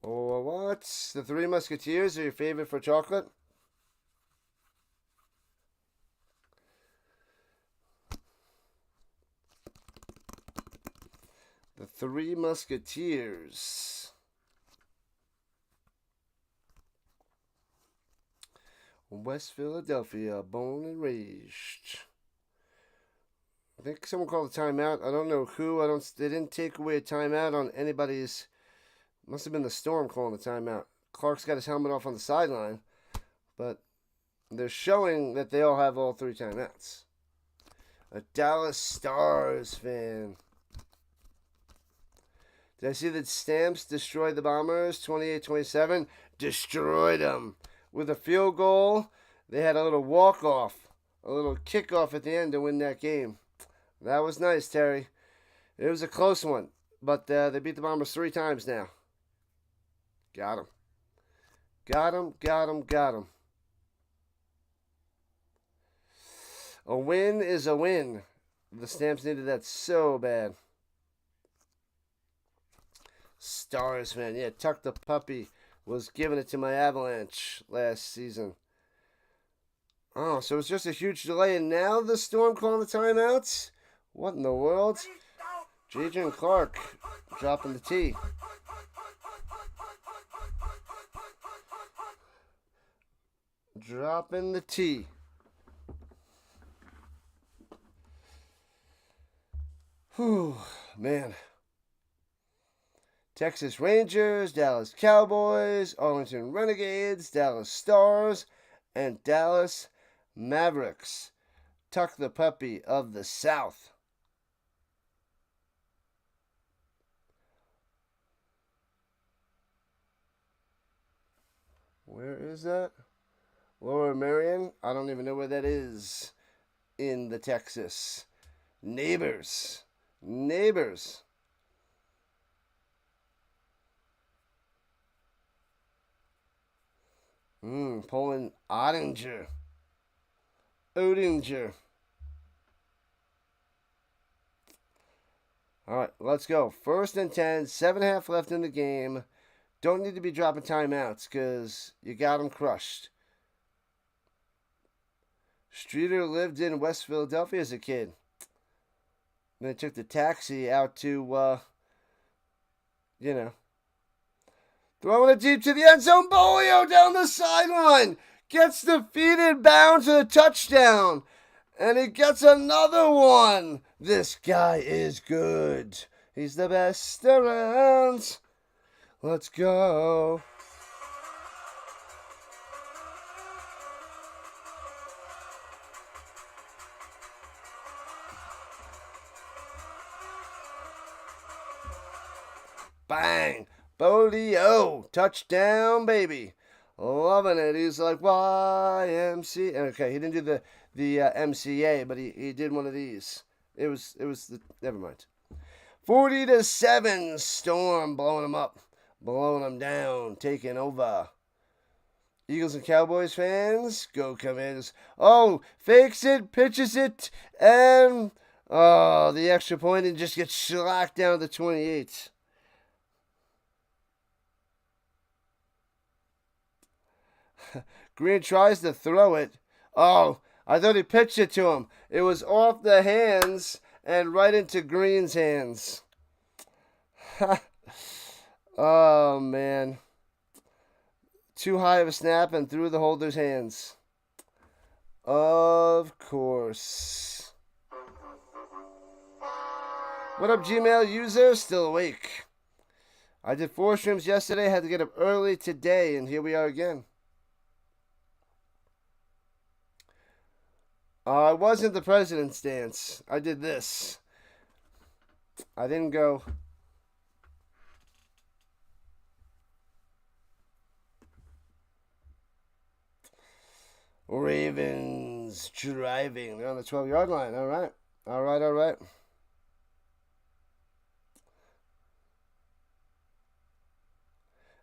Oh, what? The Three Musketeers are your favorite for chocolate? The Three Musketeers. West Philadelphia, born and raised. I think someone called a timeout. I don't know who. They didn't take away a timeout on anybody's. Must have been the Storm calling the timeout. Clark's got his helmet off on the sideline, but they're showing that they all have all 3 timeouts. A Dallas Stars fan. Did I see that Stamps destroyed the Bombers 28-27? Destroyed them. With a field goal, they had a little walk-off, a little kickoff at the end to win that game. That was nice, Terry. It was a close one, but they beat the Bombers 3 times now. Got him. Got him, got him, got him. A win is a win. The Stamps needed that so bad. Stars fan. Yeah, Tuck the Puppy was giving it to my Avalanche last season. Oh, so it's just a huge delay, and now the Storm calling the timeouts? What in the world? JJ and Clark dropping the T. Dropping the T. Whew, man. Texas Rangers, Dallas Cowboys, Arlington Renegades, Dallas Stars, and Dallas Mavericks. Tuck the Puppy of the South. Where is that? Lower Marion? I don't even know where that is in the Texas. Neighbors. Neighbors. Poland Odinger. Odinger. All right, let's go. 1st and 10, 7.5 left in the game. Don't need to be dropping timeouts because you got them crushed. Streeter lived in West Philadelphia as a kid. Then took the taxi out to, throwing it deep to the end zone. Bolio down the sideline. Gets defeated, bound to the touchdown. And he gets another one. This guy is good. He's the best around. Let's go. Bang. Bolio. Touchdown, baby. Loving it. He's like, YMCA. Okay, he didn't do the MCA, but he did one of these. It was never mind. 40-7, Storm blowing him up, blowing him down, taking over. Eagles and Cowboys fans, go Commanders. Oh, fakes it, pitches it, and the extra point and just gets shellacked down to 28. Green tries to throw it. Oh, I thought he pitched it to him. It was off the hands and right into Green's hands. Oh, man. Too high of a snap and through the holder's hands. Of course. What up, Gmail user? Still awake. I did 4 streams yesterday. Had to get up early today, and here we are again. I wasn't the president's dance. I did this. I didn't go. Ravens driving. They're on the 12-yard line. All right. All right, all right.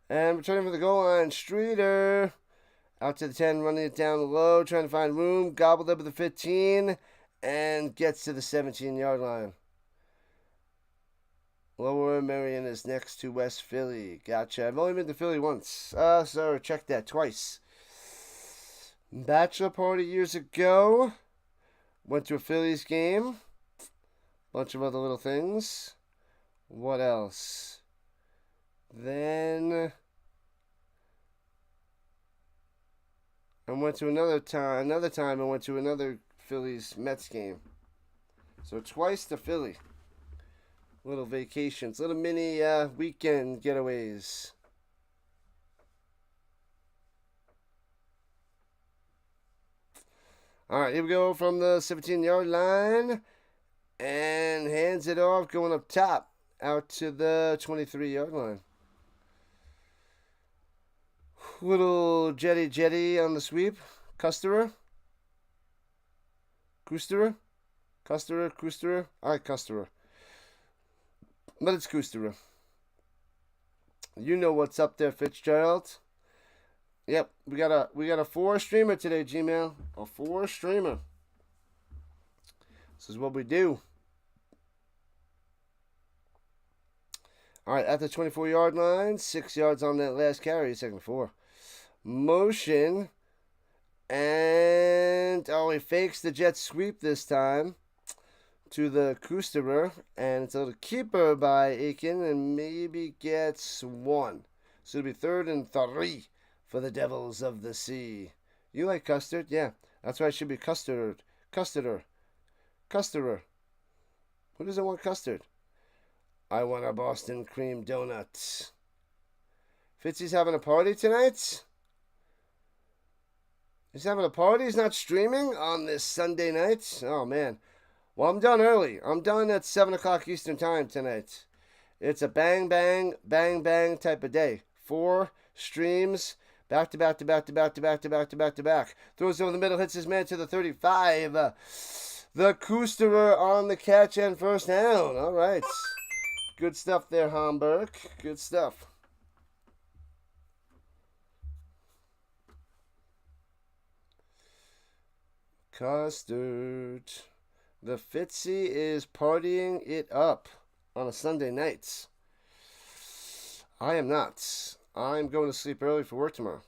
And returning for the goal line, Streeter. Out to the 10, running it down low, trying to find room. Gobbled up at the 15, and gets to the 17-yard line. Lower Marion is next to West Philly. Gotcha. I've only been to Philly once. Sorry, check that twice. Bachelor party years ago. Went to a Phillies game. Bunch of other little things. What else? Then I went to another time I went to another Phillies Mets game. So twice to Philly. Little vacations, little mini weekend getaways. All right, here we go from the 17-yard line. And hands it off, going up top, out to the 23-yard line. Little jetty on the sweep. Kusterer. I like Kusterer. But it's Kusterer. You know what's up there, Fitzgerald. Yep, we got a 4-streamer today, Gmail. A 4-streamer. This is what we do. All right, at the 24-yard line, 6 yards on that last carry, second 4. Motion, and he fakes the jet sweep this time to the Kusterer, and it's a little keeper by Aiken, and maybe gets 1. So it'll be 3rd and 3 for the Devils of the Sea. You like custard? Yeah, that's why it should be Kusterer. Who doesn't want custard? I want a Boston cream donut. Fitzy's having a party tonight? He's having a party? He's not streaming on this Sunday night? Oh, man. Well, I'm done early. I'm done at 7 o'clock Eastern Time tonight. It's a bang, bang, bang, bang type of day. 4 streams, back to back to back to back to back to back to back to back. Throws over the middle, hits his man to the 35. The Kusterer on the catch and first down. All right. Good stuff there, Hamburg. Good stuff. Custard. The Fitzy is partying it up on a Sunday night. I am not. I'm going to sleep early for work tomorrow.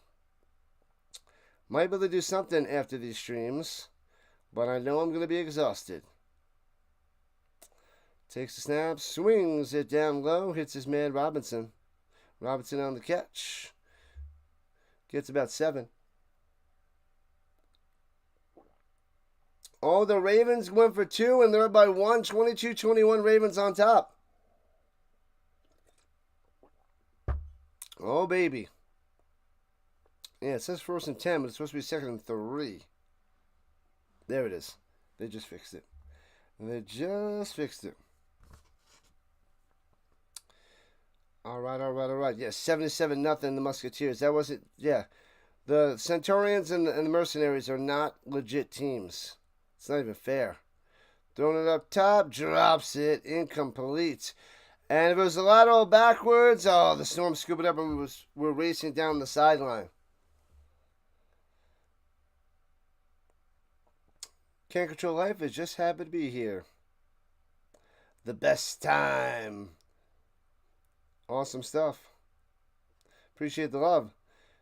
Might be able to do something after these streams, but I know I'm going to be exhausted. Takes the snap, swings it down low, hits his man Robinson. Robinson on the catch. Gets about 7. Oh, the Ravens went for 2, and they're up by 1. 22-21 Ravens on top. Oh, baby. Yeah, it says 1st and 10, but it's supposed to be 2nd and 3. There it is. They just fixed it. They just fixed it. All right. Yeah, 77-0, the Musketeers. That wasn't, yeah. The Centurions and the Mercenaries are not legit teams. It's not even fair. Throwing it up top, drops it, incomplete. And if it was a lateral backwards, the Storm scooped it up and we're racing down the sideline. Can't control life, is just happy to be here. The best time. Awesome stuff. Appreciate the love.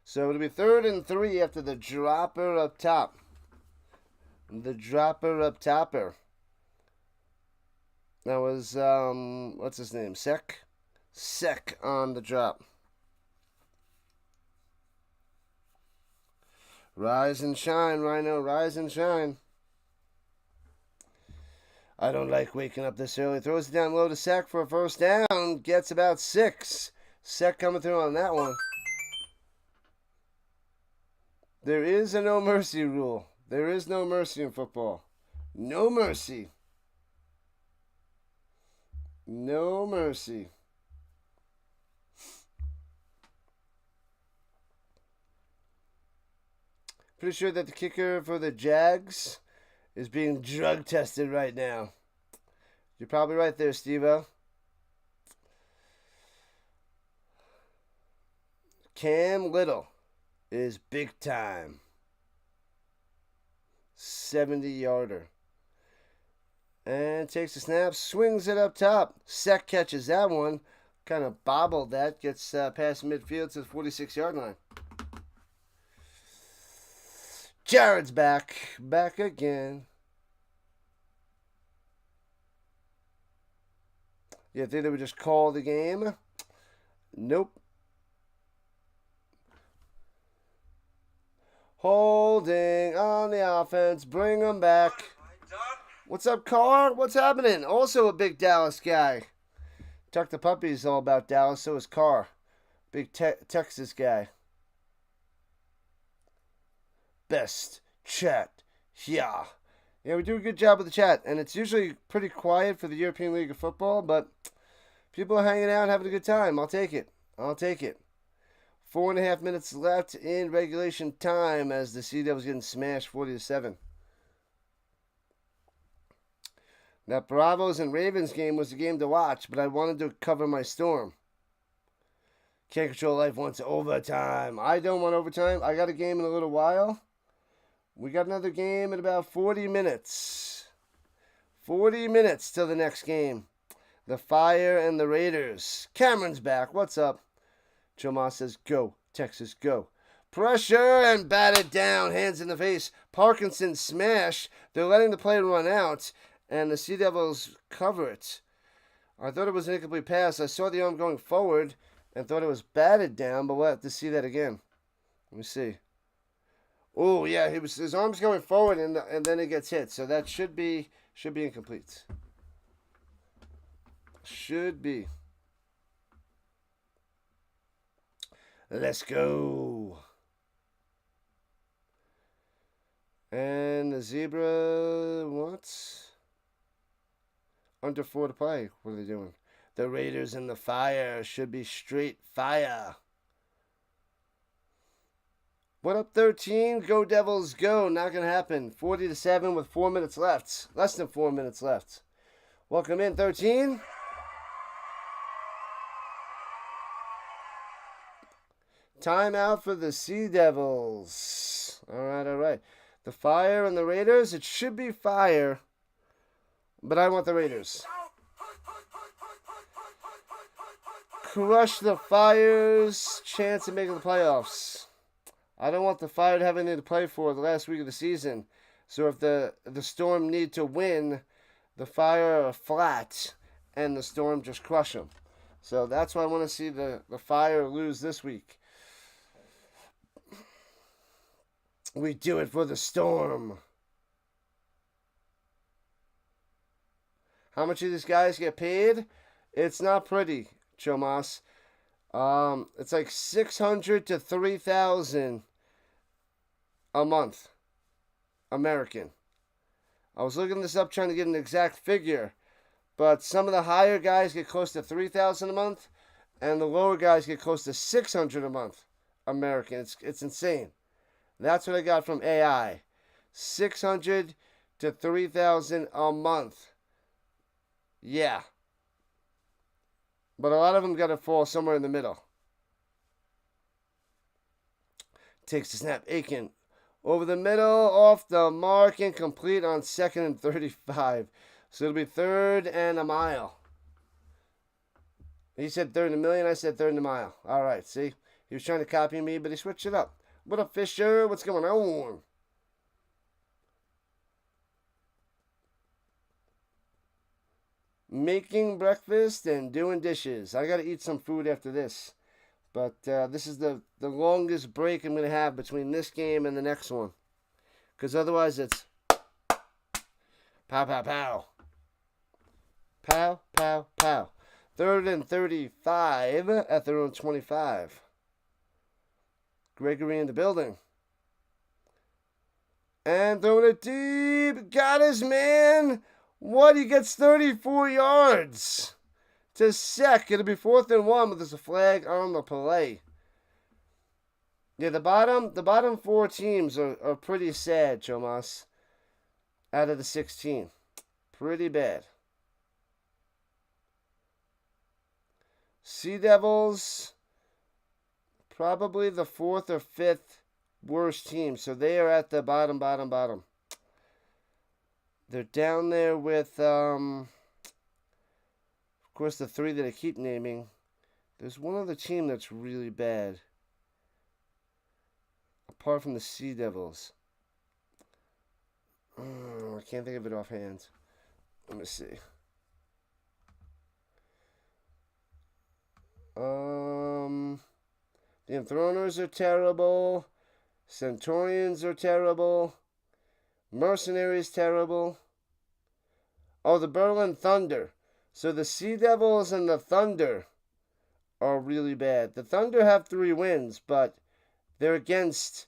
So it'll be 3rd and 3 after the dropper up top. The dropper up topper. That was, what's his name? Sec on the drop. Rise and shine, Rhino. Rise and shine. I don't like waking up this early. Throws it down low to Sec for a first down. Gets about 6. Sec coming through on that one. There is a no mercy rule. There is no mercy in football. No mercy. No mercy. Pretty sure that the kicker for the Jags is being drug tested right now. You're probably right there, Steve-O. Cam Little is big time. 70-yarder. And takes the snap, swings it up top. Sek catches that one. Kind of bobbled that. Gets past midfield to the 46-yard line. Jared's back. Back again. You think they would just call the game? Nope. Holding on the offense. Bring them back. What's up, Carr? What's happening? Also a big Dallas guy. Tuck the Puppy's all about Dallas. So is Carr. Big Texas guy. Best chat. Yeah. Yeah, we do a good job with the chat. And it's usually pretty quiet for the European League of Football. But people are hanging out and having a good time. I'll take it. I'll take it. 4.5 minutes left in regulation time as the Sea Devils getting smashed 40-7. That Bravos and Ravens game was the game to watch, but I wanted to cover my Storm. Can't Control Life wants overtime. I don't want overtime. I got a game in a little while. We got another game in about 40 minutes. 40 minutes till the next game. The Fire and the Raiders. Cameron's back. What's up? Joe Moss says, go, Texas, go. Pressure and batted down. Hands in the face. Parkinson smash. They're letting the play run out. And the Sea Devils cover it. I thought it was an incomplete pass. I saw the arm going forward and thought it was batted down, but we'll have to see that again. Let me see. Oh, yeah, his arm's going forward and then it gets hit. So that should be incomplete. Should be. Let's go. And the Zebra, what? Under 4 to play. What are they doing? The Raiders and the Fire should be straight fire. What up, 13? Go Devils, go. Not going to happen. 40-7 with 4 minutes left. Less than 4 minutes left. Welcome in, 13. Timeout for the Sea Devils. All right, all right. The Fire and the Raiders. It should be Fire. But I want the Raiders. Crush the Fire's chance of making the playoffs. I don't want the Fire to have anything to play for the last week of the season. So if the Storm need to win, the Fire are flat and the Storm just crush them. So that's why I want to see the Fire lose this week. We do it for the Storm. How much do these guys get paid? It's not pretty, Chomas. It's like $600 to $3,000 a month, American. I was looking this up trying to get an exact figure, but some of the higher guys get close to $3,000 a month, and the lower guys get close to $600 a month, American. It's insane. That's what I got from AI. $600 to $3,000 a month. Yeah. But a lot of them got to fall somewhere in the middle. Takes the snap. Aiken. Over the middle. Off the mark. Incomplete on 2nd and 35. So it'll be 3rd and a mile. He said 3rd and a million. I said 3rd and a mile. All right. See? He was trying to copy me, but he switched it up. What up, Fisher? What's going on? Making breakfast and doing dishes. I got to eat some food after this. But this is the longest break I'm going to have between this game and the next one. Because otherwise it's pow, pow, pow. Pow, pow, pow. 3rd and 35 at their own 25. Gregory in the building. And throwing it deep. Got his man. What? He gets 34 yards. To Sec. It'll be 4th and 1, but there's a flag on the play. Yeah, the bottom 4 teams are pretty sad, Chomas. Out of the 16. Pretty bad. Sea Devils, probably the 4th or 5th worst team. So they are at the bottom. They're down there with, of course, the 3 that I keep naming. There's one other team that's really bad. Apart from the Sea Devils. I can't think of it offhand. Let me see. The Enthroners are terrible. Centaurians are terrible. Mercenaries terrible. Oh, the Berlin Thunder. So the Sea Devils and the Thunder are really bad. The Thunder have 3 wins, but they're against,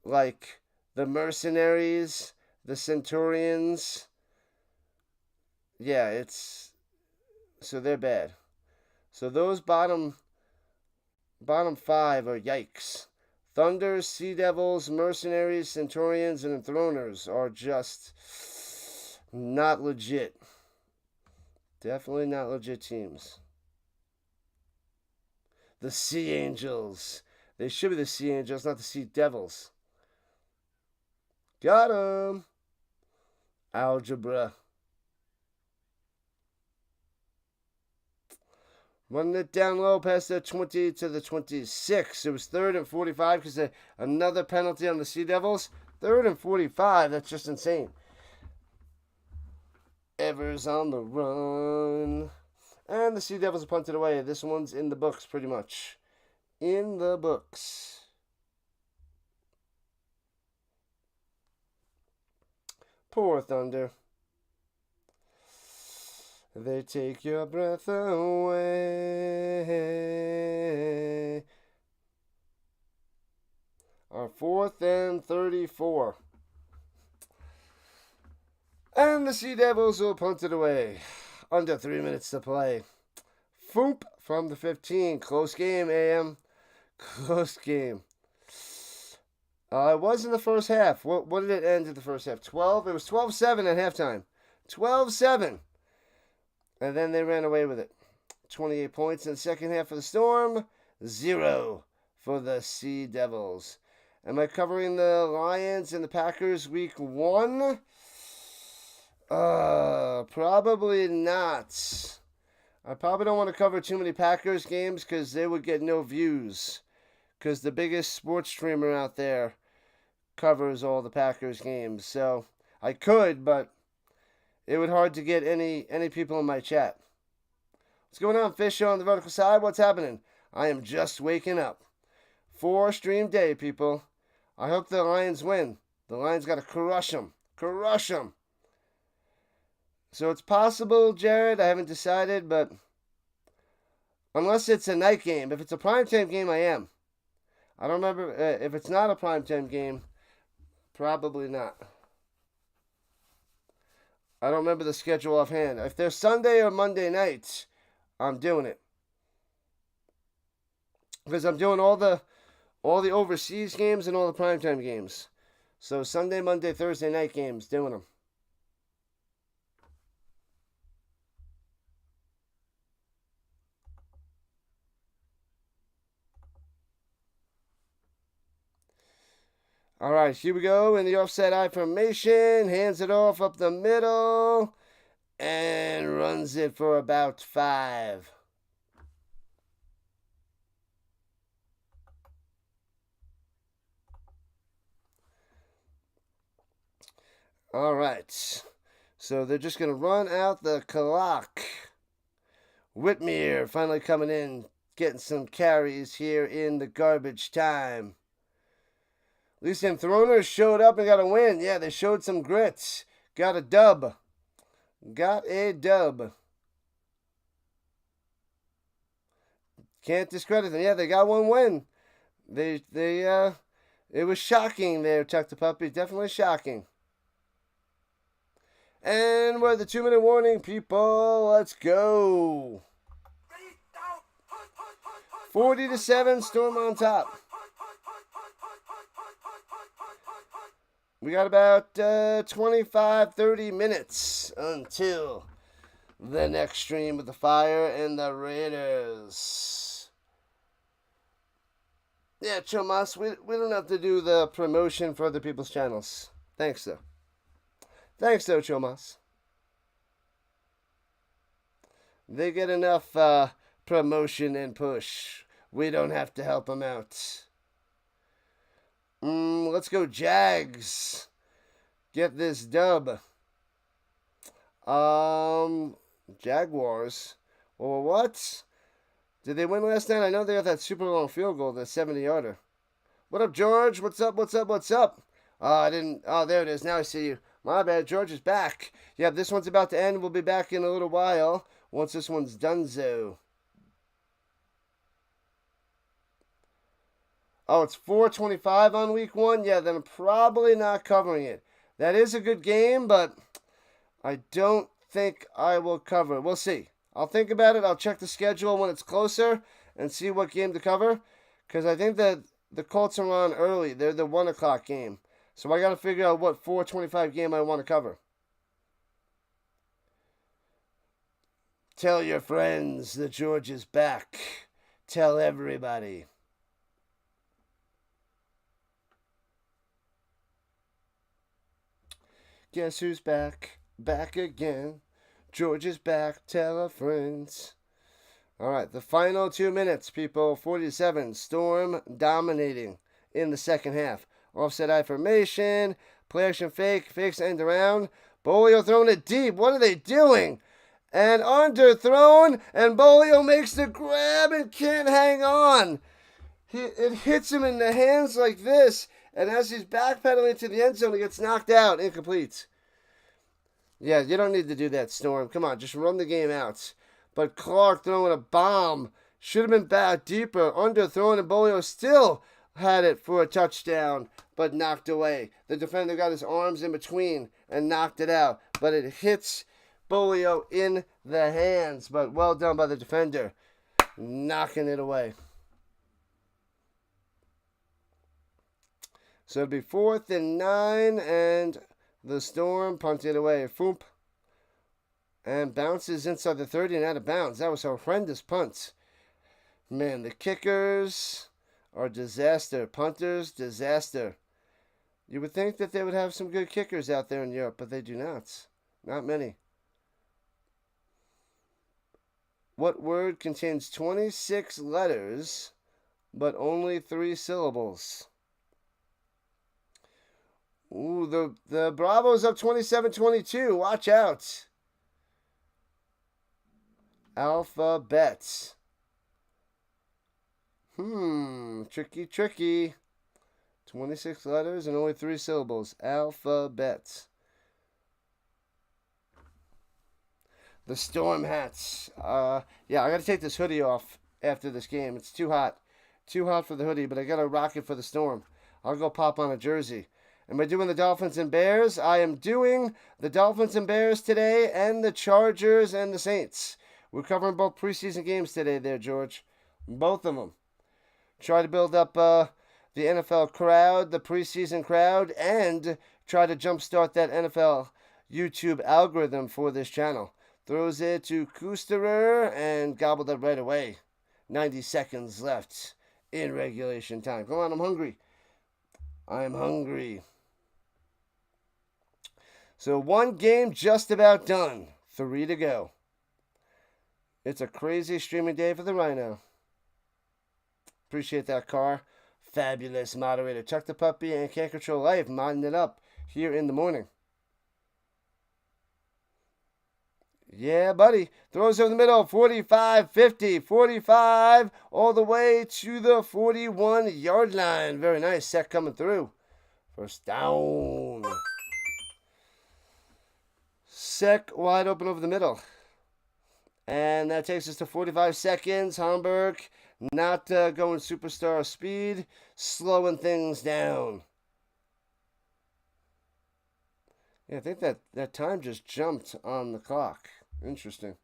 like, the Mercenaries, the Centurions. Yeah, so they're bad. So those bottom 5 are yikes. Thunders, Sea Devils, Mercenaries, Centurions, and Enthroners are just not legit. Definitely not legit teams. The Sea Angels. They should be the Sea Angels, not the Sea Devils. Got 'em. Algebra. Running it down low past the 20 to the 26. It was 3rd and 45 because another penalty on the Sea Devils. 3rd and 45. That's just insane. Evers on the run. And the Sea Devils are punted away. This one's in the books pretty much. In the books. Poor Thunder. They take your breath away. Our 4th and 34. And the Sea Devils will punt it away. Under 3 minutes to play. Foop from the 15. Close game, AM. Close game. It was in the first half. What did it end in the first half? 12? It was 12-7 at halftime. 12-7. And then they ran away with it. 28 points in the second half for the Storm. 0 for the Sea Devils. Am I covering the Lions and the Packers week 1? Probably not. I probably don't want to cover too many Packers games because they would get no views. Because the biggest sports streamer out there covers all the Packers games. So I could, but it would hard to get any people in my chat. What's going on, Fish on the vertical side? What's happening? I am just waking up. 4 stream day, people. I hope the Lions win. The Lions got to crush them. Crush them. So it's possible, Jared. I haven't decided, but unless it's a night game. If it's a primetime game, I am. I don't remember. If it's not a primetime game, probably not. I don't remember the schedule offhand. If they're Sunday or Monday nights, I'm doing it. Because I'm doing all the overseas games and all the primetime games. So Sunday, Monday, Thursday night games, doing them. All right, here we go in the offset I formation. Hands it off up the middle and runs it for about 5. All right, so they're just going to run out the clock. Whitmere finally coming in, getting some carries here in the garbage time. At least them Throners showed up and got a win. Yeah, they showed some grits. Got a dub. Got a dub. Can't discredit them. Yeah, they got one win. They It was shocking there, Chuck the Puppy. Definitely shocking. And we're at the 2-minute warning, people. Let's go. 40-7, Storm on top. We got about 25-30 minutes until the next stream with the Fire and the Raiders. Yeah, Chomas, we don't have to do the promotion for other people's channels. Thanks, though. Thanks, though, Chomas. They get enough promotion and push. We don't have to help them out. Let's go Jags. Get this dub. Jaguars. Well, what? Did they win last night? I know they got that super long field goal, the 70-yarder. What up, George? What's up, what's up, what's up? I didn't... Oh, there it is. Now I see you. My bad. George is back. Yeah, this one's about to end. We'll be back in a little while once this one's donezo. Oh, it's 4:25 on week 1? Yeah, then I'm probably not covering it. That is a good game, but I don't think I will cover it. We'll see. I'll think about it. I'll check the schedule when it's closer and see what game to cover. Because I think that the Colts are on early. They're the 1 o'clock game. So I got to figure out what 4:25 game I want to cover. Tell your friends that George is back. Tell everybody. Guess who's back? Back again. George is back. Tell our friends. All right, the final 2 minutes, people. 47. Storm dominating in the second half. Offset I formation. Play action fake. Fakes end around. Bolio throwing it deep. What are they doing? And underthrown. And Bolio makes the grab and can't hang on. It hits him in the hands like this. And as he's backpedaling to the end zone, he gets knocked out. Incomplete. Yeah, you don't need to do that, Storm. Come on, just run the game out. But Clark throwing a bomb. Should have been back deeper. Underthrown, and Bolio still had it for a touchdown, but knocked away. The defender got his arms in between and knocked it out. But it hits Bolio in the hands. But well done by the defender. Knocking it away. So it'll be 4th and 9, and the Storm punted away. Foomp. And bounces inside the 30 and out of bounds. That was a horrendous punt. Man, the kickers are disaster. Punters, disaster. You would think that they would have some good kickers out there in Europe, but they do not. Not many. What word contains 26 letters, but only 3 syllables? Ooh, the Bravos up 27-22. Watch out. Alphabet. Tricky. 26 letters and only 3 syllables. Alphabet. The Storm hats. Yeah, I got to take this hoodie off after this game. It's too hot. Too hot for the hoodie, but I got to rock it for the Storm. I'll go pop on a jersey. Am I doing the Dolphins and Bears? I am doing the Dolphins and Bears today and the Chargers and the Saints. We're covering both preseason games today there, George. Both of them. Try to build up the NFL crowd, the preseason crowd, and try to jumpstart that NFL YouTube algorithm for this channel. Throws it to Kusterer and gobbled up right away. 90 seconds left in regulation time. Come on, I'm hungry. I'm hungry. So 1 game just about done. 3 to go. It's a crazy streaming day for the Rhino. Appreciate that, Car. Fabulous moderator. Chuck the Puppy and Can't Control Life modding it up here in the morning. Yeah, buddy. Throws over the middle. 45, 50, 45. All the way to the 41-yard line. Very nice. Set coming through. First down. Sec wide open over the middle. And that takes us to 45 seconds. Hamburg Not going superstar speed, slowing things down. Yeah, I think that time just jumped on the clock. Interesting.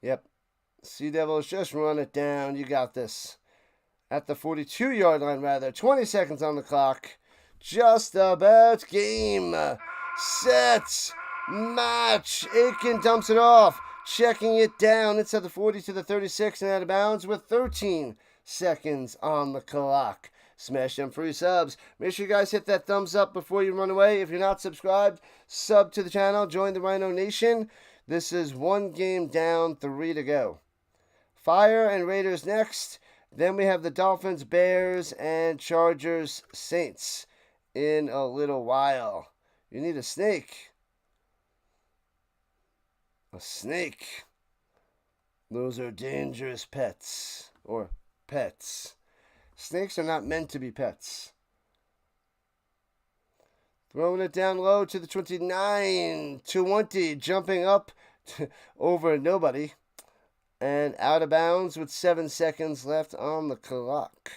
Yep. Sea Devils, just run it down. You got this. At the 42-yard line, rather. 20 seconds on the clock. Just about game. Set. Match. Aiken dumps it off. Checking it down. It's at the 40 to the 36 and out of bounds with 13 seconds on the clock. Smash them free subs. Make sure you guys hit that thumbs up before you run away. If you're not subscribed, sub to the channel. Join the Rhino Nation. This is one game down, 3 to go. Fire and Raiders next. Then we have the Dolphins, Bears, and Chargers, Saints in a little while. You need a snake. A snake. Those are dangerous pets. Or pets. Snakes are not meant to be pets. Throwing it down low to the 29. 20. Jumping up over nobody. And out of bounds with 7 seconds left on the clock.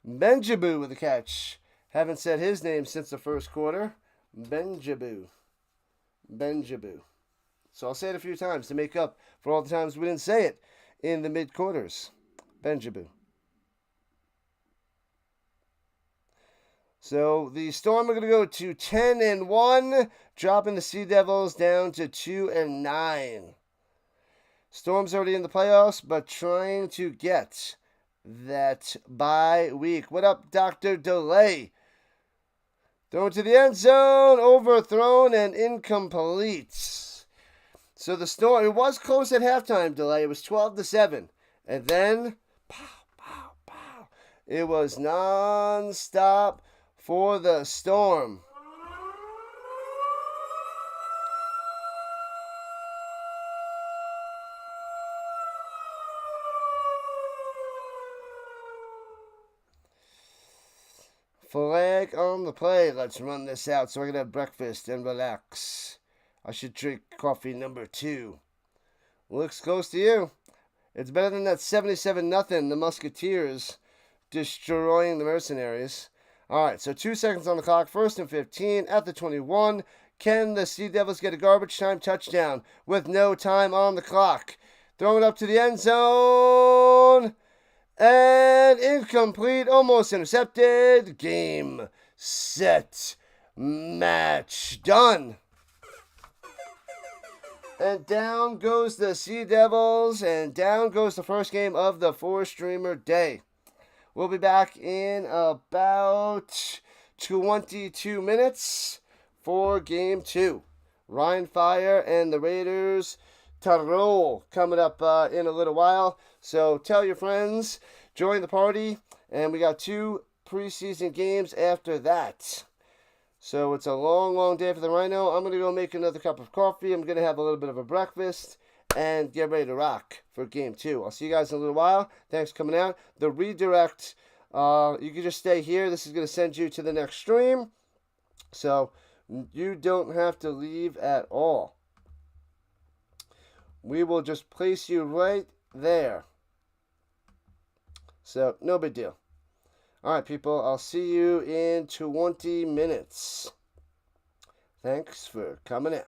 Benjaboo with the catch. Haven't said his name since the first quarter. Benjaboo. Benjaboo. So I'll say it a few times to make up for all the times we didn't say it in the mid-quarters. Benjaboo. So the Storm are going to go to 10-1, dropping the Sea Devils down to 2-9. Storm's already in the playoffs, but trying to get that bye week. What up, Dr. Delay? Thrown to the end zone, overthrown, and incomplete. So the Storm, it was close at halftime, Delay. It was 12-7. And then, pow, pow, pow. It was non-stop for the Storm. Flag on the play. Let's run this out so I can have breakfast and relax. I should drink coffee number 2. Looks close to you. It's better than that 77-0, the Musketeers destroying the Mercenaries. All right, so 2 seconds on the clock. 1st and 15 at the 21. Can the Sea Devils get a garbage time touchdown with no time on the clock? Throwing it up to the end zone. And incomplete, almost intercepted. Game, set, match, done. And down goes the Sea Devils, and down goes the first game of the 4-streamer day. We'll be back in about 22 minutes for Game 2. Ryan Fire and the Raiders Tarot coming up in a little while. So tell your friends, join the party, and we got 2 preseason games after that. So it's a long, long day for the Rhino. I'm going to go make another cup of coffee. I'm going to have a little bit of a breakfast and get ready to rock for Game 2. I'll see you guys in a little while. Thanks for coming out. The redirect, you can just stay here. This is going to send you to the next stream. So you don't have to leave at all. We will just place you right there. So, no big deal. All right, people. I'll see you in 20 minutes. Thanks for coming out.